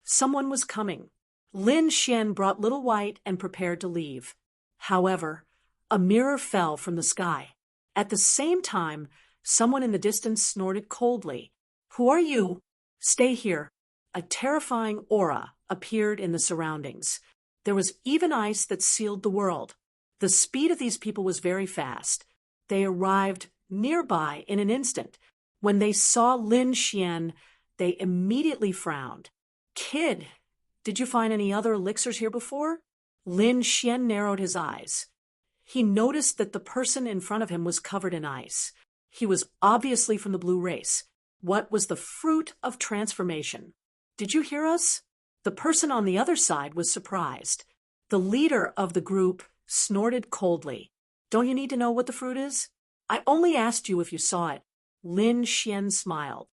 Someone was coming. Lin Xian brought Little White and prepared to leave. However, a mirror fell from the sky. At the same time, someone in the distance snorted coldly. "Who are you? Stay here." A terrifying aura appeared in the surroundings. There was even ice that sealed the world. The speed of these people was very fast. They arrived nearby in an instant. When they saw Lin Xian, they immediately frowned. "Kid, did you find any other elixirs here before?" Lin Xian narrowed his eyes. He noticed that the person in front of him was covered in ice. He was obviously from the blue race. What was the fruit of transformation? "Did you hear us?" The person on the other side was surprised. The leader of the group snorted coldly. "Don't you need to know what the fruit is? I only asked you if you saw it." Lin Xian smiled.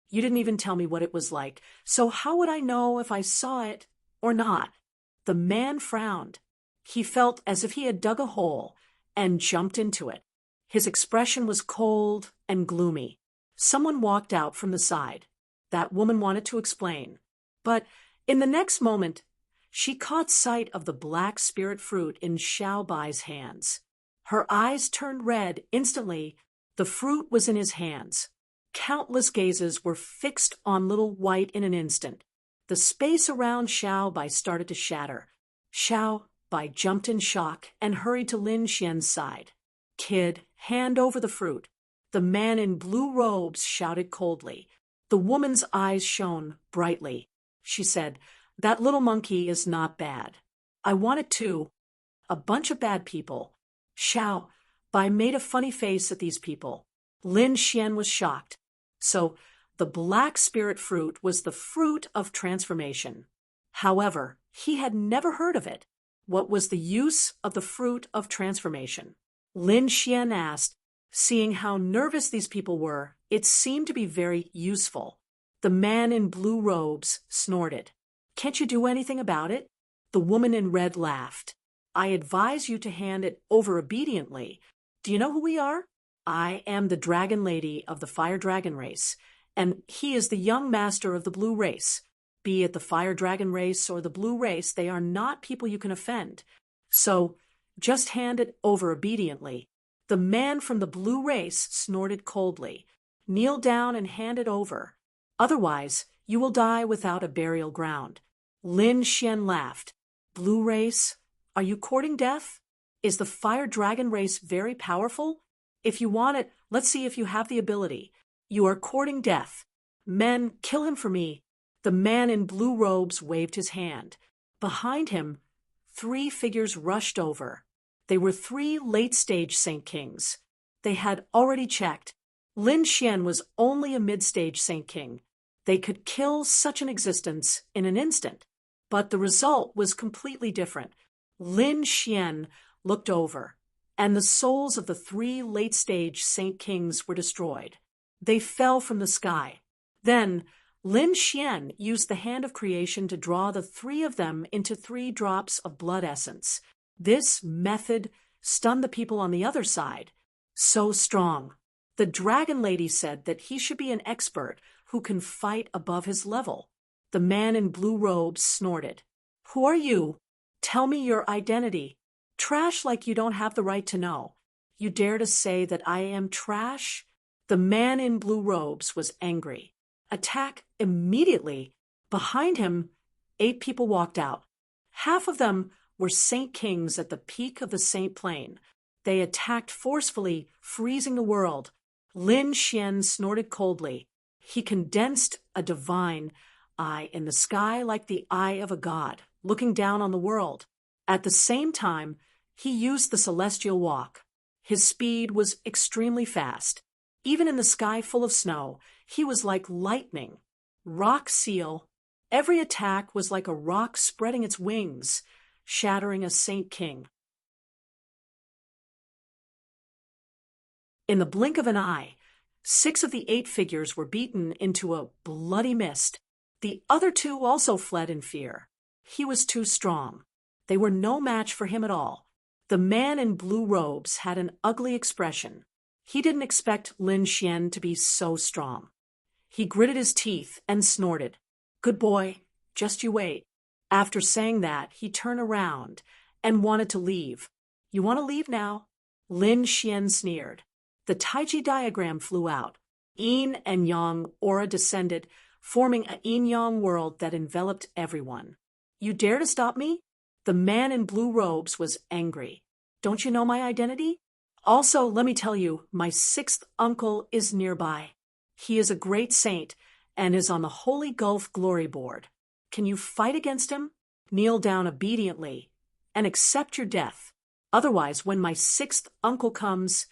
"You didn't even tell me what it was like, so how would I know if I saw it or not?" The man frowned. He felt as if he had dug a hole and jumped into it. His expression was cold and gloomy. Someone walked out from the side. That woman wanted to explain. But in the next moment, she caught sight of the black spirit fruit in Xiao Bai's hands. Her eyes turned red instantly. The fruit was in his hands. Countless gazes were fixed on Little White in an instant. The space around Xiao Bai started to shatter. Xiao Bai jumped in shock and hurried to Lin Xian's side. "Kid, hand over the fruit." The man in blue robes shouted coldly. The woman's eyes shone brightly. She said, "That little monkey is not bad. I want it too." A bunch of bad people. Xiao Bai made a funny face at these people. Lin Xian was shocked. So, the black spirit fruit was the fruit of transformation. However, he had never heard of it. What was the use of the fruit of transformation? Lin Xian asked. Seeing how nervous these people were, it seemed to be very useful. The man in blue robes snorted. "Can't you do anything about it?" The woman in red laughed. "I advise you to hand it over obediently. Do you know who we are? I am the dragon lady of the fire dragon race, and he is the young master of the blue race. Be it the fire dragon race or the blue race, they are not people you can offend. So, just hand it over obediently." The man from the blue race snorted coldly. "Kneel down and hand it over. Otherwise, you will die without a burial ground." Lin Xian laughed. "Blue race? Are you courting death? Is the fire dragon race very powerful? If you want it, let's see if you have the ability. You are courting death. Men, kill him for me." The man in blue robes waved his hand. Behind him, 3 figures rushed over. They were 3 late-stage Saint Kings. They had already checked. Lin Xian was only a mid-stage Saint King. They could kill such an existence in an instant. But the result was completely different. Lin Xian looked over, and the souls of the 3 late-stage Saint Kings were destroyed. They fell from the sky. Then, Lin Xian used the hand of creation to draw the 3 of them into 3 drops of blood essence. This method stunned the people on the other side. So strong. The Dragon Lady said that he should be an expert who can fight above his level. The man in blue robes snorted. "Who are you? Tell me your identity. Trash like you don't have the right to know. You dare to say that I am trash?" The man in blue robes was angry. Attack immediately. Behind him, 8 people walked out. Half of them were Saint Kings at the peak of the Saint Plain. They attacked forcefully, freezing the world. Lin Xian snorted coldly. He condensed a divine eye in the sky like the eye of a god, looking down on the world. At the same time, he used the celestial walk. His speed was extremely fast. Even in the sky full of snow, he was like lightning. Rock seal. Every attack was like a rock spreading its wings, shattering a Saint King. In the blink of an eye, 6 of the 8 figures were beaten into a bloody mist. The other 2 also fled in fear. He was too strong. They were no match for him at all. The man in blue robes had an ugly expression. He didn't expect Lin Xian to be so strong. He gritted his teeth and snorted. "Good boy, just you wait." After saying that, he turned around and wanted to leave. "You want to leave now?" Lin Xian sneered. The Taiji diagram flew out. Yin and Yang aura descended, forming a yin-yang world that enveloped everyone. "You dare to stop me?" The man in blue robes was angry. "Don't you know my identity? Also, let me tell you, my 6th uncle is nearby. He is a great saint and is on the Holy Gulf Glory Board. Can you fight against him? Kneel down obediently and accept your death. Otherwise, when my 6th uncle comes,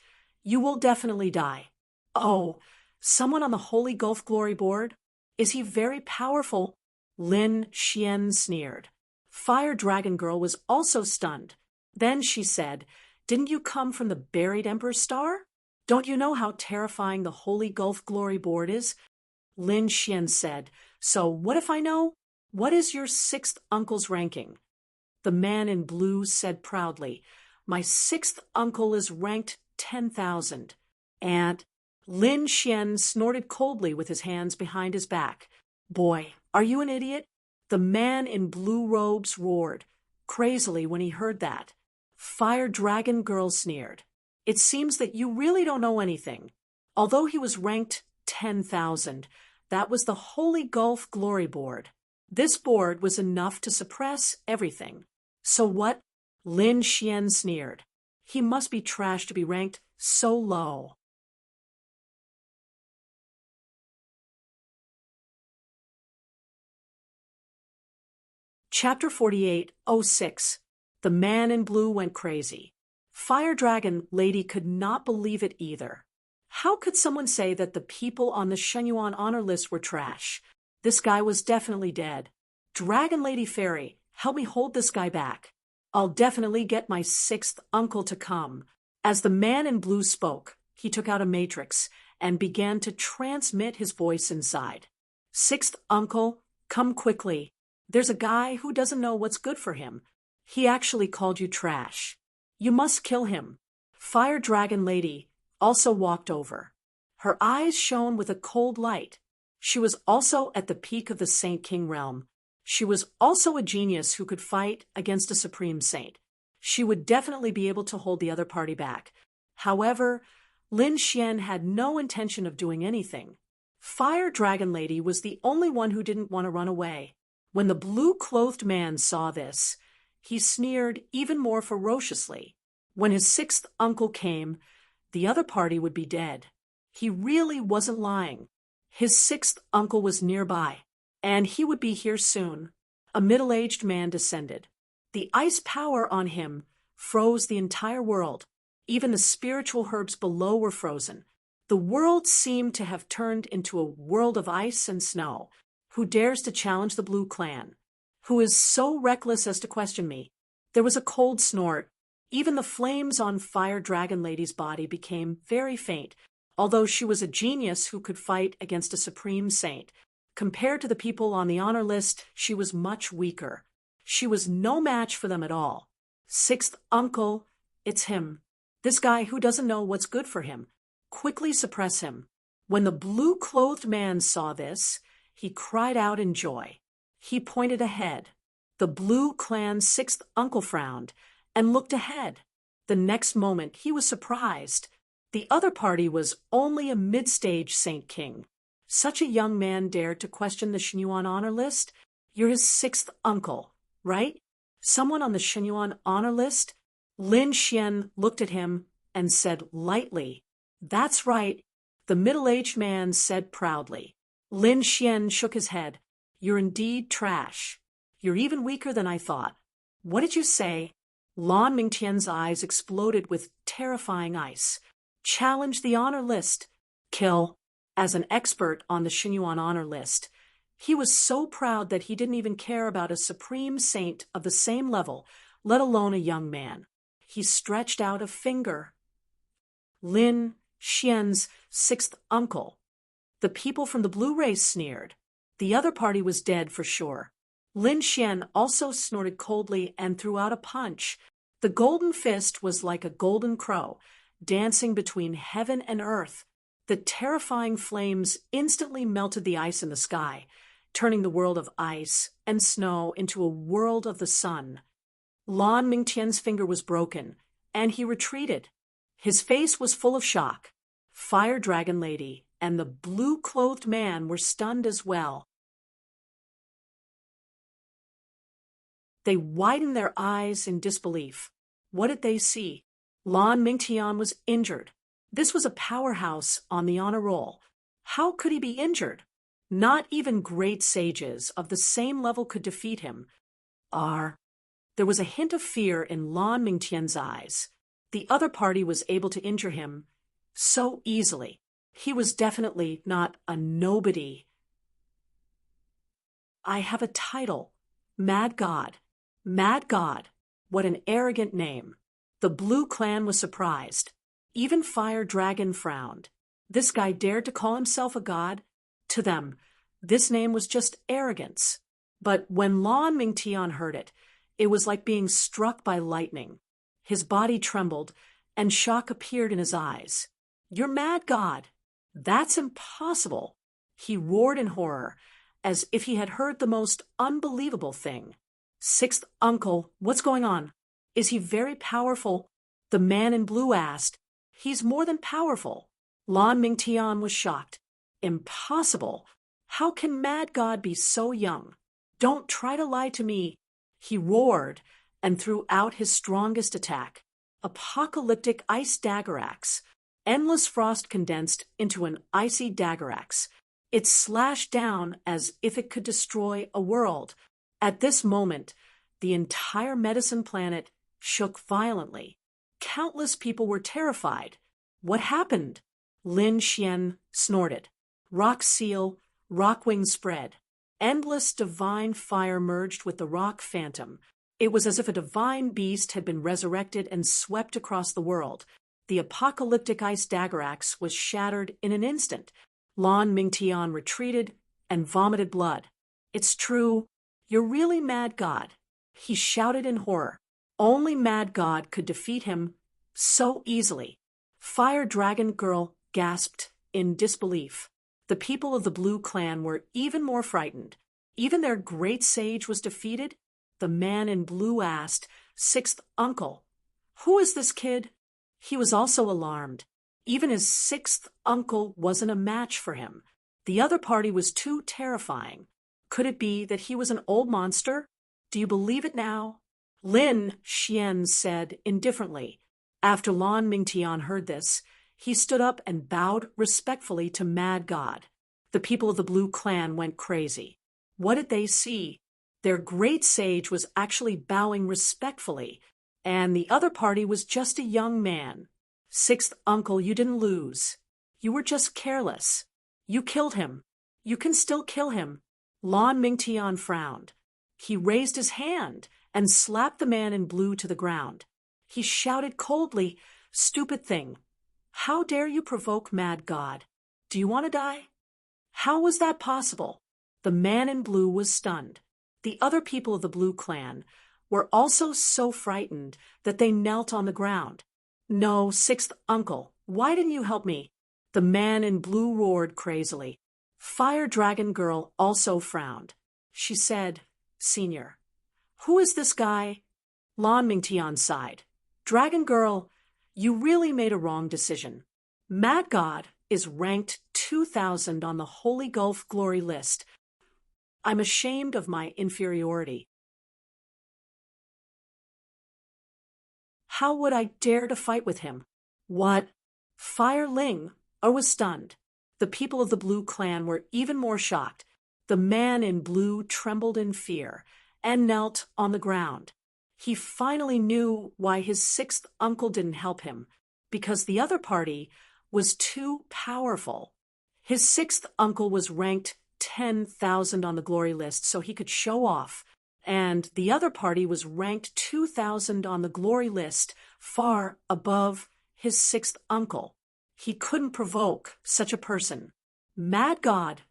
you will definitely die." "Oh, someone on the Holy Gulf Glory Board? Is he very powerful?" Lin Xian sneered. Fire Dragon Girl was also stunned. Then she said, "Didn't you come from the buried Emperor's Star? Don't you know how terrifying the Holy Gulf Glory Board is?" Lin Xian said, "So what if I know? What is your 6th uncle's ranking?" The man in blue said proudly, "My 6th uncle is ranked 10,000. And Lin Xian snorted coldly with his hands behind his back. "Boy, are you an idiot?" The man in blue robes roared, crazily when he heard that. Fire Dragon Girl sneered. "It seems that you really don't know anything." Although he was ranked 10,000, that was the Holy Gulf Glory Board. This board was enough to suppress everything. "So what?" Lin Xian sneered. "He must be trash to be ranked so low." Chapter 48:06. The man in blue went crazy. Fire Dragon Lady could not believe it either. How could someone say that the people on the Shenyuan honor list were trash? This guy was definitely dead. "Dragon Lady Fairy, help me hold this guy back. I'll definitely get my 6th uncle to come." As the man in blue spoke, he took out a matrix and began to transmit his voice inside. "6th uncle, come quickly. There's a guy who doesn't know what's good for him. He actually called you trash. You must kill him." Fire Dragon Lady also walked over. Her eyes shone with a cold light. She was also at the peak of the Saint King realm. She was also a genius who could fight against a supreme saint. She would definitely be able to hold the other party back. However, Lin Xian had no intention of doing anything. Fire Dragon Lady was the only one who didn't want to run away. When the blue-clothed man saw this, he sneered even more ferociously. When his 6th uncle came, the other party would be dead. He really wasn't lying. His 6th uncle was nearby, and he would be here soon. A middle-aged man descended. The ice power on him froze the entire world. Even the spiritual herbs below were frozen. The world seemed to have turned into a world of ice and snow. Who dares to challenge the Blue Clan? Who is so reckless as to question me? There was a cold snort. Even the flames on Fire Dragon Lady's body became very faint, although she was a genius who could fight against a supreme saint. Compared to the people on the honor list, she was much weaker. She was no match for them at all. Sixth uncle, it's him. This guy who doesn't know what's good for him. Quickly suppress him. When the blue-clothed man saw this, he cried out in joy. He pointed ahead. The Blue Clan's sixth uncle frowned and looked ahead. The next moment he was surprised. The other party was only a mid-stage Saint King. Such a young man dared to question the Shenyuan honor list? You're his sixth uncle, right? Someone on the Shenyuan honor list? Lin Xian looked at him and said lightly, "That's right," the middle-aged man said proudly. Lin Xian shook his head. "You're indeed trash. You're even weaker than I thought." "What did you say?" Lan Mingtian's eyes exploded with terrifying ice. "Challenge the honor list. Kill." As an expert on the Shenyuan honor list, he was so proud that he didn't even care about a supreme saint of the same level, let alone a young man. He stretched out a finger. Lin Xian's sixth uncle. The people from the blue race sneered. The other party was dead for sure. Lin Xian also snorted coldly and threw out a punch. The golden fist was like a golden crow, dancing between heaven and earth. The terrifying flames instantly melted the ice in the sky, turning the world of ice and snow into a world of the sun. Lan Mingtian's finger was broken, and he retreated. His face was full of shock. Fire Dragon Lady and the blue-clothed man were stunned as well. They widened their eyes in disbelief. What did they see? Lan Mingtian was injured. This was a powerhouse on the honor roll. How could he be injured? Not even great sages of the same level could defeat him. There was a hint of fear in Lan Mingtian's eyes. The other party was able to injure him so easily. He was definitely not a nobody. "I have a title. Mad God. Mad God. What an arrogant name." The Blue Clan was surprised. Even Fire Dragon frowned. This guy dared to call himself a god? To them, this name was just arrogance. But when Lan Mingtian heard it, it was like being struck by lightning. His body trembled, and shock appeared in his eyes. "You're mad god. That's impossible." He roared in horror, as if he had heard the most unbelievable thing. "Sixth uncle, what's going on? Is he very powerful?" The man in blue asked. "He's more than powerful." Lan Mingtian was shocked. "Impossible? How can Mad God be so young? Don't try to lie to me." He roared and threw out his strongest attack. Apocalyptic ice dagger axe. Endless frost condensed into an icy dagger axe. It slashed down as if it could destroy a world. At this moment, the entire medicine planet shook violently. Countless people were terrified. What happened? Lin Xian snorted. Rock seal, rock wing spread. Endless divine fire merged with the rock phantom. It was as if a divine beast had been resurrected and swept across the world. The apocalyptic ice dagger axe was shattered in an instant. Lan Mingtian retreated and vomited blood. "It's true. You're really Mad God." He shouted in horror. Only Mad God could defeat him so easily. Fire Dragon Girl gasped in disbelief. The people of the Blue Clan were even more frightened. Even their great sage was defeated? The man in blue asked, "Sixth uncle, who is this kid?" He was also alarmed. Even his sixth uncle wasn't a match for him. The other party was too terrifying. Could it be that he was an old monster? Do you believe it now? Lin Xian said indifferently. After Lan Mingtian heard this, he stood up and bowed respectfully to Mad God. The people of the Blue Clan went crazy. What did they see? Their great sage was actually bowing respectfully, and the other party was just a young man. "Sixth uncle, you didn't lose. You were just careless. You killed him. You can still kill him. Lan Mingtian frowned. He raised his hand and slapped the man in blue to the ground. He shouted coldly, "Stupid thing! How dare you provoke mad God? Do you want to die?" How was that possible? The man in blue was stunned. The other people of the Blue Clan were also so frightened that they knelt on the ground. "No, sixth uncle, why didn't you help me?" The man in blue roared crazily. Fire Dragon Girl also frowned. She said, "Senior, who is this guy?" Lan Mingtian sighed. "Dragon Girl, you really made a wrong decision. Mad God is ranked 2000 on the Holy Gulf Glory list. I'm ashamed of my inferiority. How would I dare to fight with him?" "What?" Fire Ling was stunned. The people of the Blue Clan were even more shocked. The man in blue trembled in fear and knelt on the ground. He finally knew why his sixth uncle didn't help him, because the other party was too powerful. His sixth uncle was ranked 10,000 on the glory list so he could show off, and the other party was ranked 2,000 on the glory list, far above his sixth uncle. He couldn't provoke such a person. "Mad God,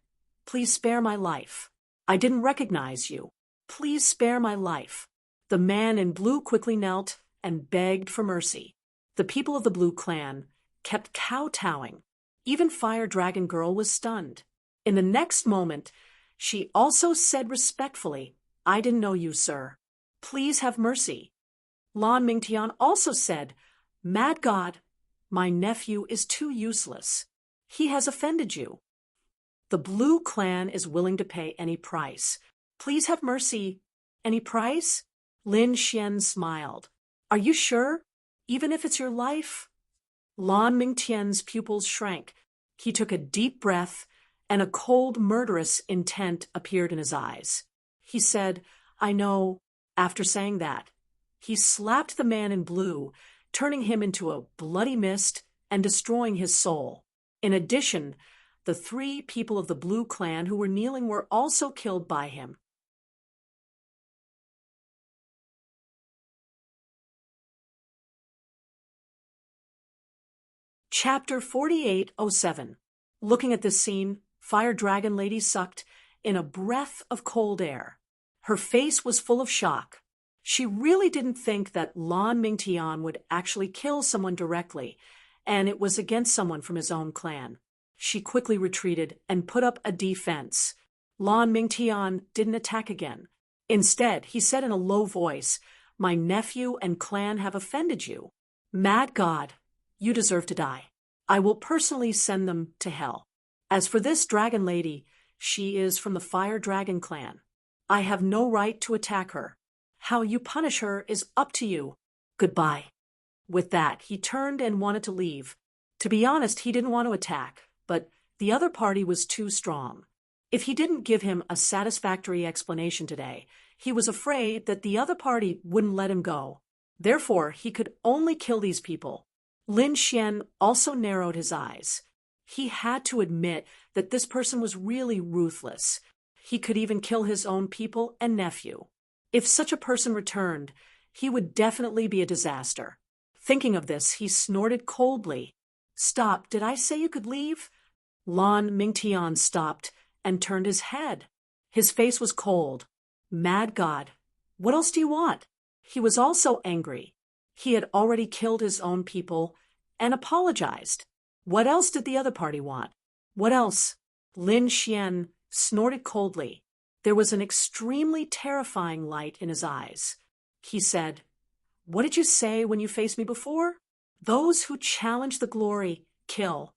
please spare my life. I didn't recognize you. Please spare my life." The man in blue quickly knelt and begged for mercy. The people of the Blue Clan kept kowtowing. Even Fire Dragon Girl was stunned. In the next moment, she also said respectfully, "I didn't know you, sir. Please have mercy." Lan Mingtian also said, "Mad God, my nephew is too useless. He has offended you. The Blue Clan is willing to pay any price. Please have mercy." "Any price?" Lin Xian smiled. "Are you sure? Even if it's your life?" Lan Mingtian's pupils shrank. He took a deep breath, and a cold, murderous intent appeared in his eyes. He said, "I know." After saying that, he slapped the man in blue, turning him into a bloody mist and destroying his soul. In addition, the 3 people of the Blue Clan who were kneeling were also killed by him. Chapter 4807. Looking at this scene, Fire Dragon Lady sucked in a breath of cold air. Her face was full of shock. She really didn't think that Lan Mingtian would actually kill someone directly, and it was against someone from his own clan. She quickly retreated and put up a defense. Lan Mingtian didn't attack again. Instead, he said in a low voice, "My nephew and clan have offended you. Mad God, you deserve to die. I will personally send them to hell. As for this dragon lady, she is from the Fire Dragon clan. I have no right to attack her. How you punish her is up to you. Goodbye." With that, he turned and wanted to leave. To be honest, he didn't want to attack, but the other party was too strong. If he didn't give him a satisfactory explanation today, he was afraid that the other party wouldn't let him go. Therefore, he could only kill these people. Lin Xian also narrowed his eyes. He had to admit that this person was really ruthless. He could even kill his own people and nephew. If such a person returned, he would definitely be a disaster. Thinking of this, he snorted coldly. "Stop, did I say you could leave?" Lan Mingtian stopped and turned his head. His face was cold. "Mad God, what else do you want?" He was also angry. He had already killed his own people and apologized. What else did the other party want? What else? Lin Xian snorted coldly. There was an extremely terrifying light in his eyes. He said, "What did you say when you faced me before? Those who challenge the glory, kill."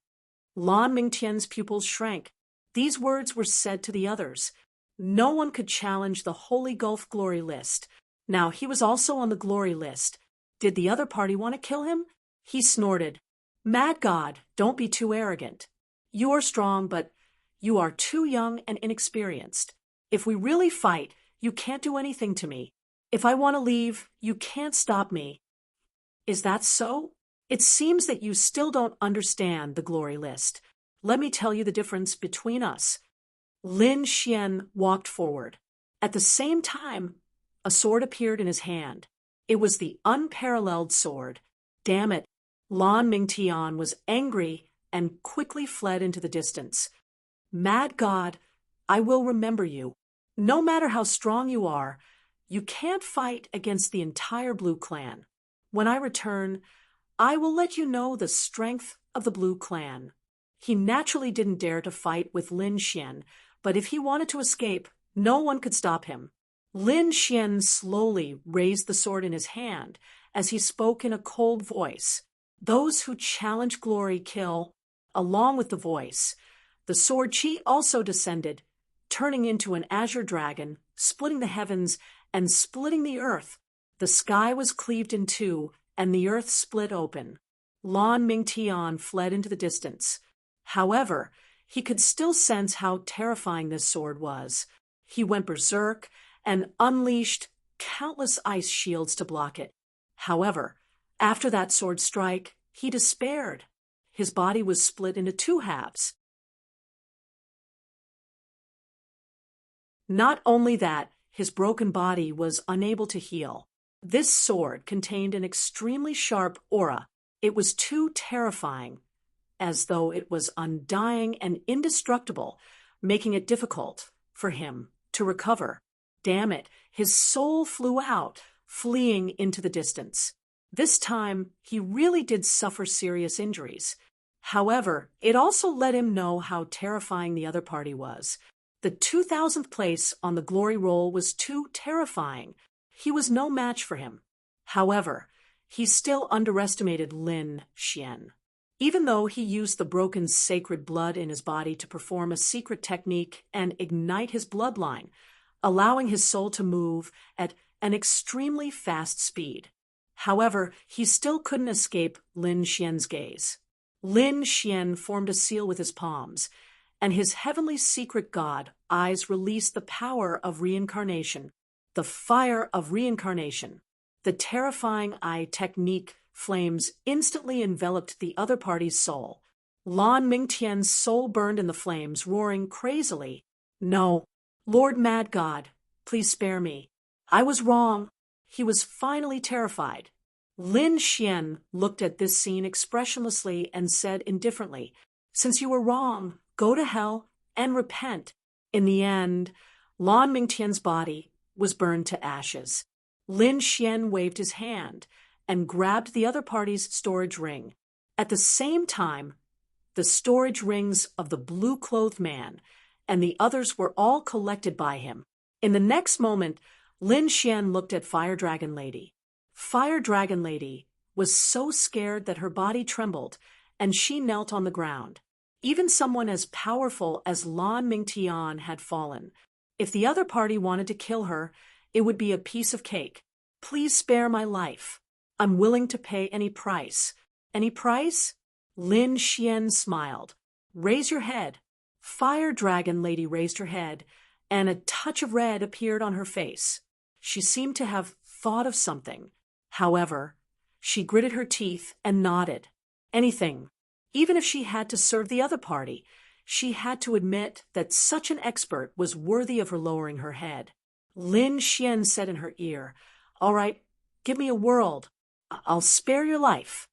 Lan Mingtian's pupils shrank. These words were said to the others. No one could challenge the Holy Gulf glory list. Now he was also on the glory list. Did the other party want to kill him? He snorted, "Mad God, don't be too arrogant. You are strong, but you are too young and inexperienced. If we really fight, you can't do anything to me. If I want to leave, you can't stop me." "Is that so? It seems that you still don't understand the glory list. Let me tell you the difference between us. Lin Xian walked forward. At the same time, a sword appeared in his hand. It was the unparalleled sword. Damn it! Lan Mingtian was angry and quickly fled into the distance. Mad God, I will remember you. No matter how strong you are, you can't fight against the entire Blue Clan. When I return, I will let you know the strength of the Blue Clan. He naturally didn't dare to fight with Lin Xian, but if he wanted to escape, no one could stop him. Lin Xian slowly raised the sword in his hand as he spoke in a cold voice. Those who challenge glory kill. Along with the voice, the sword chi also descended, turning into an azure dragon, splitting the heavens and splitting the earth. The sky was cleaved in two, and the earth split open. Lan Mingtian fled into the distance. However, he could still sense how terrifying this sword was. He went berserk and unleashed countless ice shields to block it. However, after that sword strike, he despaired. His body was split into two halves. Not only that, his broken body was unable to heal. This sword contained an extremely sharp aura. It was too terrifying, as though it was undying and indestructible, making it difficult for him to recover. Damn it, his soul flew out, fleeing into the distance. This time, he really did suffer serious injuries. However, it also let him know how terrifying the other party was. The 2000th place on the glory roll was too terrifying. He was no match for him. However, he still underestimated Lin Xian. Even though he used the broken sacred blood in his body to perform a secret technique and ignite his bloodline, allowing his soul to move at an extremely fast speed. However, he still couldn't escape Lin Xian's gaze. Lin Xian formed a seal with his palms, and his heavenly secret god eyes released the power of reincarnation, the fire of reincarnation. The terrifying eye technique flames instantly enveloped the other party's soul. Lan Mingtian's soul burned in the flames, roaring crazily. No, Lord Mad God, please spare me. I was wrong. He was finally terrified. Lin Xian looked at this scene expressionlessly and said indifferently, "Since you were wrong, go to hell and repent." In the end, Lan Mingtian's body was burned to ashes. Lin Xian waved his hand and grabbed the other party's storage ring. At the same time, the storage rings of the blue-clothed man and the others were all collected by him. In the next moment, Lin Xian looked at Fire Dragon Lady. Fire Dragon Lady was so scared that her body trembled, and she knelt on the ground. Even someone as powerful as Lan Mingtian had fallen. If the other party wanted to kill her, it would be a piece of cake. Please spare my life. I'm willing to pay any price. Any price? Lin Xian smiled. Raise your head. Fire Dragon Lady raised her head, and a touch of red appeared on her face. She seemed to have thought of something. However, she gritted her teeth and nodded. Anything. Even if she had to serve the other party, she had to admit that such an expert was worthy of her lowering her head. Lin Xian said in her ear, "All right, give me a world. I'll spare your life."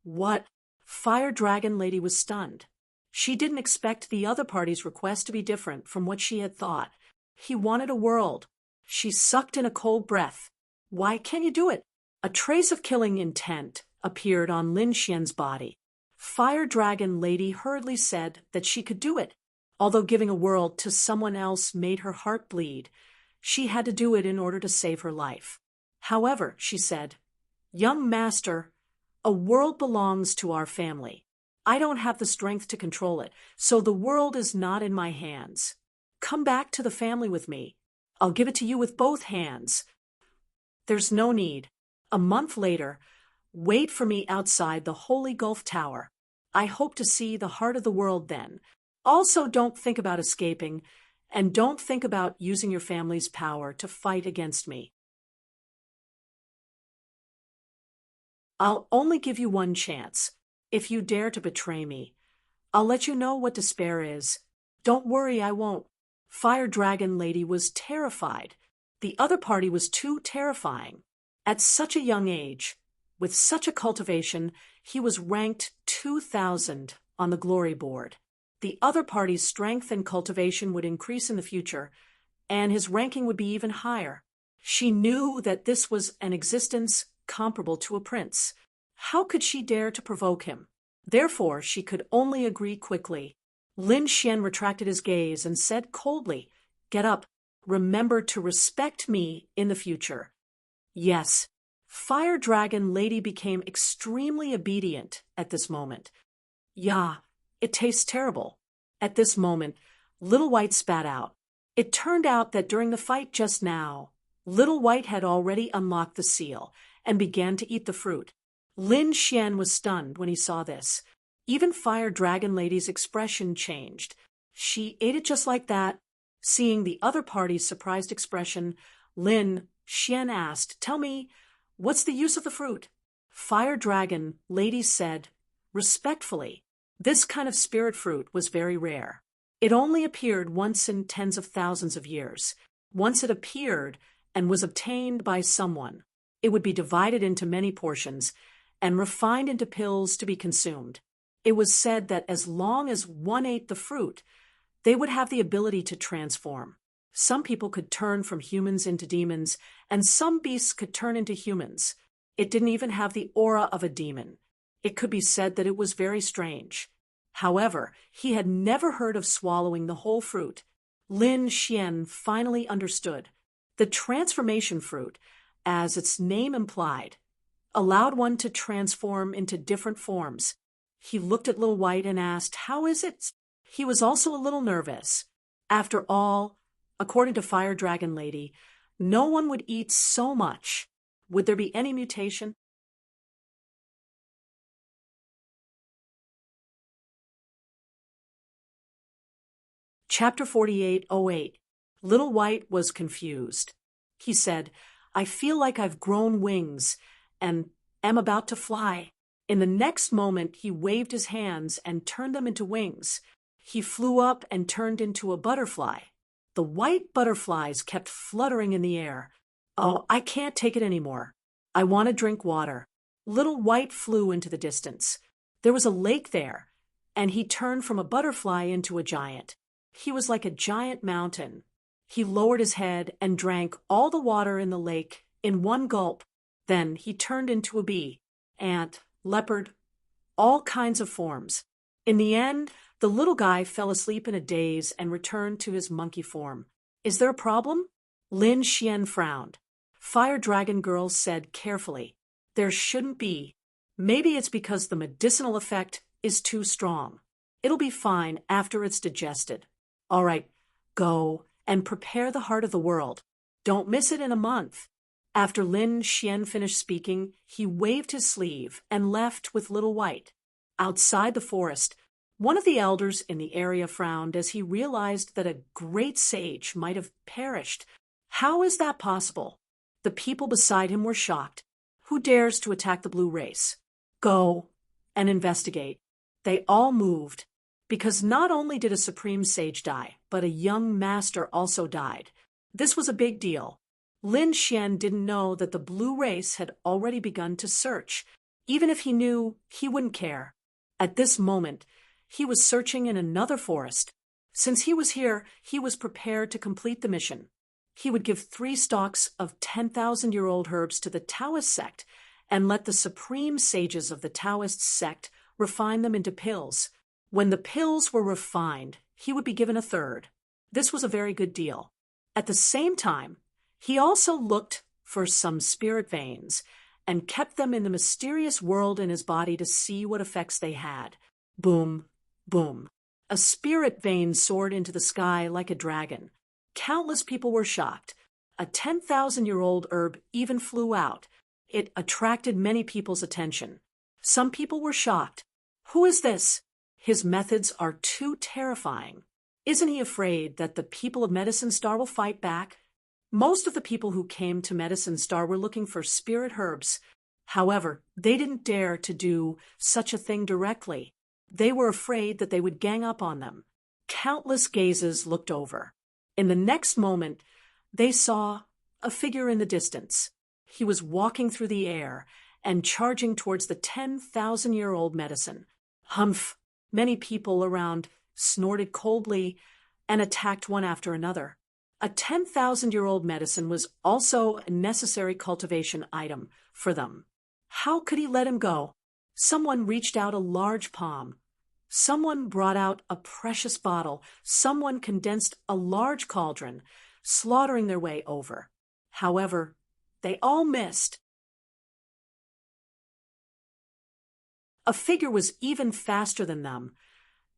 What? Fire Dragon Lady was stunned. She didn't expect the other party's request to be different from what she had thought. He wanted a world. She sucked in a cold breath. Why can't you do it? A trace of killing intent appeared on Lin Xian's body. Fire Dragon Lady hurriedly said that she could do it. Although giving a world to someone else made her heart bleed, she had to do it in order to save her life. However, she said, "Young master, a world belongs to our family. I don't have the strength to control it, so the world is not in my hands. Come back to the family with me. I'll give it to you with both hands." "There's no need. A month later, wait for me outside the Holy Gulf Tower. I hope to see the heart of the world then. Also, don't think about escaping, and don't think about using your family's power to fight against me. I'll only give you one chance. If you dare to betray me, I'll let you know what despair is. Don't worry, I won't. Fire Dragon Lady was terrified. The other party was too terrifying. At such a young age, with such a cultivation, he was ranked 2000 on the glory board. The other party's strength and cultivation would increase in the future, and his ranking would be even higher. She knew that this was an existence comparable to a prince. How could she dare to provoke him? Therefore, she could only agree quickly. Lin Xian retracted his gaze and said coldly, "Get up. Remember to respect me in the future." Yes. Fire Dragon Lady became extremely obedient at this moment. "Yeah, it tastes terrible." At this moment, Little White spat out. It turned out that during the fight just now, Little White had already unlocked the seal and began to eat the fruit. Lin Xian was stunned when he saw this. Even Fire Dragon Lady's expression changed. She ate it just like that. Seeing the other party's surprised expression, Lin Xian asked, "Tell me, what's the use of the fruit?" Fire Dragon Lady said, respectfully, this kind of spirit fruit was very rare. It only appeared once in tens of thousands of years. Once it appeared and was obtained by someone, it would be divided into many portions and refined into pills to be consumed. It was said that as long as one ate the fruit, they would have the ability to transform. Some people could turn from humans into demons, and some beasts could turn into humans. It didn't even have the aura of a demon. It could be said that it was very strange. However, he had never heard of swallowing the whole fruit. Lin Xian finally understood. The transformation fruit, as its name implied, allowed one to transform into different forms. He looked at Little White and asked, "How is it?" He was also a little nervous. After all, according to Fire Dragon Lady, no one would eat so much. Would there be any mutation? Chapter 48:08. Little White was confused. He said, "I feel like I've grown wings and am about to fly." In the next moment, he waved his hands and turned them into wings. He flew up and turned into a butterfly. The white butterflies kept fluttering in the air. "Oh, I can't take it anymore. I want to drink water." Little White flew into the distance. There was a lake there, and he turned from a butterfly into a giant. He was like a giant mountain. He lowered his head and drank all the water in the lake in one gulp. Then he turned into a bee, ant, leopard, all kinds of forms. In the end, the little guy fell asleep in a daze and returned to his monkey form. "Is there a problem?" Lin Xian frowned. Fire Dragon Girl said carefully, "There shouldn't be. Maybe it's because the medicinal effect is too strong. It'll be fine after it's digested. All right, go and prepare the heart of the world. Don't miss it in a month." After Lin Xian finished speaking, he waved his sleeve and left with Little White. Outside the forest, one of the elders in the area frowned as he realized that a great sage might have perished. How is that possible? The people beside him were shocked. Who dares to attack the blue race? Go and investigate. They all moved, because not only did a supreme sage die, but a young master also died. This was a big deal. Lin Xian didn't know that the blue race had already begun to search. Even if he knew, he wouldn't care. At this moment, he was searching in another forest. Since he was here, he was prepared to complete the mission. He would give 3 stalks of 10,000-year-old herbs to the Taoist sect and let the supreme sages of the Taoist sect refine them into pills. When the pills were refined, he would be given a third. This was a very good deal. At the same time, he also looked for some spirit veins and kept them in the mysterious world in his body to see what effects they had. Boom, boom. A spirit vein soared into the sky like a dragon. Countless people were shocked. A 10,000-year-old herb even flew out. It attracted many people's attention. Some people were shocked. Who is this? His methods are too terrifying. Isn't he afraid that the people of Medicine Star will fight back? Most of the people who came to Medicine Star were looking for spirit herbs. However, they didn't dare to do such a thing directly. They were afraid that they would gang up on them. Countless gazes looked over. In the next moment, they saw a figure in the distance. He was walking through the air and charging towards the 10,000-year-old medicine. Humph! Many people around snorted coldly and attacked one after another. A 10,000-year-old medicine was also a necessary cultivation item for them. How could he let him go? Someone reached out a large palm. Someone brought out a precious bottle. Someone condensed a large cauldron, slaughtering their way over. However, they all missed. A figure was even faster than them,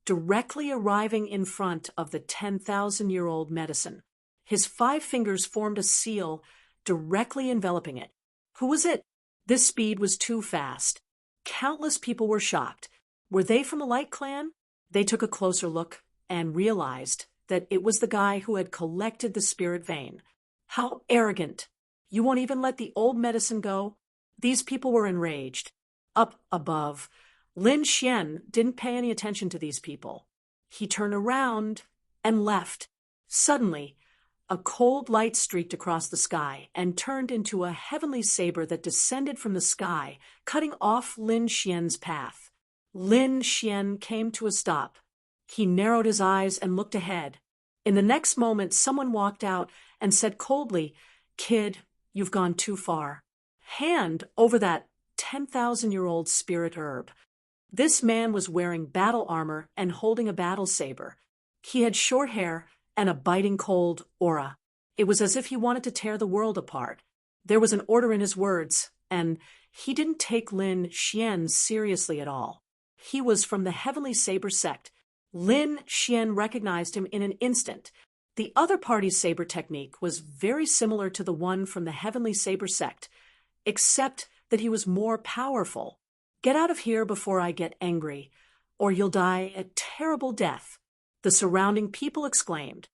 directly arriving in front of the 10,000-year-old medicine. His 5 fingers formed a seal, directly enveloping it. Who was it? This speed was too fast. Countless people were shocked. Were they from the Light Clan? They took a closer look and realized that it was the guy who had collected the spirit vein. How arrogant! You won't even let the old medicine go? These people were enraged. Up above, Lin Xian didn't pay any attention to these people. He turned around and left. Suddenly, a cold light streaked across the sky and turned into a heavenly saber that descended from the sky, cutting off Lin Xian's path. Lin Xian came to a stop. He narrowed his eyes and looked ahead. In the next moment, someone walked out and said coldly, "Kid, you've gone too far. Hand over that 10,000-year-old spirit herb." This man was wearing battle armor and holding a battle saber. He had short hair and a biting cold aura. It was as if he wanted to tear the world apart. There was an order in his words, and he didn't take Lin Xian seriously at all. He was from the Heavenly Saber sect. Lin Xian recognized him in an instant. The other party's saber technique was very similar to the one from the Heavenly Saber sect, except that he was more powerful. "Get out of here before I get angry, or you'll die a terrible death," the surrounding people exclaimed.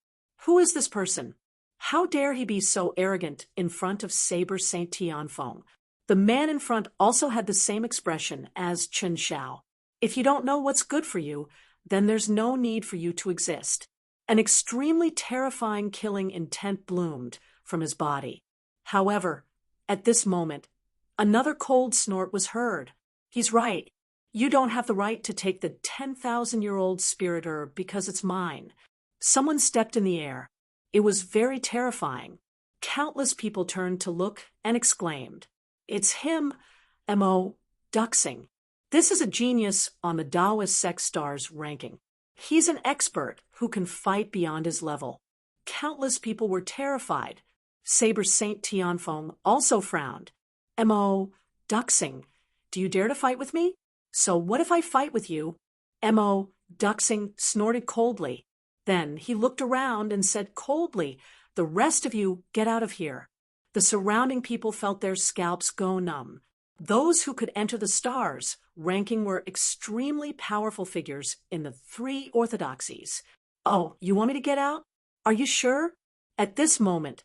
Who is this person? How dare he be so arrogant in front of Saber Saint Tianfeng? The man in front also had the same expression as Chen Xiao. If you don't know what's good for you, then there's no need for you to exist. An extremely terrifying killing intent bloomed from his body. However, at this moment, another cold snort was heard. He's right. You don't have the right to take the 10,000-year-old spirit herb because it's mine. Someone stepped in the air. It was very terrifying. Countless people turned to look and exclaimed, "It's him, Mo. Duxing. This is a genius on the Taoist sect stars ranking. He's an expert who can fight beyond his level." Countless people were terrified. Saber Saint Tianfeng also frowned. "Mo. Duxing, do you dare to fight with me? So what if I fight with you?" Mo. Duxing snorted coldly. Then he looked around and said coldly, "The rest of you get out of here." The surrounding people felt their scalps go numb. Those who could enter the stars ranking were extremely powerful figures in the 3 orthodoxies. "Oh, you want me to get out? Are you sure?" At this moment,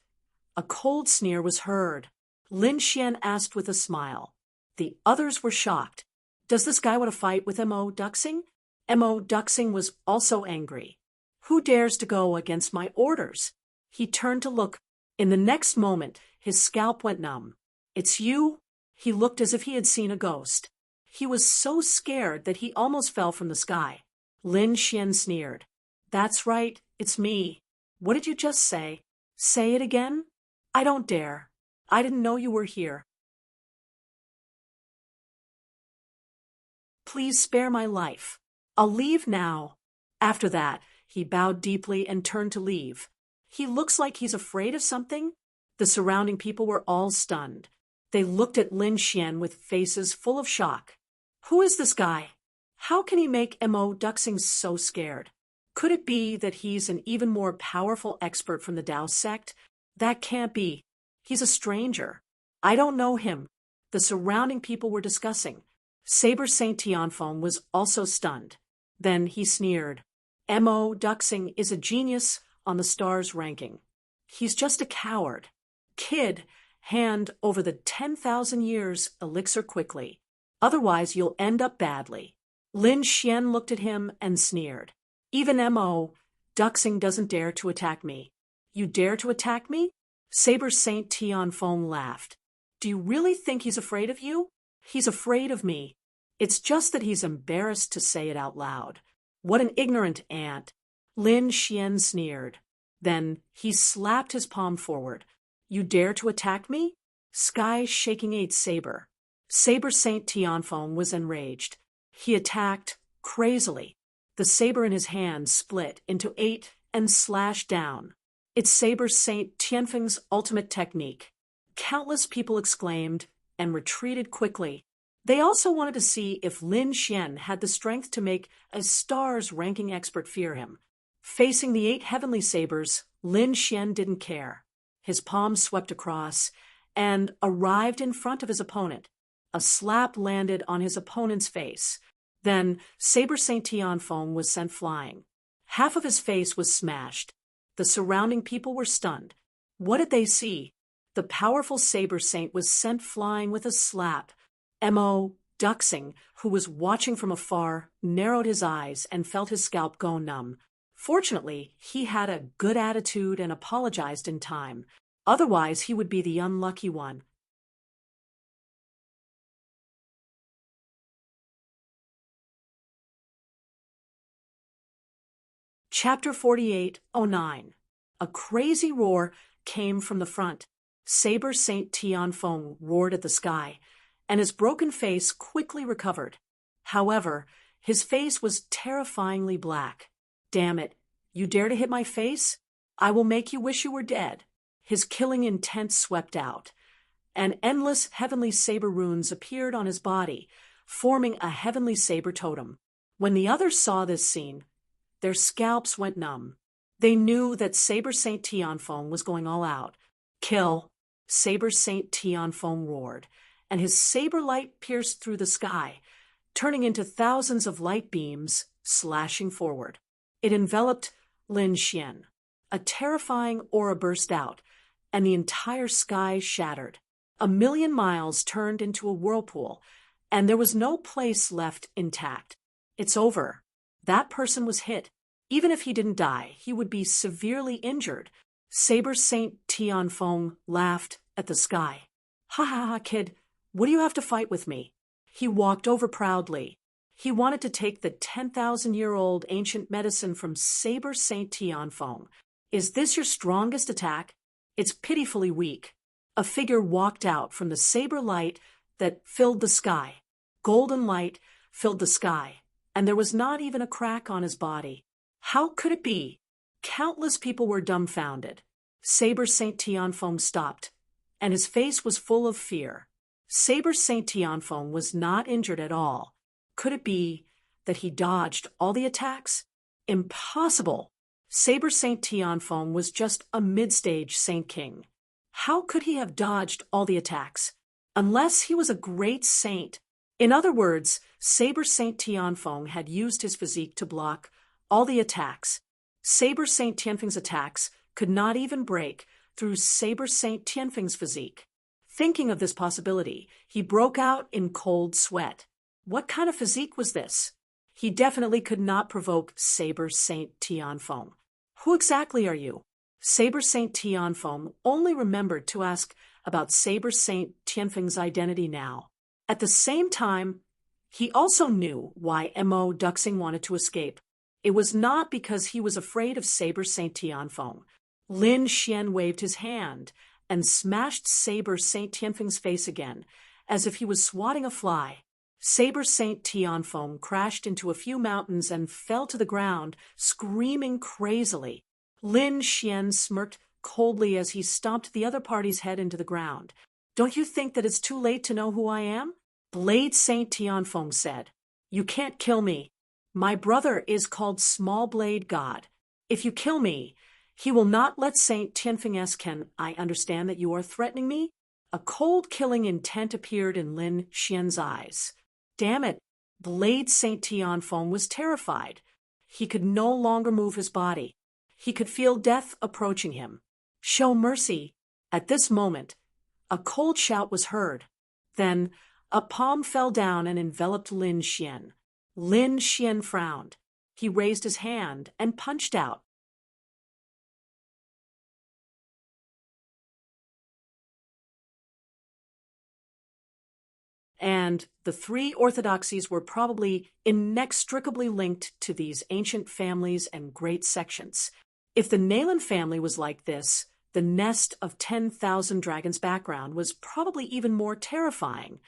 a cold sneer was heard. Lin Xian asked with a smile. The others were shocked. Does this guy want to fight with Mo. Duxing? Mo. Duxing was also angry. Who dares to go against my orders? He turned to look. In the next moment, his scalp went numb. "It's you?" He looked as if he had seen a ghost. He was so scared that he almost fell from the sky. Lin Xian sneered. "That's right, it's me. What did you just say? Say it again?" "I don't dare. I didn't know you were here. Please spare my life. I'll leave now." After that, he bowed deeply and turned to leave. He looks like he's afraid of something. The surrounding people were all stunned. They looked at Lin Xian with faces full of shock. Who is this guy? How can he make Mo. Duxing so scared? Could it be that he's an even more powerful expert from the Tao sect? That can't be. He's a stranger. I don't know him. The surrounding people were discussing. Saber Saint Tianfeng was also stunned. Then he sneered. Mo. Duxing is a genius on the stars ranking. He's just a coward. Kid, hand over the 10,000 years elixir quickly. Otherwise you'll end up badly. Lin Xian looked at him and sneered. Even Mo. Duxing doesn't dare to attack me. You dare to attack me? Saber Saint Tianfeng laughed. Do you really think he's afraid of you? He's afraid of me. It's just that he's embarrassed to say it out loud. What an ignorant ant. Lin Xian sneered. Then he slapped his palm forward. You dare to attack me? Sky shaking ate Saber. Saber Saint Tianfeng was enraged. He attacked crazily. The saber in his hand split into 8 and slashed down. It's Saber Saint Tianfeng's ultimate technique. Countless people exclaimed and retreated quickly. They also wanted to see if Lin Xian had the strength to make a stars ranking expert fear him. Facing the 8 heavenly sabers, Lin Xian didn't care. His palm swept across and arrived in front of his opponent. A slap landed on his opponent's face. Then Saber Saint Tianfeng was sent flying. Half of his face was smashed. The surrounding people were stunned. What did they see? The powerful Saber Saint was sent flying with a slap. Mo. Duxing, who was watching from afar, narrowed his eyes and felt his scalp go numb. Fortunately, he had a good attitude and apologized in time. Otherwise, he would be the unlucky one. Chapter 48:09. A crazy roar came from the front. Saber Saint Tianfeng roared at the sky, and his broken face quickly recovered. However, his face was terrifyingly black. Damn it, you dare to hit my face? I will make you wish you were dead. His killing intent swept out, and endless heavenly saber runes appeared on his body, forming a heavenly saber totem. When the others saw this scene, their scalps went numb. They knew that Saber Saint Tianfeng was going all out. Kill! Saber Saint Tianfeng roared, and his saber light pierced through the sky, turning into thousands of light beams, slashing forward. It enveloped Lin Xian. A terrifying aura burst out, and the entire sky shattered. 1,000,000 miles turned into a whirlpool, and there was no place left intact. It's over. That person was hit. Even if he didn't die, he would be severely injured. Saber Saint Tianfeng laughed at the sky. Ha ha ha, kid, what do you have to fight with me? He walked over proudly. He wanted to take the 10,000-year-old ancient medicine from Saber Saint Tianfeng. Is this your strongest attack? It's pitifully weak. A figure walked out from the saber light that filled the sky. Golden light filled the sky, and there was not even a crack on his body. How could it be? Countless people were dumbfounded. Saber Saint Tianfeng stopped, and his face was full of fear. Saber Saint Tianfeng was not injured at all. Could it be that he dodged all the attacks? Impossible! Saber Saint Tianfeng was just a mid-stage Saint King. How could he have dodged all the attacks? Unless he was a great saint. In other words, Saber Saint Tianfeng had used his physique to block all the attacks. Saber Saint Tianfeng's attacks could not even break through Saber Saint Tianfeng's physique. Thinking of this possibility, he broke out in cold sweat. What kind of physique was this? He definitely could not provoke Saber Saint Tianfeng. Who exactly are you? Saber Saint Tianfeng only remembered to ask about Saber Saint Tianfeng's identity now. At the same time, he also knew why Mo. Duxing wanted to escape. It was not because he was afraid of Saber Saint Tianfeng. Lin Xian waved his hand and smashed Saber Saint Tianfeng's face again, as if he was swatting a fly. Saber Saint Tianfeng crashed into a few mountains and fell to the ground, screaming crazily. Lin Xian smirked coldly as he stomped the other party's head into the ground. Don't you think that it's too late to know who I am? Blade Saint Tianfeng said. You can't kill me. My brother is called Small Blade God. If you kill me, he will not let Saint Tianfeng ask. Can I understand that you are threatening me? A cold killing intent appeared in Lin Xian's eyes. Damn it, Blade Saint Tianfeng was terrified. He could no longer move his body. He could feel death approaching him. Show mercy. At this moment, a cold shout was heard. Then, a palm fell down and enveloped Lin Xian. Lin Xian frowned. He raised his hand and punched out. And the three orthodoxies were probably inextricably linked to these ancient families and great sections. If the Nayland family was like this, the nest of 10,000 dragons background was probably even more terrifying.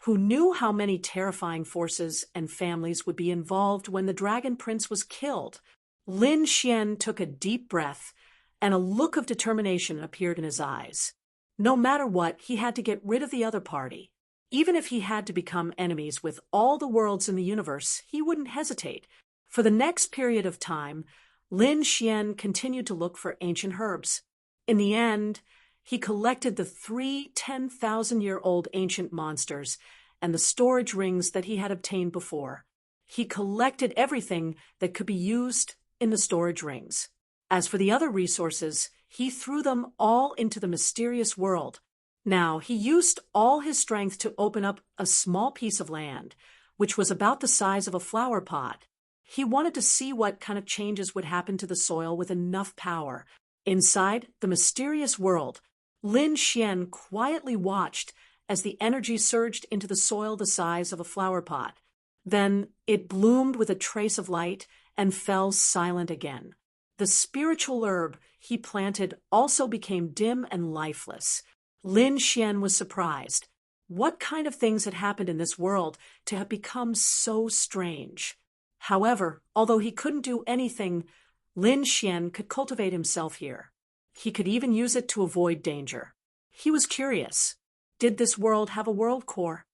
Who knew how many terrifying forces and families would be involved when the Dragon Prince was killed? Lin Xian took a deep breath, and a look of determination appeared in his eyes. No matter what, he had to get rid of the other party. Even if he had to become enemies with all the worlds in the universe, he wouldn't hesitate. For the next period of time, Lin Xian continued to look for ancient herbs. In the end, he collected the 3 10,000-year-old ancient monsters and the storage rings that he had obtained before. He collected everything that could be used in the storage rings. As for the other resources, he threw them all into the mysterious world. Now, he used all his strength to open up a small piece of land, which was about the size of a flower pot. He wanted to see what kind of changes would happen to the soil with enough power. Inside the mysterious world, Lin Xian quietly watched as the energy surged into the soil the size of a flower pot. Then it bloomed with a trace of light and fell silent again. The spiritual herb he planted also became dim and lifeless. Lin Xian was surprised. What kind of things had happened in this world to have become so strange? However, although he couldn't do anything, Lin Xian could cultivate himself here. He could even use it to avoid danger. He was curious. Did this world have a world core?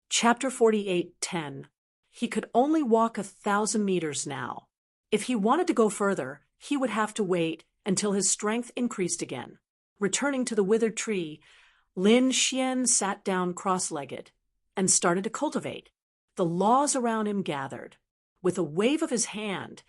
Chapter 48:10. He could only walk 1,000 meters now. If he wanted to go further, he would have to wait until his strength increased again. Returning to the withered tree, Lin Xian sat down cross-legged and started to cultivate. The laws around him gathered. With a wave of his hand,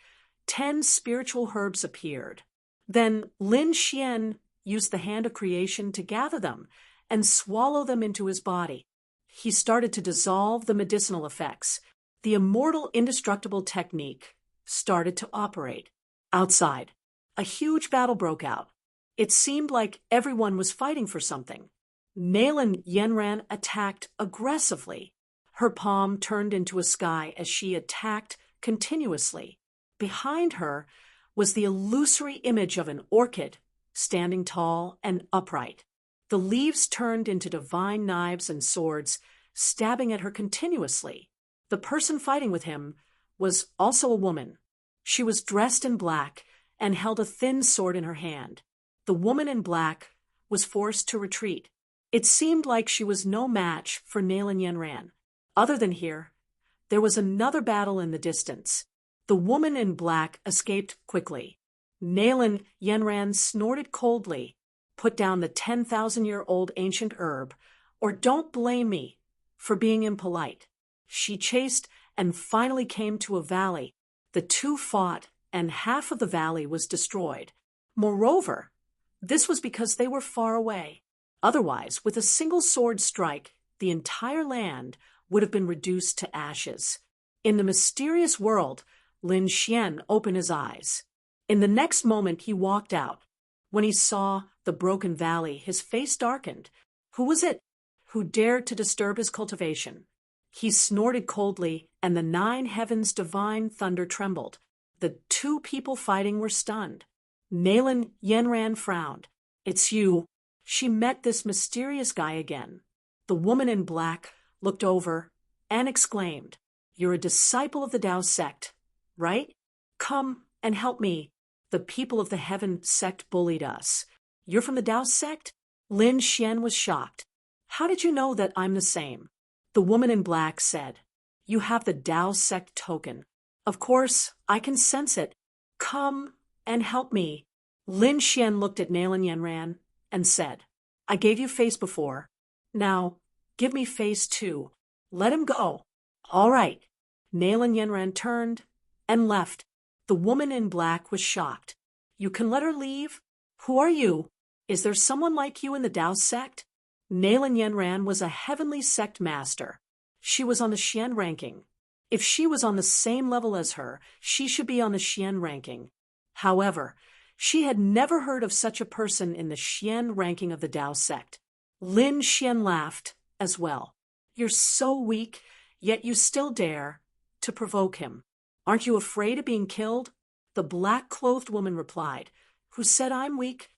10 spiritual herbs appeared. Then Lin Xian used the hand of creation to gather them and swallow them into his body. He started to dissolve the medicinal effects. The immortal indestructible technique started to operate. Outside, a huge battle broke out. It seemed like everyone was fighting for something. Nayland Yenran attacked aggressively. Her palm turned into a sky as she attacked continuously. Behind her was the illusory image of an orchid, standing tall and upright. The leaves turned into divine knives and swords, stabbing at her continuously. The person fighting with him was also a woman. She was dressed in black and held a thin sword in her hand. The woman in black was forced to retreat. It seemed like she was no match for Nayland Yenran. Other than here, there was another battle in the distance. The woman in black escaped quickly. Nayland Yenran snorted coldly, put down the 10,000-year-old ancient herb, or don't blame me for being impolite. She chased and finally came to a valley. The two fought, and half of the valley was destroyed. Moreover, this was because they were far away. Otherwise, with a single sword strike, the entire land would have been reduced to ashes. In the mysterious world, Lin Xian opened his eyes. In the next moment, he walked out. When he saw the broken valley, his face darkened. Who was it who dared to disturb his cultivation? He snorted coldly, and the 9 heavens' divine thunder trembled. The 2 people fighting were stunned. Nayland Yenran frowned. It's you. She met this mysterious guy again. The woman in black looked over and exclaimed, "You're a disciple of the Tao sect, right? Come and help me. The people of the Heaven sect bullied us." "You're from the Tao sect?" Lin Xian was shocked. "How did you know that I'm the same?" The woman in black said, "You have the Tao sect token. Of course, I can sense it. Come and help me." Lin Xian looked at Nayland Yenran and said, "I gave you face before. Now, give me face too. Let him go." "All right." Nayland Yenran turned and left. The woman in black was shocked. "You can let her leave? Who are you?" Is there someone like you in the Tao sect? Nalan Yenran was a heavenly sect master. She was on the Xian ranking. If she was on the same level as her, she should be on the Xian ranking. However, she had never heard of such a person in the Xian ranking of the Tao sect. Lin Xian laughed as well. You're so weak, yet you still dare to provoke him. Aren't you afraid of being killed? The black-clothed woman replied. Who said I'm weak?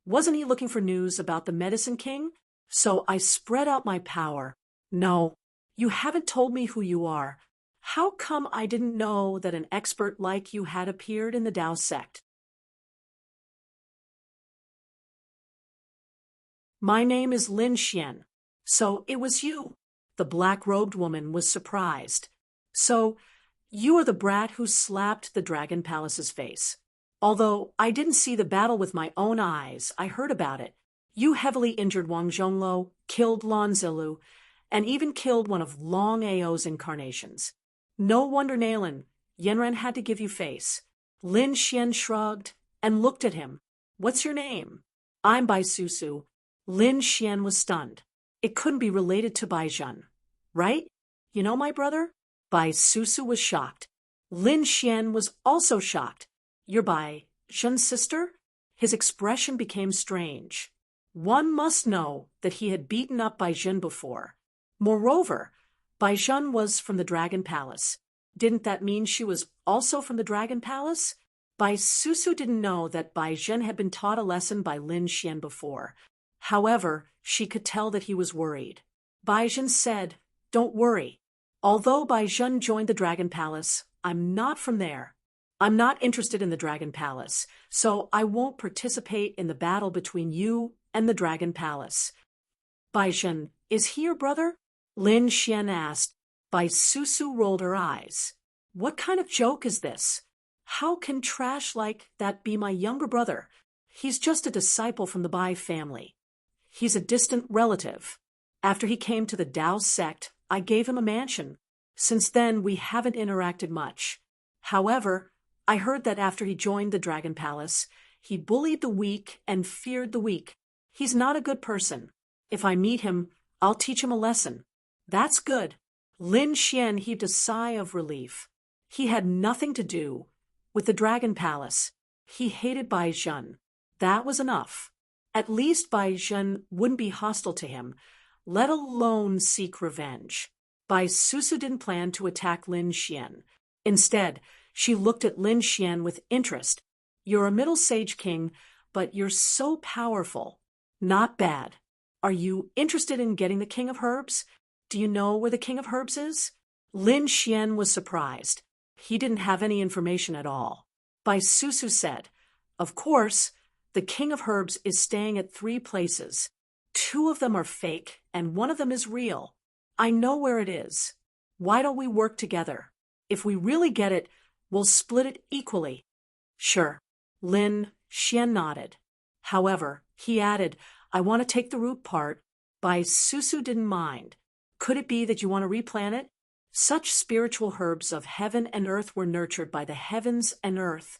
Wasn't he looking for news about the Medicine King? So I spread out my power. No, you haven't told me who you are. How come I didn't know that an expert like you had appeared in the Tao sect? My name is Lin Xian. So it was you. The black-robed woman was surprised. So you are the brat who slapped the Dragon Palace's face. Although I didn't see the battle with my own eyes, I heard about it. You heavily injured Wang Zhongluo, killed Lan Zilu, and even killed one of Long Ao's incarnations. No wonder Nalan Yenran had to give you face. Lin Xian shrugged and looked at him. What's your name? I'm Bai Susu. Lin Xian was stunned. It couldn't be related to Bai Zhen, right? You know my brother? Bai Susu was shocked. Lin Xian was also shocked. You're Bai Zhen's sister? His expression became strange. One must know that he had beaten up Bai Zhen before. Moreover, Bai Zhen was from the Dragon Palace. Didn't that mean she was also from the Dragon Palace? Bai Susu didn't know that Bai Zhen had been taught a lesson by Lin Xian before. However, she could tell that he was worried. Bai Zhen said, Don't worry. Although Bai Zhen joined the Dragon Palace, I'm not from there. I'm not interested in the Dragon Palace, so I won't participate in the battle between you and the Dragon Palace. Bai Zhen, is he your brother? Lin Xian asked. Bai Susu rolled her eyes. What kind of joke is this? How can trash like that be my younger brother? He's just a disciple from the Bai family. He's a distant relative. After he came to the Tao sect, I gave him a mansion. Since then, we haven't interacted much. However, I heard that after he joined the Dragon Palace, he bullied the weak and feared the weak. He's not a good person. If I meet him, I'll teach him a lesson. That's good. Lin Xian heaved a sigh of relief. He had nothing to do with the Dragon Palace. He hated Bai Zhen. That was enough. At least Bai Zhen wouldn't be hostile to him, let alone seek revenge. Bai Susu didn't plan to attack Lin Xian. Instead, she looked at Lin Xian with interest. You're a middle sage king, but you're so powerful. Not bad. Are you interested in getting the King of Herbs? Do you know where the King of Herbs is? Lin Xian was surprised. He didn't have any information at all. Bai Susu said, Of course, the King of Herbs is staying at 3 places. 2 of them are fake, and 1 of them is real. I know where it is. Why don't we work together? If we really get it, we'll split it equally. Sure. Lin Xian nodded. However, he added, I want to take the root part. Bai Susu didn't mind. Could it be that you want to replant it? Such spiritual herbs of heaven and earth were nurtured by the heavens and earth,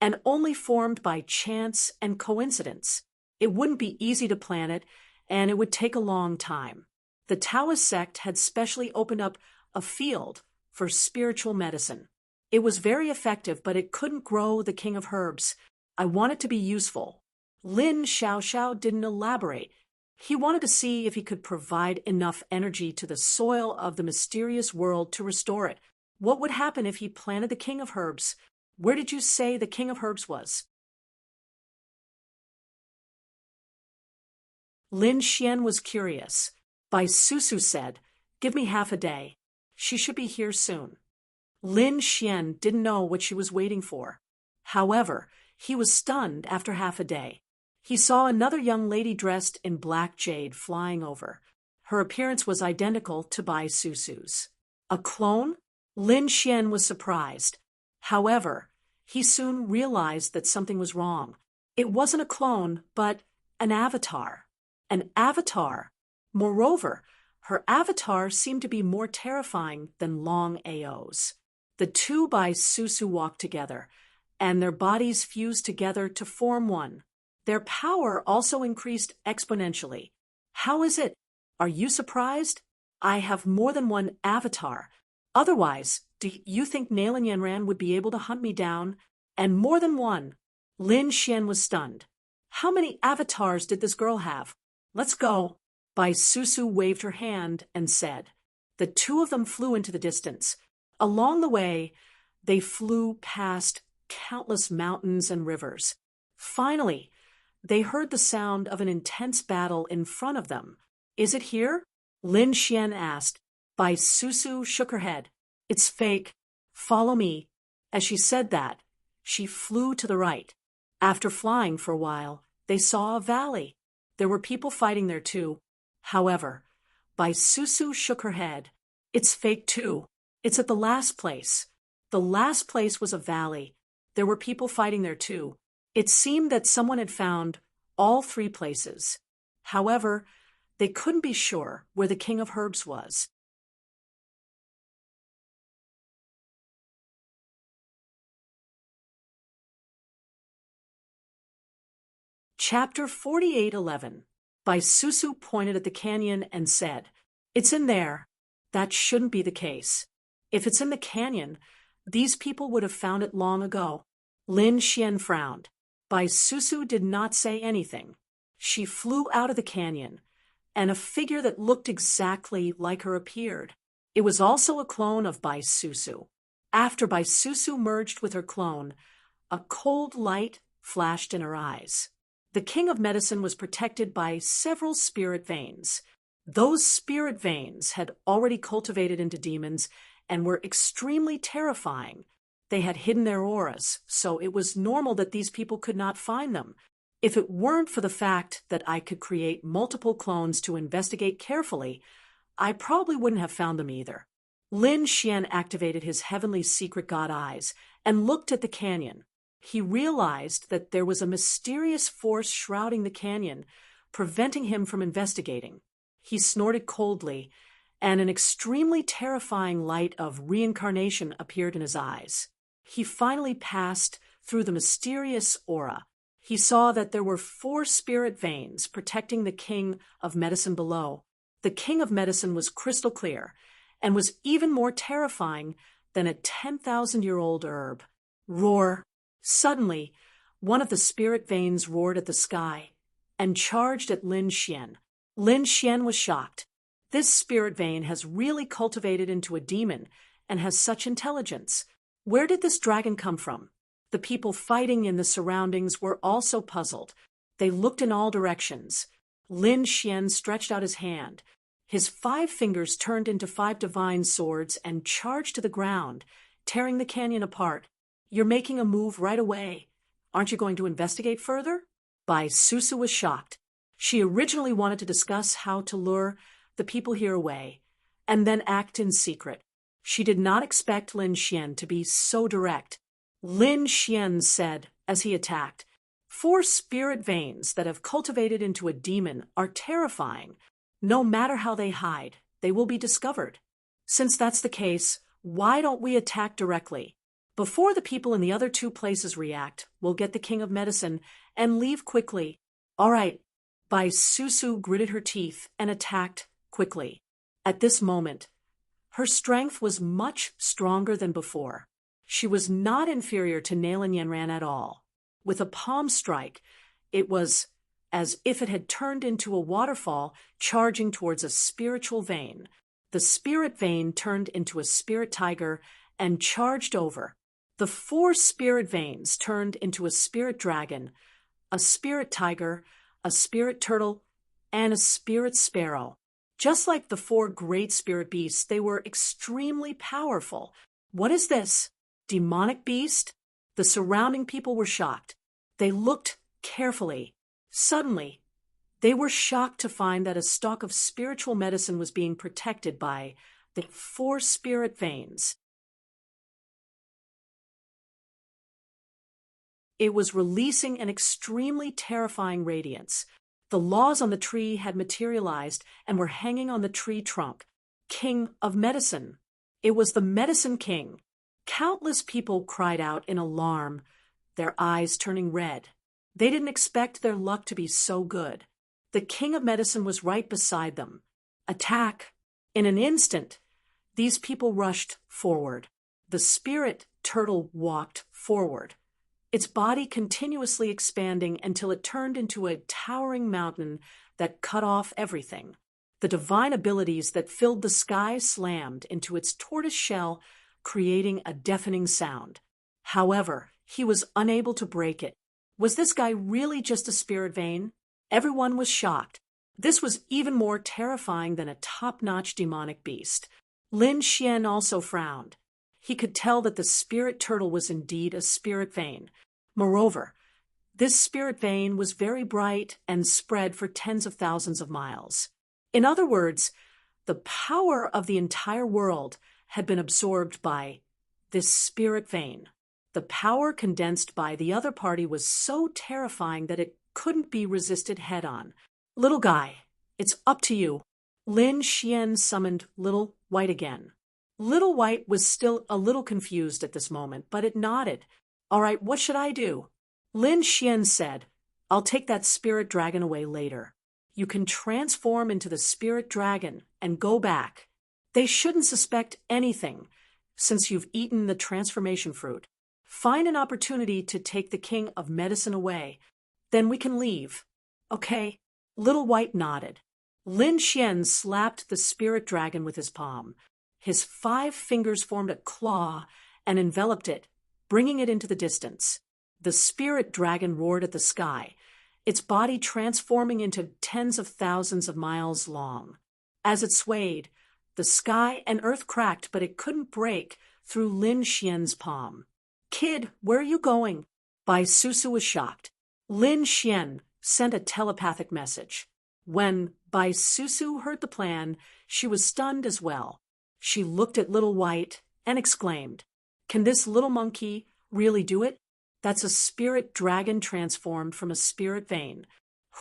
and only formed by chance and coincidence. It wouldn't be easy to plant it, and it would take a long time. The Taoist sect had specially opened up a field for spiritual medicine. It was very effective, but it couldn't grow the King of Herbs. I want it to be useful. Lin Xiaoxiao didn't elaborate. He wanted to see if he could provide enough energy to the soil of the mysterious world to restore it. What would happen if he planted the King of Herbs? Where did you say the King of Herbs was? Lin Xian was curious. Bai Susu said, Give me half a day. She should be here soon. Lin Xian didn't know what she was waiting for. However, he was stunned after half a day. He saw another young lady dressed in black jade flying over. Her appearance was identical to Bai Susu's. A clone? Lin Xian was surprised. However, he soon realized that something was wrong. It wasn't a clone, but an avatar. An avatar. Moreover, her avatar seemed to be more terrifying than Long Ao's. The 2 Bai Susu walked together, and their bodies fused together to form one. Their power also increased exponentially. How is it? Are you surprised? I have more than one avatar. Otherwise, do you think Nalan Yanran would be able to hunt me down? And more than one. Lin Xian was stunned. How many avatars did this girl have? Let's go. Bai Susu waved her hand and said. The two of them flew into the distance. Along the way, they flew past countless mountains and rivers. Finally, they heard the sound of an intense battle in front of them. Is it here? Lin Xian asked. Bai Susu shook her head. It's fake. Follow me. As she said that, she flew to the right. After flying for a while, they saw a valley. There were people fighting there too. However, Bai Susu shook her head. It's fake too. It's at the last place. The last place was a valley. There were people fighting there too. It seemed that someone had found all three places. However, they couldn't be sure where the King of Herbs was. Chapter 48:11. Bai Susu pointed at the canyon and said, It's in there. That shouldn't be the case. If it's in the canyon, these people would have found it long ago. Lin Xian frowned. Bai Susu did not say anything. She flew out of the canyon, and a figure that looked exactly like her appeared. It was also a clone of Bai Susu. After Bai Susu merged with her clone, a cold light flashed in her eyes. The King of Medicine was protected by several spirit veins. Those spirit veins had already cultivated into demons and were extremely terrifying. They had hidden their auras, so it was normal that these people could not find them. If it weren't for the fact that I could create multiple clones to investigate carefully, I probably wouldn't have found them either. Lin Xian activated his heavenly secret god eyes and looked at the canyon. He realized that there was a mysterious force shrouding the canyon, preventing him from investigating. He snorted coldly, and an extremely terrifying light of reincarnation appeared in his eyes. He finally passed through the mysterious aura. He saw that there were 4 spirit veins protecting the King of Medicine below. The King of Medicine was crystal clear and was even more terrifying than a 10,000-year-old herb. Roar! Suddenly, one of the spirit veins roared at the sky and charged at Lin Xian. Lin Xian was shocked. This spirit vein has really cultivated into a demon and has such intelligence. Where did this dragon come from? The people fighting in the surroundings were also puzzled. They looked in all directions. Lin Xian stretched out his hand. His 5 fingers turned into 5 divine swords and charged to the ground, tearing the canyon apart. You're making a move right away. Aren't you going to investigate further? Bai Susu was shocked. She originally wanted to discuss how to lure the people here away, and then act in secret. She did not expect Lin Xian to be so direct. Lin Xian said as he attacked, 4 spirit veins that have cultivated into a demon are terrifying. No matter how they hide, they will be discovered. Since that's the case, why don't we attack directly? Before the people in the other 2 places react, we'll get the King of Medicine and leave quickly. All right. Bai Susu gritted her teeth and attacked quickly. At this moment, her strength was much stronger than before. She was not inferior to Nalan Yanran at all. With a palm strike, it was as if it had turned into a waterfall charging towards a spiritual vein. The spirit vein turned into a spirit tiger and charged over. The 4 spirit veins turned into a spirit dragon, a spirit tiger, a spirit turtle, and a spirit sparrow. Just like the 4 great spirit beasts, they were extremely powerful. What is this? Demonic beast? The surrounding people were shocked. They looked carefully. Suddenly, they were shocked to find that a stalk of spiritual medicine was being protected by the 4 spirit veins. It was releasing an extremely terrifying radiance. The laws on the tree had materialized and were hanging on the tree trunk. King of Medicine. It was the Medicine King. Countless people cried out in alarm, their eyes turning red. They didn't expect their luck to be so good. The king of medicine was right beside them. Attack! In an instant, these people rushed forward. The spirit turtle walked forward, its body continuously expanding until it turned into a towering mountain that cut off everything. The divine abilities that filled the sky slammed into its tortoise shell, creating a deafening sound. However, he was unable to break it. Was this guy really just a spirit vein? Everyone was shocked. This was even more terrifying than a top-notch demonic beast. Lin Xian also frowned. He could tell that the spirit turtle was indeed a spirit vein. Moreover, this spirit vein was very bright and spread for tens of thousands of miles. In other words, the power of the entire world had been absorbed by this spirit vein. The power condensed by the other party was so terrifying that it couldn't be resisted head-on. Little guy, it's up to you. Lin Xian summoned Little White again. Little White was still a little confused at this moment, but it nodded. All right, what should I do? Lin Xian said, I'll take that spirit dragon away later. You can transform into the spirit dragon and go back. They shouldn't suspect anything, since you've eaten the transformation fruit. Find an opportunity to take the king of medicine away. Then we can leave. Okay. Little White nodded. Lin Xian slapped the spirit dragon with his palm. His 5 fingers formed a claw and enveloped it, bringing it into the distance. The spirit dragon roared at the sky, its body transforming into tens of thousands of miles long. As it swayed, the sky and earth cracked, but it couldn't break through Lin Xian's palm. Kid, where are you going? Bai Susu was shocked. Lin Xian sent a telepathic message. When Bai Susu heard the plan, she was stunned as well. She looked at Little White and exclaimed, Can this little monkey really do it? That's a spirit dragon transformed from a spirit vein.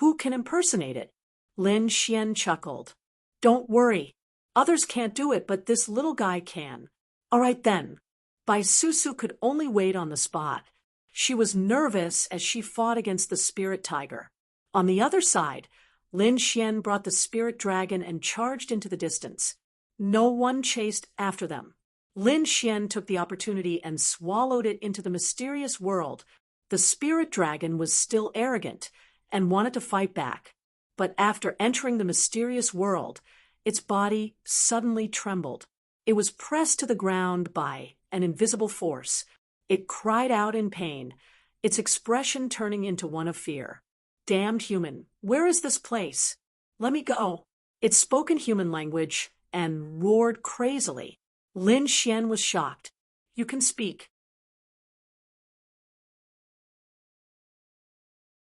Who can impersonate it? Lin Xian chuckled. Don't worry. Others can't do it, but this little guy can. All right then. Bai Susu could only wait on the spot. She was nervous as she fought against the spirit tiger. On the other side, Lin Xian brought the spirit dragon and charged into the distance. No one chased after them. Lin Xian took the opportunity and swallowed it into the mysterious world. The spirit dragon was still arrogant and wanted to fight back. But after entering the mysterious world, its body suddenly trembled. It was pressed to the ground by an invisible force. It cried out in pain, its expression turning into one of fear. Damned human, where is this place? Let me go. It spoke in human language and roared crazily. Lin Xian was shocked. You can speak.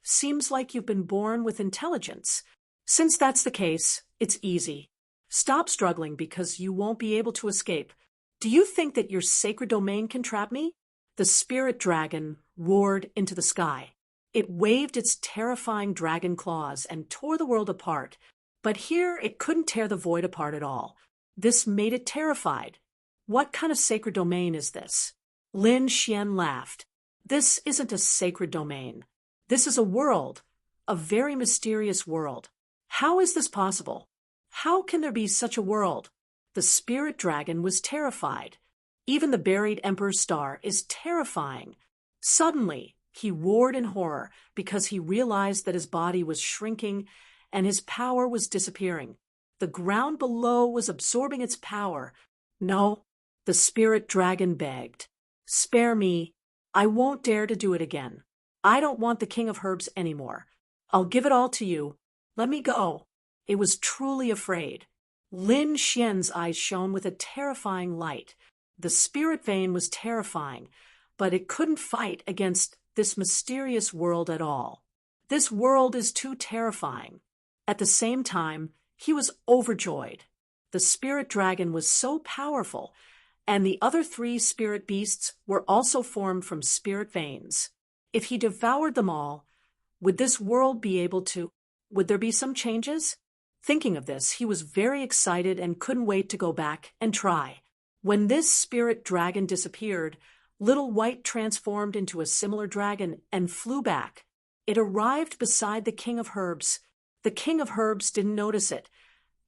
Seems like you've been born with intelligence. Since that's the case, it's easy. Stop struggling because you won't be able to escape. Do you think that your sacred domain can trap me? The spirit dragon roared into the sky. It waved its terrifying dragon claws and tore the world apart. But here it couldn't tear the void apart at all. This made it terrified. What kind of sacred domain is this? Lin Xian laughed. This isn't a sacred domain. This is a world, a very mysterious world. How is this possible? How can there be such a world? The spirit dragon was terrified. Even the buried emperor's star is terrifying. Suddenly, he roared in horror because he realized that his body was shrinking and his power was disappearing. The ground below was absorbing its power. No, the spirit dragon begged. Spare me. I won't dare to do it again. I don't want the king of herbs anymore. I'll give it all to you. Let me go. It was truly afraid. Lin Xian's eyes shone with a terrifying light. The spirit vein was terrifying, but it couldn't fight against this mysterious world at all. This world is too terrifying. At the same time, he was overjoyed. The spirit dragon was so powerful, and the other 3 spirit beasts were also formed from spirit veins. If he devoured them all, would this world be able to? Would there be some changes? Thinking of this, he was very excited and couldn't wait to go back and try. When this spirit dragon disappeared, Little White transformed into a similar dragon and flew back. It arrived beside the King of Herbs. The King of Herbs didn't notice it,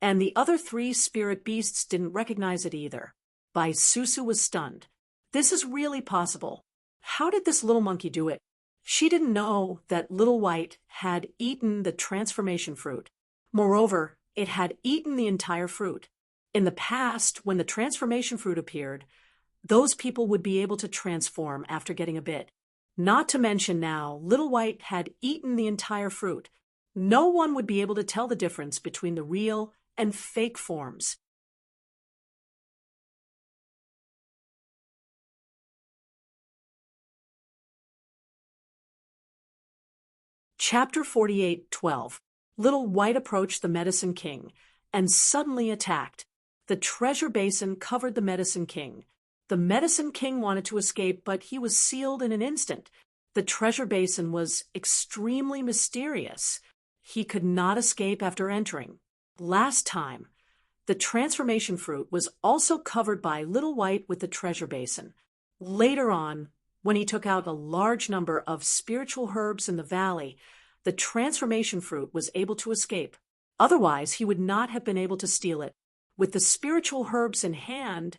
and the other three spirit beasts didn't recognize it either. Bai Susu was stunned. This is really possible. How did this little monkey do it? She didn't know that Little White had eaten the transformation fruit. Moreover, it had eaten the entire fruit. In the past, when the transformation fruit appeared, those people would be able to transform after getting a bit. Not to mention now, Little White had eaten the entire fruit. No one would be able to tell the difference between the real and fake forms. Chapter 48:12. Little White approached the Medicine King and suddenly attacked. The treasure basin covered the Medicine King. The Medicine King wanted to escape, but he was sealed in an instant. The treasure basin was extremely mysterious. He could not escape after entering. Last time, the transformation fruit was also covered by Little White with the treasure basin. Later on, when he took out a large number of spiritual herbs in the valley, the transformation fruit was able to escape. Otherwise, he would not have been able to steal it. With the spiritual herbs in hand,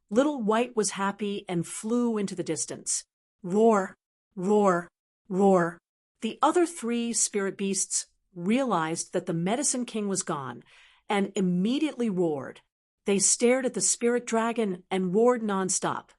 Little White was happy and flew into the distance. Roar, roar, roar. The other three spirit beasts realized that the Medicine King was gone and immediately roared. They stared at the spirit dragon and roared nonstop.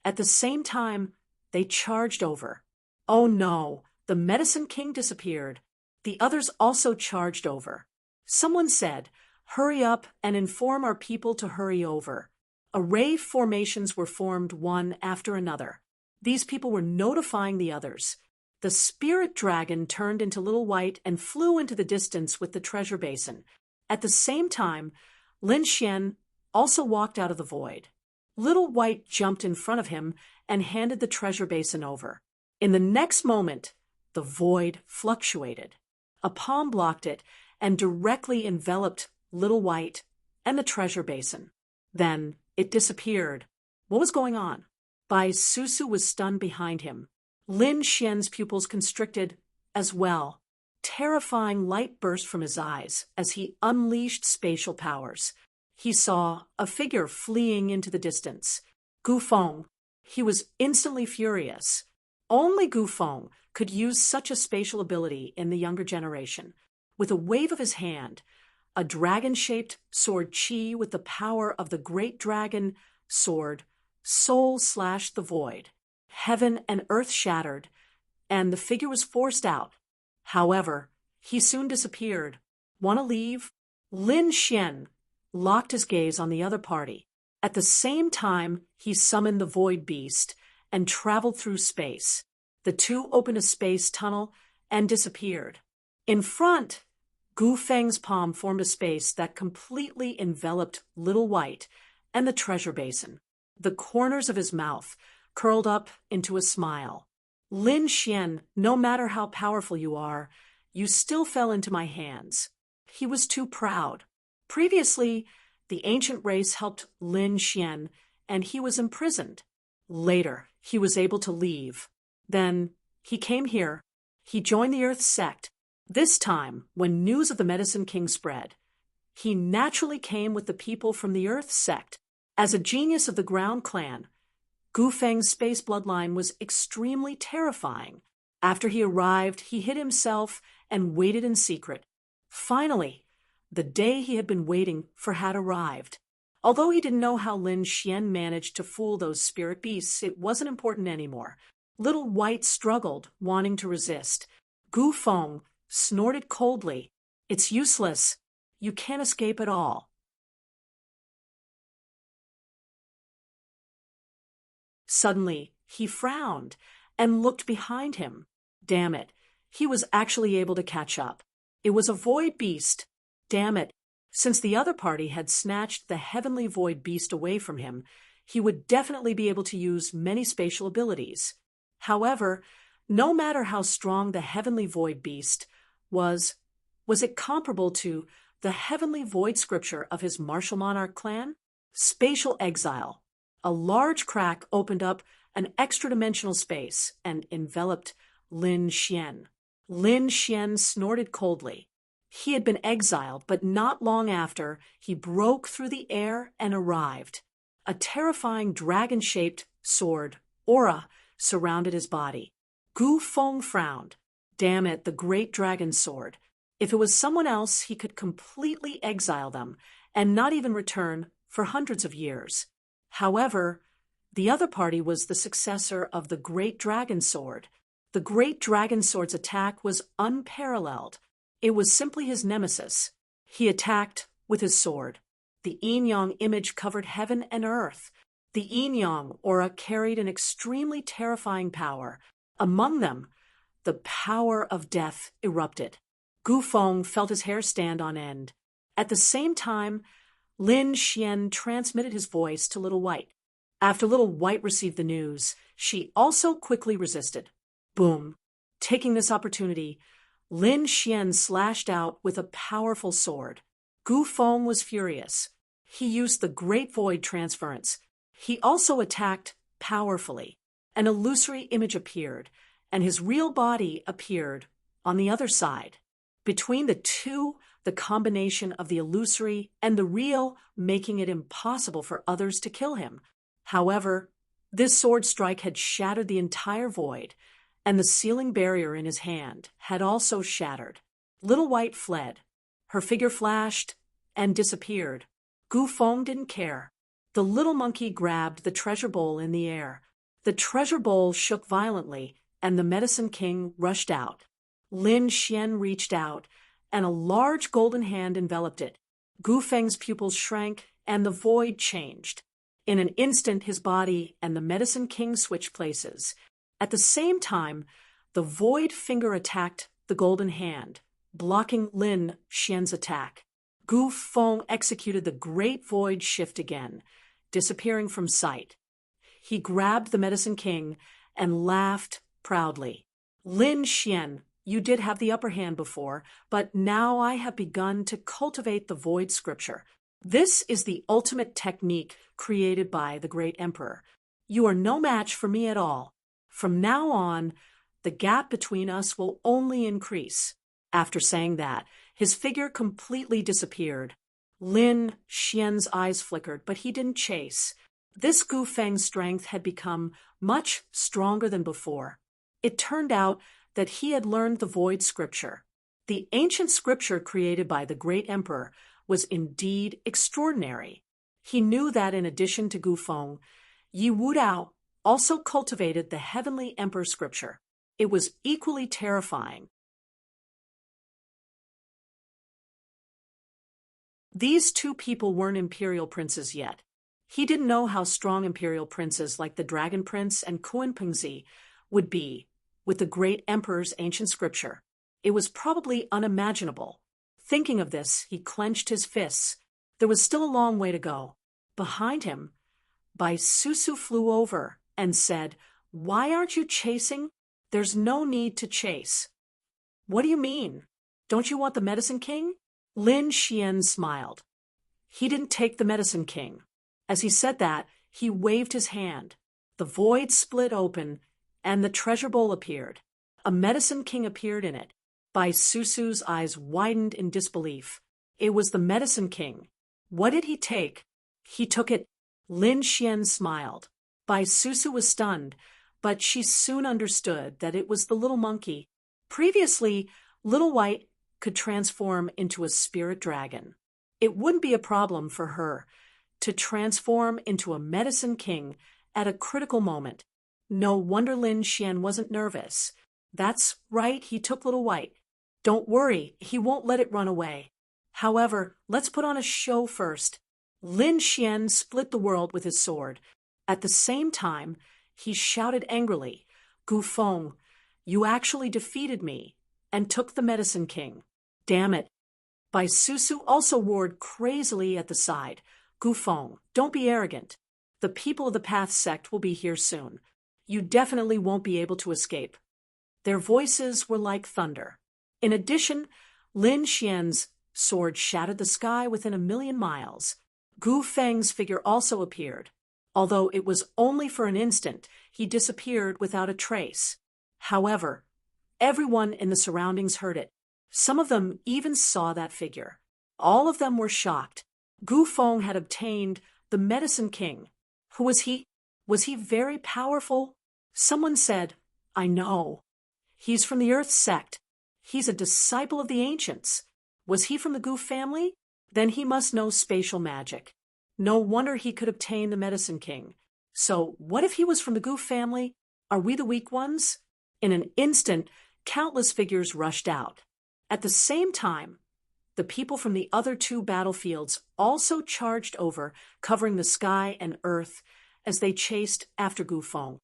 At the same time, they charged over. Oh no, the Medicine King disappeared. The others also charged over. Someone said, "Hurry up and inform our people to hurry over." Array formations were formed one after another. These people were notifying the others. The spirit dragon turned into Little White and flew into the distance with the treasure basin. At the same time, Lin Xian also walked out of the void. Little White jumped in front of him and handed the treasure basin over. In the next moment, the void fluctuated. A palm blocked it and directly enveloped Little White and the treasure basin. Then it disappeared. What was going on? Bai Susu was stunned behind him. Lin Xian's pupils constricted as well. Terrifying light burst from his eyes as he unleashed spatial powers. He saw a figure fleeing into the distance. Gu Feng. He was instantly furious. Only Gu Feng could use such a spatial ability in the younger generation. With a wave of his hand, a dragon-shaped sword Qi with the power of the great dragon sword soul slashed the void. Heaven and earth shattered, and the figure was forced out. However, he soon disappeared. Want to leave? Lin Xian locked his gaze on the other party. At the same time, he summoned the void beast and traveled through space. The two opened a space tunnel and disappeared. In front, Gu Feng's palm formed a space that completely enveloped Little White and the treasure basin. The corners of his mouth curled up into a smile. Lin Xian, no matter how powerful you are, you still fell into my hands. He was too proud. Previously, the ancient race helped Lin Xian, and he was imprisoned. Later, he was able to leave. Then, he came here. He joined the Earth sect. This time, when news of the Medicine King spread, he naturally came with the people from the Earth sect. As a genius of the Ground Clan, Gu Feng's space bloodline was extremely terrifying. After he arrived, he hid himself and waited in secret. Finally, the day he had been waiting for had arrived. Although he didn't know how Lin Xian managed to fool those spirit beasts, it wasn't important anymore. Little White struggled, wanting to resist. Gu Feng snorted coldly. It's useless. You can't escape at all. Suddenly, he frowned and looked behind him. Damn it, he was actually able to catch up. It was a void beast. Damn it, since the other party had snatched the heavenly void beast away from him, he would definitely be able to use many spatial abilities. However, no matter how strong the heavenly void beast was it comparable to the heavenly void scripture of his martial monarch clan? Spatial exile. A large crack opened up an extra-dimensional space and enveloped Lin Xian. Lin Xian snorted coldly. He had been exiled, but not long after, he broke through the air and arrived. A terrifying dragon-shaped sword, aura, surrounded his body. Gu Feng frowned. Damn it, the great dragon sword. If it was someone else, he could completely exile them and not even return for hundreds of years. However, the other party was the successor of the great dragon sword. The great dragon sword's attack was unparalleled. It was simply his nemesis. He attacked with his sword. The yin-yang image covered heaven and earth. The yin-yang aura carried an extremely terrifying power. Among them, the power of death erupted. Gu Feng felt his hair stand on end. At the same time, Lin Xian transmitted his voice to Little White. After Little White received the news, she also quickly resisted. Boom! Taking this opportunity, Lin Xian slashed out with a powerful sword. Gu Feng was furious. He used the Great Void Transference. He also attacked powerfully. An illusory image appeared, and his real body appeared on the other side. Between the two, the combination of the illusory and the real, making it impossible for others to kill him. However, this sword strike had shattered the entire void, and the sealing barrier in his hand had also shattered. Little White fled. Her figure flashed and disappeared. Gu Feng didn't care. The little monkey grabbed the treasure bowl in the air. The treasure bowl shook violently, and the Medicine King rushed out. Lin Xian reached out, and a large golden hand enveloped it. Gu Feng's pupils shrank, and the void changed. In an instant, his body and the Medicine King switched places. At the same time, the void finger attacked the golden hand, blocking Lin Xian's attack. Gu Feng executed the Great Void Shift again, disappearing from sight. He grabbed the Medicine King and laughed proudly. Lin Xian, you did have the upper hand before, but now I have begun to cultivate the Void Scripture. This is the ultimate technique created by the Great Emperor. You are no match for me at all. From now on, the gap between us will only increase. After saying that, his figure completely disappeared. Lin Xian's eyes flickered, but he didn't chase. This Gu Feng's strength had become much stronger than before. It turned out that he had learned the Void Scripture. The ancient scripture created by the Great Emperor was indeed extraordinary. He knew that in addition to Gu Feng, Yi Wudao also cultivated the Heavenly Emperor Scripture. It was equally terrifying. These two people weren't imperial princes yet. He didn't know how strong imperial princes like the Dragon Prince and Kunpengzi would be with the Great Emperor's ancient scripture. It was probably unimaginable. Thinking of this, he clenched his fists. There was still a long way to go. Behind him, Bai Susu flew over and said, "Why aren't you chasing? There's no need to chase." "What do you mean? Don't you want the Medicine King?" Lin Xian smiled. He didn't take the Medicine King. As he said that, he waved his hand. The void split open, and the treasure bowl appeared. A Medicine King appeared in it. Bai Susu's eyes widened in disbelief. It was the Medicine King. What did he take? He took it. Lin Xian smiled. Bai Susu was stunned, but she soon understood that it was the little monkey. Previously, Little White could transform into a spirit dragon. It wouldn't be a problem for her to transform into a Medicine King at a critical moment. No wonder Lin Xian wasn't nervous. That's right, he took Little White. Don't worry, he won't let it run away. However, let's put on a show first. Lin Xian split the world with his sword. At the same time, he shouted angrily, "Gu Feng, you actually defeated me and took the Medicine King. Damn it." Bai Susu also roared crazily at the side, "Gu Feng, don't be arrogant. The people of the Path sect will be here soon. You definitely won't be able to escape." Their voices were like thunder. In addition, Lin Xian's sword shattered the sky within 1,000,000 miles. Gu Feng's figure also appeared. Although it was only for an instant, he disappeared without a trace. However, Everyone in the surroundings heard it. Some of them even saw that figure. All of them were shocked. Gu Feng had obtained the Medicine King. Who was he? Was he very powerful? Someone said, I know. He's from the Earth sect. He's a disciple of the ancients. Was he from the Gu family? Then he must know spatial magic. No wonder he could obtain the Medicine King. So what if he was from the Gu family? Are we the weak ones? In an instant, countless figures rushed out. At the same time, the people from the other two battlefields also charged over, covering the sky and earth as they chased after Gu Feng.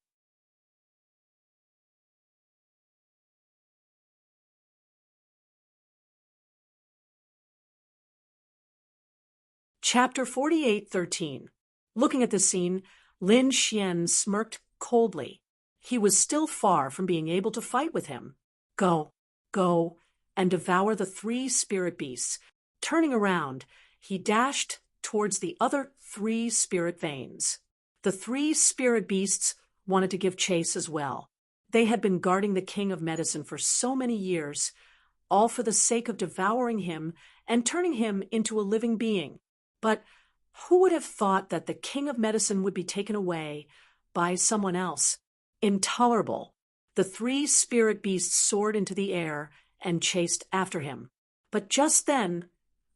Chapter 48:13. Looking at the scene, Lin Xian smirked coldly. He was still far from being able to fight with him. Go, and devour the 3 spirit beasts. Turning around, he dashed towards the other 3 spirit veins. The 3 spirit beasts wanted to give chase as well. They had been guarding the King of Medicine for so many years, all for the sake of devouring him and turning him into a living being. But who would have thought that the King of Medicine would be taken away by someone else? Intolerable. The 3 spirit beasts soared into the air and chased after him. But just then,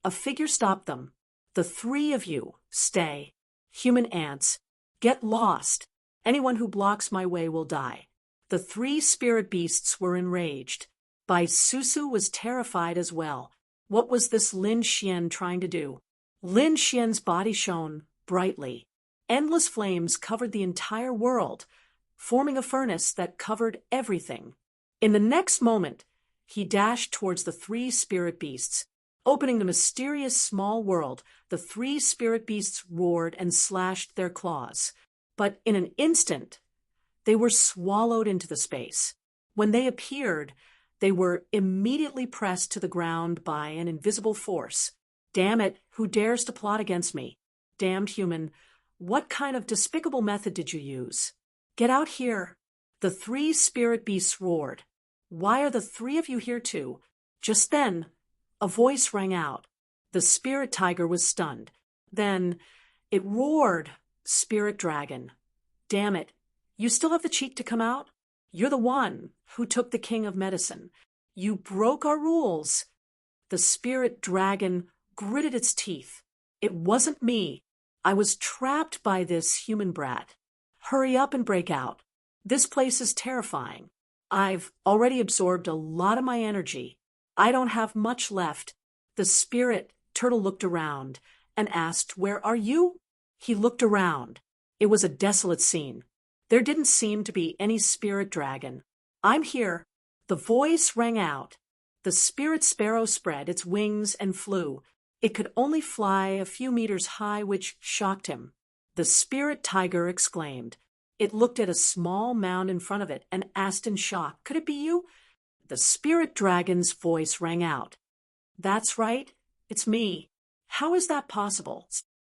a figure stopped them. The 3 of you, stay. Human ants, get lost. Anyone who blocks my way will die. The 3 spirit beasts were enraged. Bai Susu was terrified as well. What was this Lin Xian trying to do? Lin Xian's body shone brightly. Endless flames covered the entire world, forming a furnace that covered everything. In the next moment, he dashed towards the 3 spirit beasts. Opening the mysterious small world, the 3 spirit beasts roared and slashed their claws. But in an instant, they were swallowed into the space. When they appeared, they were immediately pressed to the ground by an invisible force. Damn it, who dares to plot against me? Damned human, what kind of despicable method did you use? Get out here. The 3 spirit beasts roared. Why are the 3 of you here too? Just then, a voice rang out. The spirit tiger was stunned. Then it roared, Spirit dragon. Damn it, you still have the cheek to come out? You're the one who took the King of Medicine. You broke our rules. The spirit dragon gritted its teeth. It wasn't me. I was trapped by this human brat. Hurry up and break out. This place is terrifying. I've already absorbed a lot of my energy. I don't have much left. The spirit turtle looked around and asked, Where are you? He looked around. It was a desolate scene. There didn't seem to be any spirit dragon. I'm here. The voice rang out. The spirit sparrow spread its wings and flew. It could only fly a few meters high, which shocked him. The spirit tiger exclaimed. It looked at a small mound in front of it and asked in shock, Could it be you? The spirit dragon's voice rang out. That's right, it's me. How is that possible?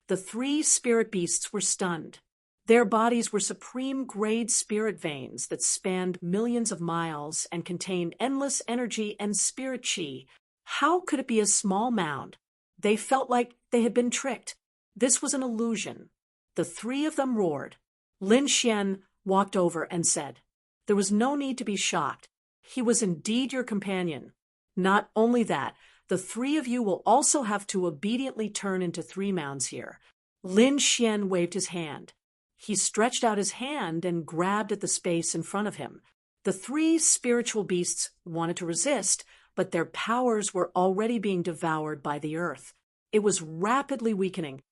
The 3 spirit beasts were stunned. Their bodies were supreme-grade spirit veins that spanned millions of miles and contained endless energy and spirit chi. How could it be a small mound? They felt like they had been tricked. This was an illusion. The 3 of them roared. Lin Xian walked over and said, There was no need to be shocked. He was indeed your companion. Not only that, the 3 of you will also have to obediently turn into 3 mounds here. Lin Xian waved his hand. He stretched out his hand and grabbed at the space in front of him. The 3 spiritual beasts wanted to resist, but their powers were already being devoured by the earth. It was rapidly weakening.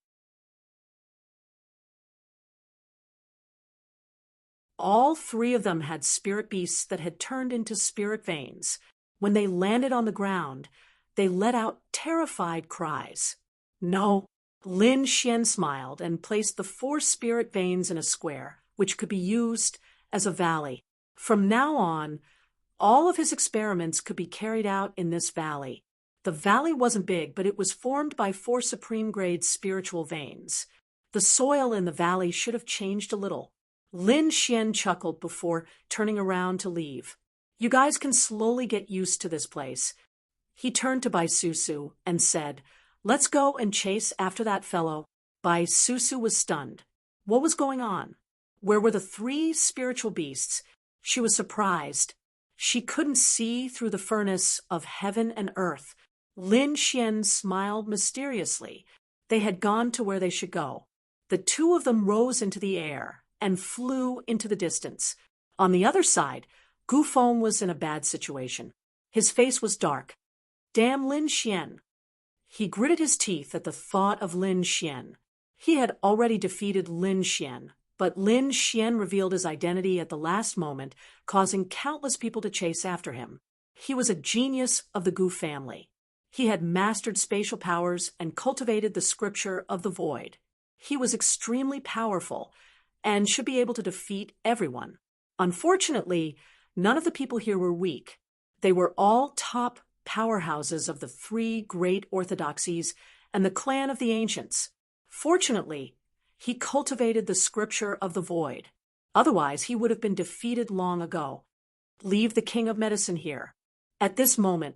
All 3 of them had spirit beasts that had turned into spirit veins. When they landed on the ground, they let out terrified cries. No, Lin Xian smiled and placed the 4 spirit veins in a square, which could be used as a valley. From now on, all of his experiments could be carried out in this valley. The valley wasn't big, but it was formed by 4 supreme-grade spiritual veins. The soil in the valley should have changed a little. Lin Xian chuckled before turning around to leave. You guys can slowly get used to this place. He turned to Bai Susu and said, let's go and chase after that fellow. Bai Susu was stunned. What was going on? Where were the three spiritual beasts? She was surprised. She couldn't see through the furnace of heaven and earth. Lin Xian smiled mysteriously. They had gone to where they should go. The two of them rose into the air and flew into the distance. On the other side, Gu Feng was in a bad situation. His face was dark. Damn Lin Xian! He gritted his teeth at the thought of Lin Xian. He had already defeated Lin Xian, but Lin Xian revealed his identity at the last moment, causing countless people to chase after him. He was a genius of the Gu family. He had mastered spatial powers and cultivated the scripture of the void. He was extremely powerful and should be able to defeat everyone. Unfortunately, none of the people here were weak. They were all top powerhouses of the three great orthodoxies and the clan of the ancients. Fortunately, he cultivated the scripture of the void. Otherwise, he would have been defeated long ago. Leave the king of medicine here. At this moment,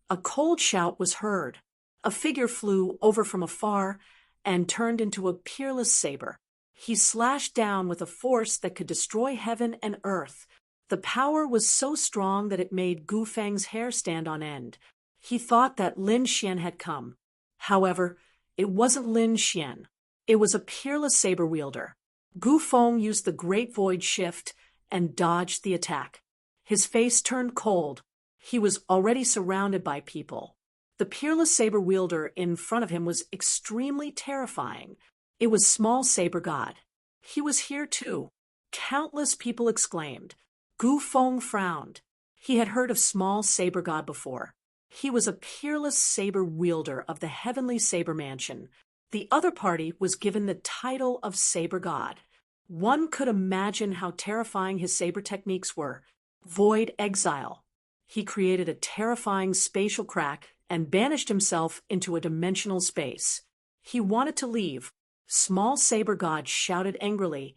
a cold shout was heard. A figure flew over from afar and turned into a peerless saber. He slashed down with a force that could destroy heaven and earth. The power was so strong that it made Gu Feng's hair stand on end. He thought that Lin Xian had come. However, it wasn't Lin Xian. It was a peerless saber wielder. Gu Feng used the Great Void Shift and dodged the attack. His face turned cold. He was already surrounded by people. The peerless saber wielder in front of him was extremely terrifying. It was Small Saber God. He was here too. Countless people exclaimed. Gu Feng frowned. He had heard of Small Saber God before. He was a peerless saber wielder of the heavenly saber mansion. The other party was given the title of Saber God. One could imagine how terrifying his saber techniques were. Void Exile. He created a terrifying spatial crack and banished himself into a dimensional space. He wanted to leave. Small Saber God shouted angrily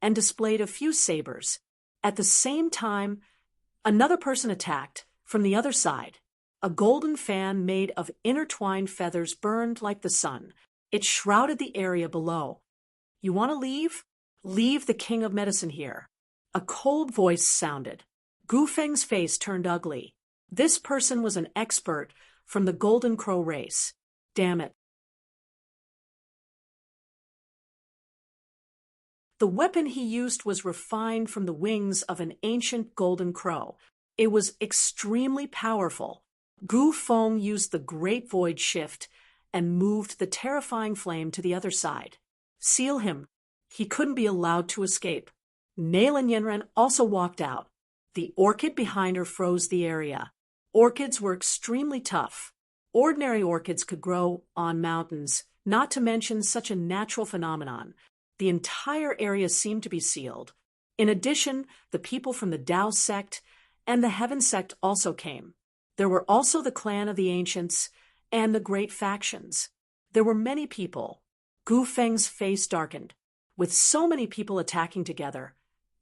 and displayed a few sabers. At the same time, another person attacked from the other side. A golden fan made of intertwined feathers burned like the sun. It shrouded the area below. You want to leave? Leave the king of medicine here. A cold voice sounded. Gu Feng's face turned ugly. This person was an expert from the Golden Crow race. Damn it. The weapon he used was refined from the wings of an ancient golden crow. It was extremely powerful. Gu Feng used the Great Void Shift and moved the terrifying flame to the other side. Seal him. He couldn't be allowed to escape. Nail and Yenren also walked out. The orchid behind her froze the area. Orchids were extremely tough. Ordinary orchids could grow on mountains, not to mention such a natural phenomenon. The entire area seemed to be sealed. In addition, the people from the Tao sect and the Heaven sect also came. There were also the clan of the ancients and the great factions. There were many people. Gu Feng's face darkened. With so many people attacking together,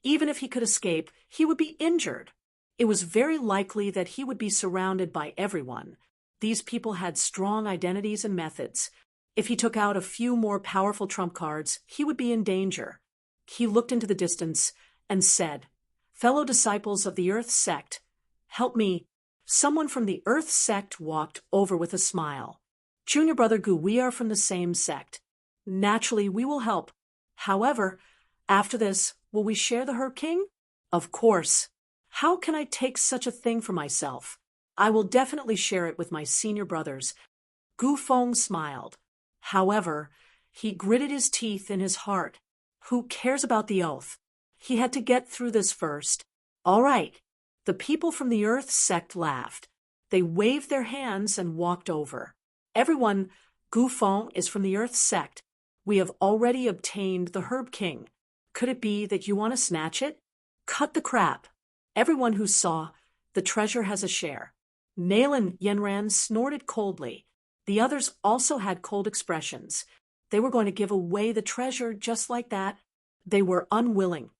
even if he could escape, he would be injured. It was very likely that he would be surrounded by everyone. These people had strong identities and methods. If he took out a few more powerful trump cards, he would be in danger. He looked into the distance and said, "Fellow disciples of the Earth sect, help me." Someone from the Earth sect walked over with a smile. "Junior brother Gu, we are from the same sect. Naturally, we will help. However, after this, will we share the Herb King?" "Of course. How can I take such a thing for myself? I will definitely share it with my senior brothers." Gu Feng smiled. However, he gritted his teeth in his heart. Who cares about the oath? He had to get through this first. All right. The people from the Earth sect laughed. They waved their hands and walked over. "Everyone, Gu Feng is from the Earth sect. We have already obtained the Herb King. Could it be that you want to snatch it? Cut the crap. Everyone who saw, the treasure has a share." Nail and Yenran snorted coldly. The others also had cold expressions. They were going to give away the treasure just like that. They were unwilling.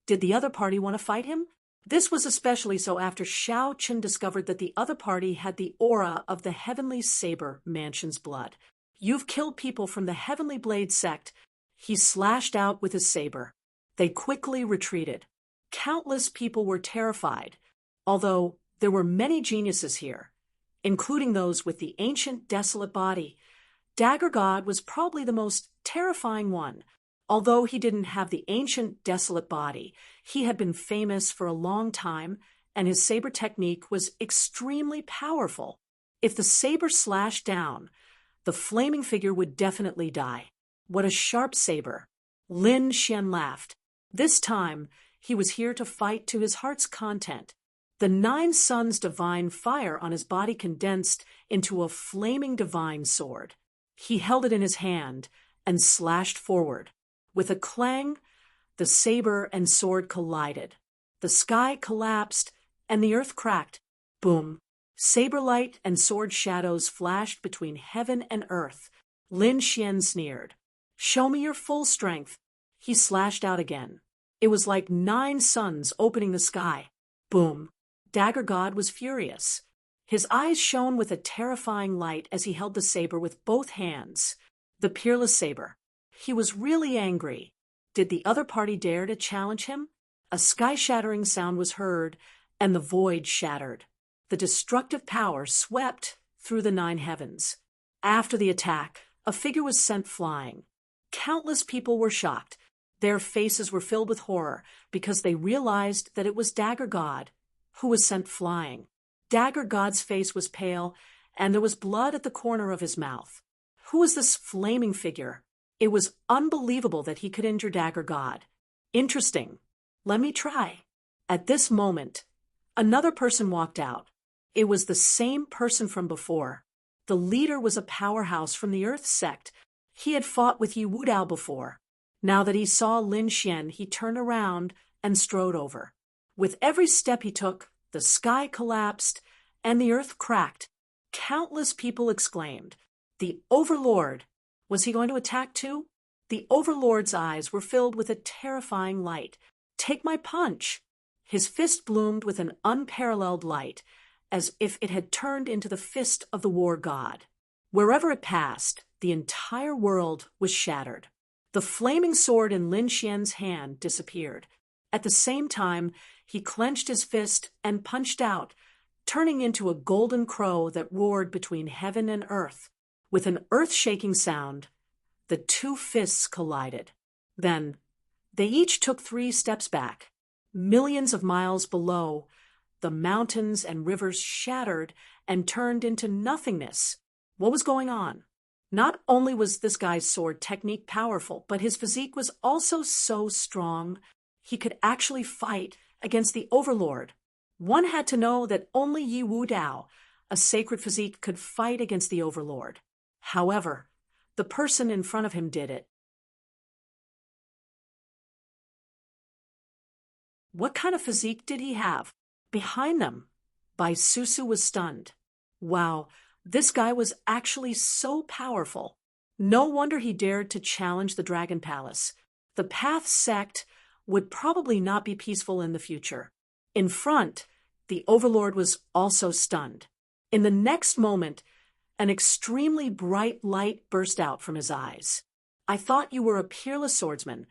Did the other party want to fight him? This was especially so after Xiao Chen discovered that the other party had the aura of the Heavenly Saber Mansion's blood. You've killed people from the Heavenly Blade sect. He slashed out with his saber. They quickly retreated. Countless people were terrified, although there were many geniuses here, including those with the ancient desolate body. Dagger God was probably the most terrifying one. Although he didn't have the ancient desolate body, he had been famous for a long time, and his saber technique was extremely powerful. If the saber slashed down, the flaming figure would definitely die. What a sharp saber! Lin Xian laughed. This time, he was here to fight to his heart's content. The 9 suns' divine fire on his body condensed into a flaming divine sword. He held it in his hand and slashed forward. With a clang, the saber and sword collided. The sky collapsed, and the earth cracked. Boom! Saber light and sword shadows flashed between heaven and earth. Lin Xian sneered. "Show me your full strength." He slashed out again. It was like 9 suns opening the sky. Boom! Dagger God was furious. His eyes shone with a terrifying light as he held the saber with both hands. The peerless saber. He was really angry. Did the other party dare to challenge him? A sky-shattering sound was heard, and the void shattered. The destructive power swept through the 9 heavens. After the attack, a figure was sent flying. Countless people were shocked. Their faces were filled with horror because they realized that it was Dagger God who was sent flying. Dagger God's face was pale, and there was blood at the corner of his mouth. Who was this flaming figure? It was unbelievable that he could injure Dagger God. Interesting. Let me try. At this moment, another person walked out. It was the same person from before. The leader was a powerhouse from the Earth sect. He had fought with Yi Wudao before. Now that he saw Lin Xian, he turned around and strode over. With every step he took, the sky collapsed and the earth cracked. Countless people exclaimed, "The Overlord!" Was he going to attack too? The Overlord's eyes were filled with a terrifying light. "Take my punch!" His fist bloomed with an unparalleled light, as if it had turned into the fist of the war god. Wherever it passed, the entire world was shattered. The flaming sword in Lin Xian's hand disappeared. At the same time, he clenched his fist and punched out, turning into a golden crow that roared between heaven and earth. With an earth-shaking sound, the 2 fists collided. Then, they each took 3 steps back. Millions of miles below, the mountains and rivers shattered and turned into nothingness. What was going on? Not only was this guy's sword technique powerful, but his physique was also so strong. He could actually fight against the Overlord. One had to know that only Yi Wudao, a sacred physique, could fight against the Overlord. However, the person in front of him did it. What kind of physique did he have? Behind them, Bai Susu was stunned. Wow, this guy was actually so powerful. No wonder he dared to challenge the Dragon Palace. The Path sect would probably not be peaceful in the future. In front, the Overlord was also stunned. In the next moment, an extremely bright light burst out from his eyes. "I thought you were a peerless swordsman,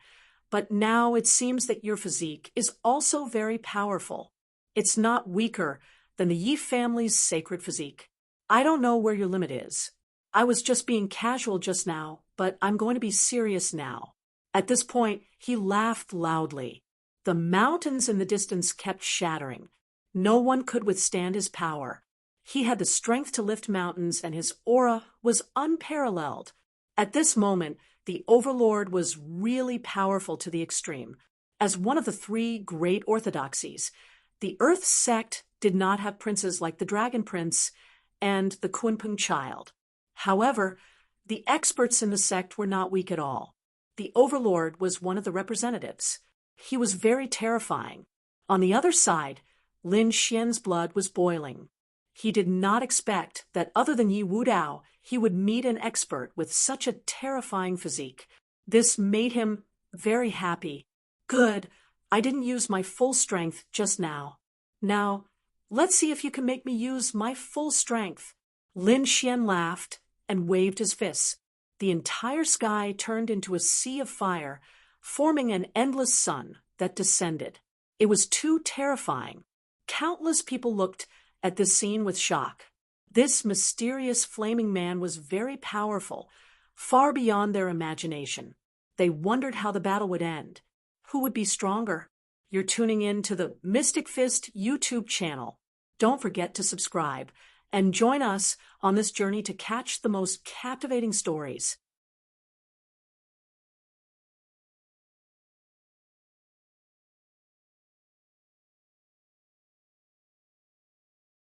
but now it seems that your physique is also very powerful. It's not weaker than the Yi family's sacred physique. I don't know where your limit is. I was just being casual just now, but I'm going to be serious now." At this point, he laughed loudly. The mountains in the distance kept shattering. No one could withstand his power. He had the strength to lift mountains, and his aura was unparalleled. At this moment, the Overlord was really powerful to the extreme. As one of the 3 great orthodoxies, the Earth sect did not have princes like the Dragon Prince and the Kunpeng Child. However, the experts in the sect were not weak at all. The Overlord was one of the representatives. He was very terrifying. On the other side, Lin Xian's blood was boiling. He did not expect that other than Yi Wudao, he would meet an expert with such a terrifying physique. This made him very happy. "Good. I didn't use my full strength just now. Now, let's see if you can make me use my full strength." Lin Xian laughed and waved his fists. The entire sky turned into a sea of fire, forming an endless sun that descended. It was too terrifying. Countless people looked at this scene with shock. This mysterious flaming man was very powerful, far beyond their imagination. They wondered how the battle would end. Who would be stronger? You're tuning in to the Mystic Fist YouTube channel. Don't forget to subscribe and join us on this journey to catch the most captivating stories.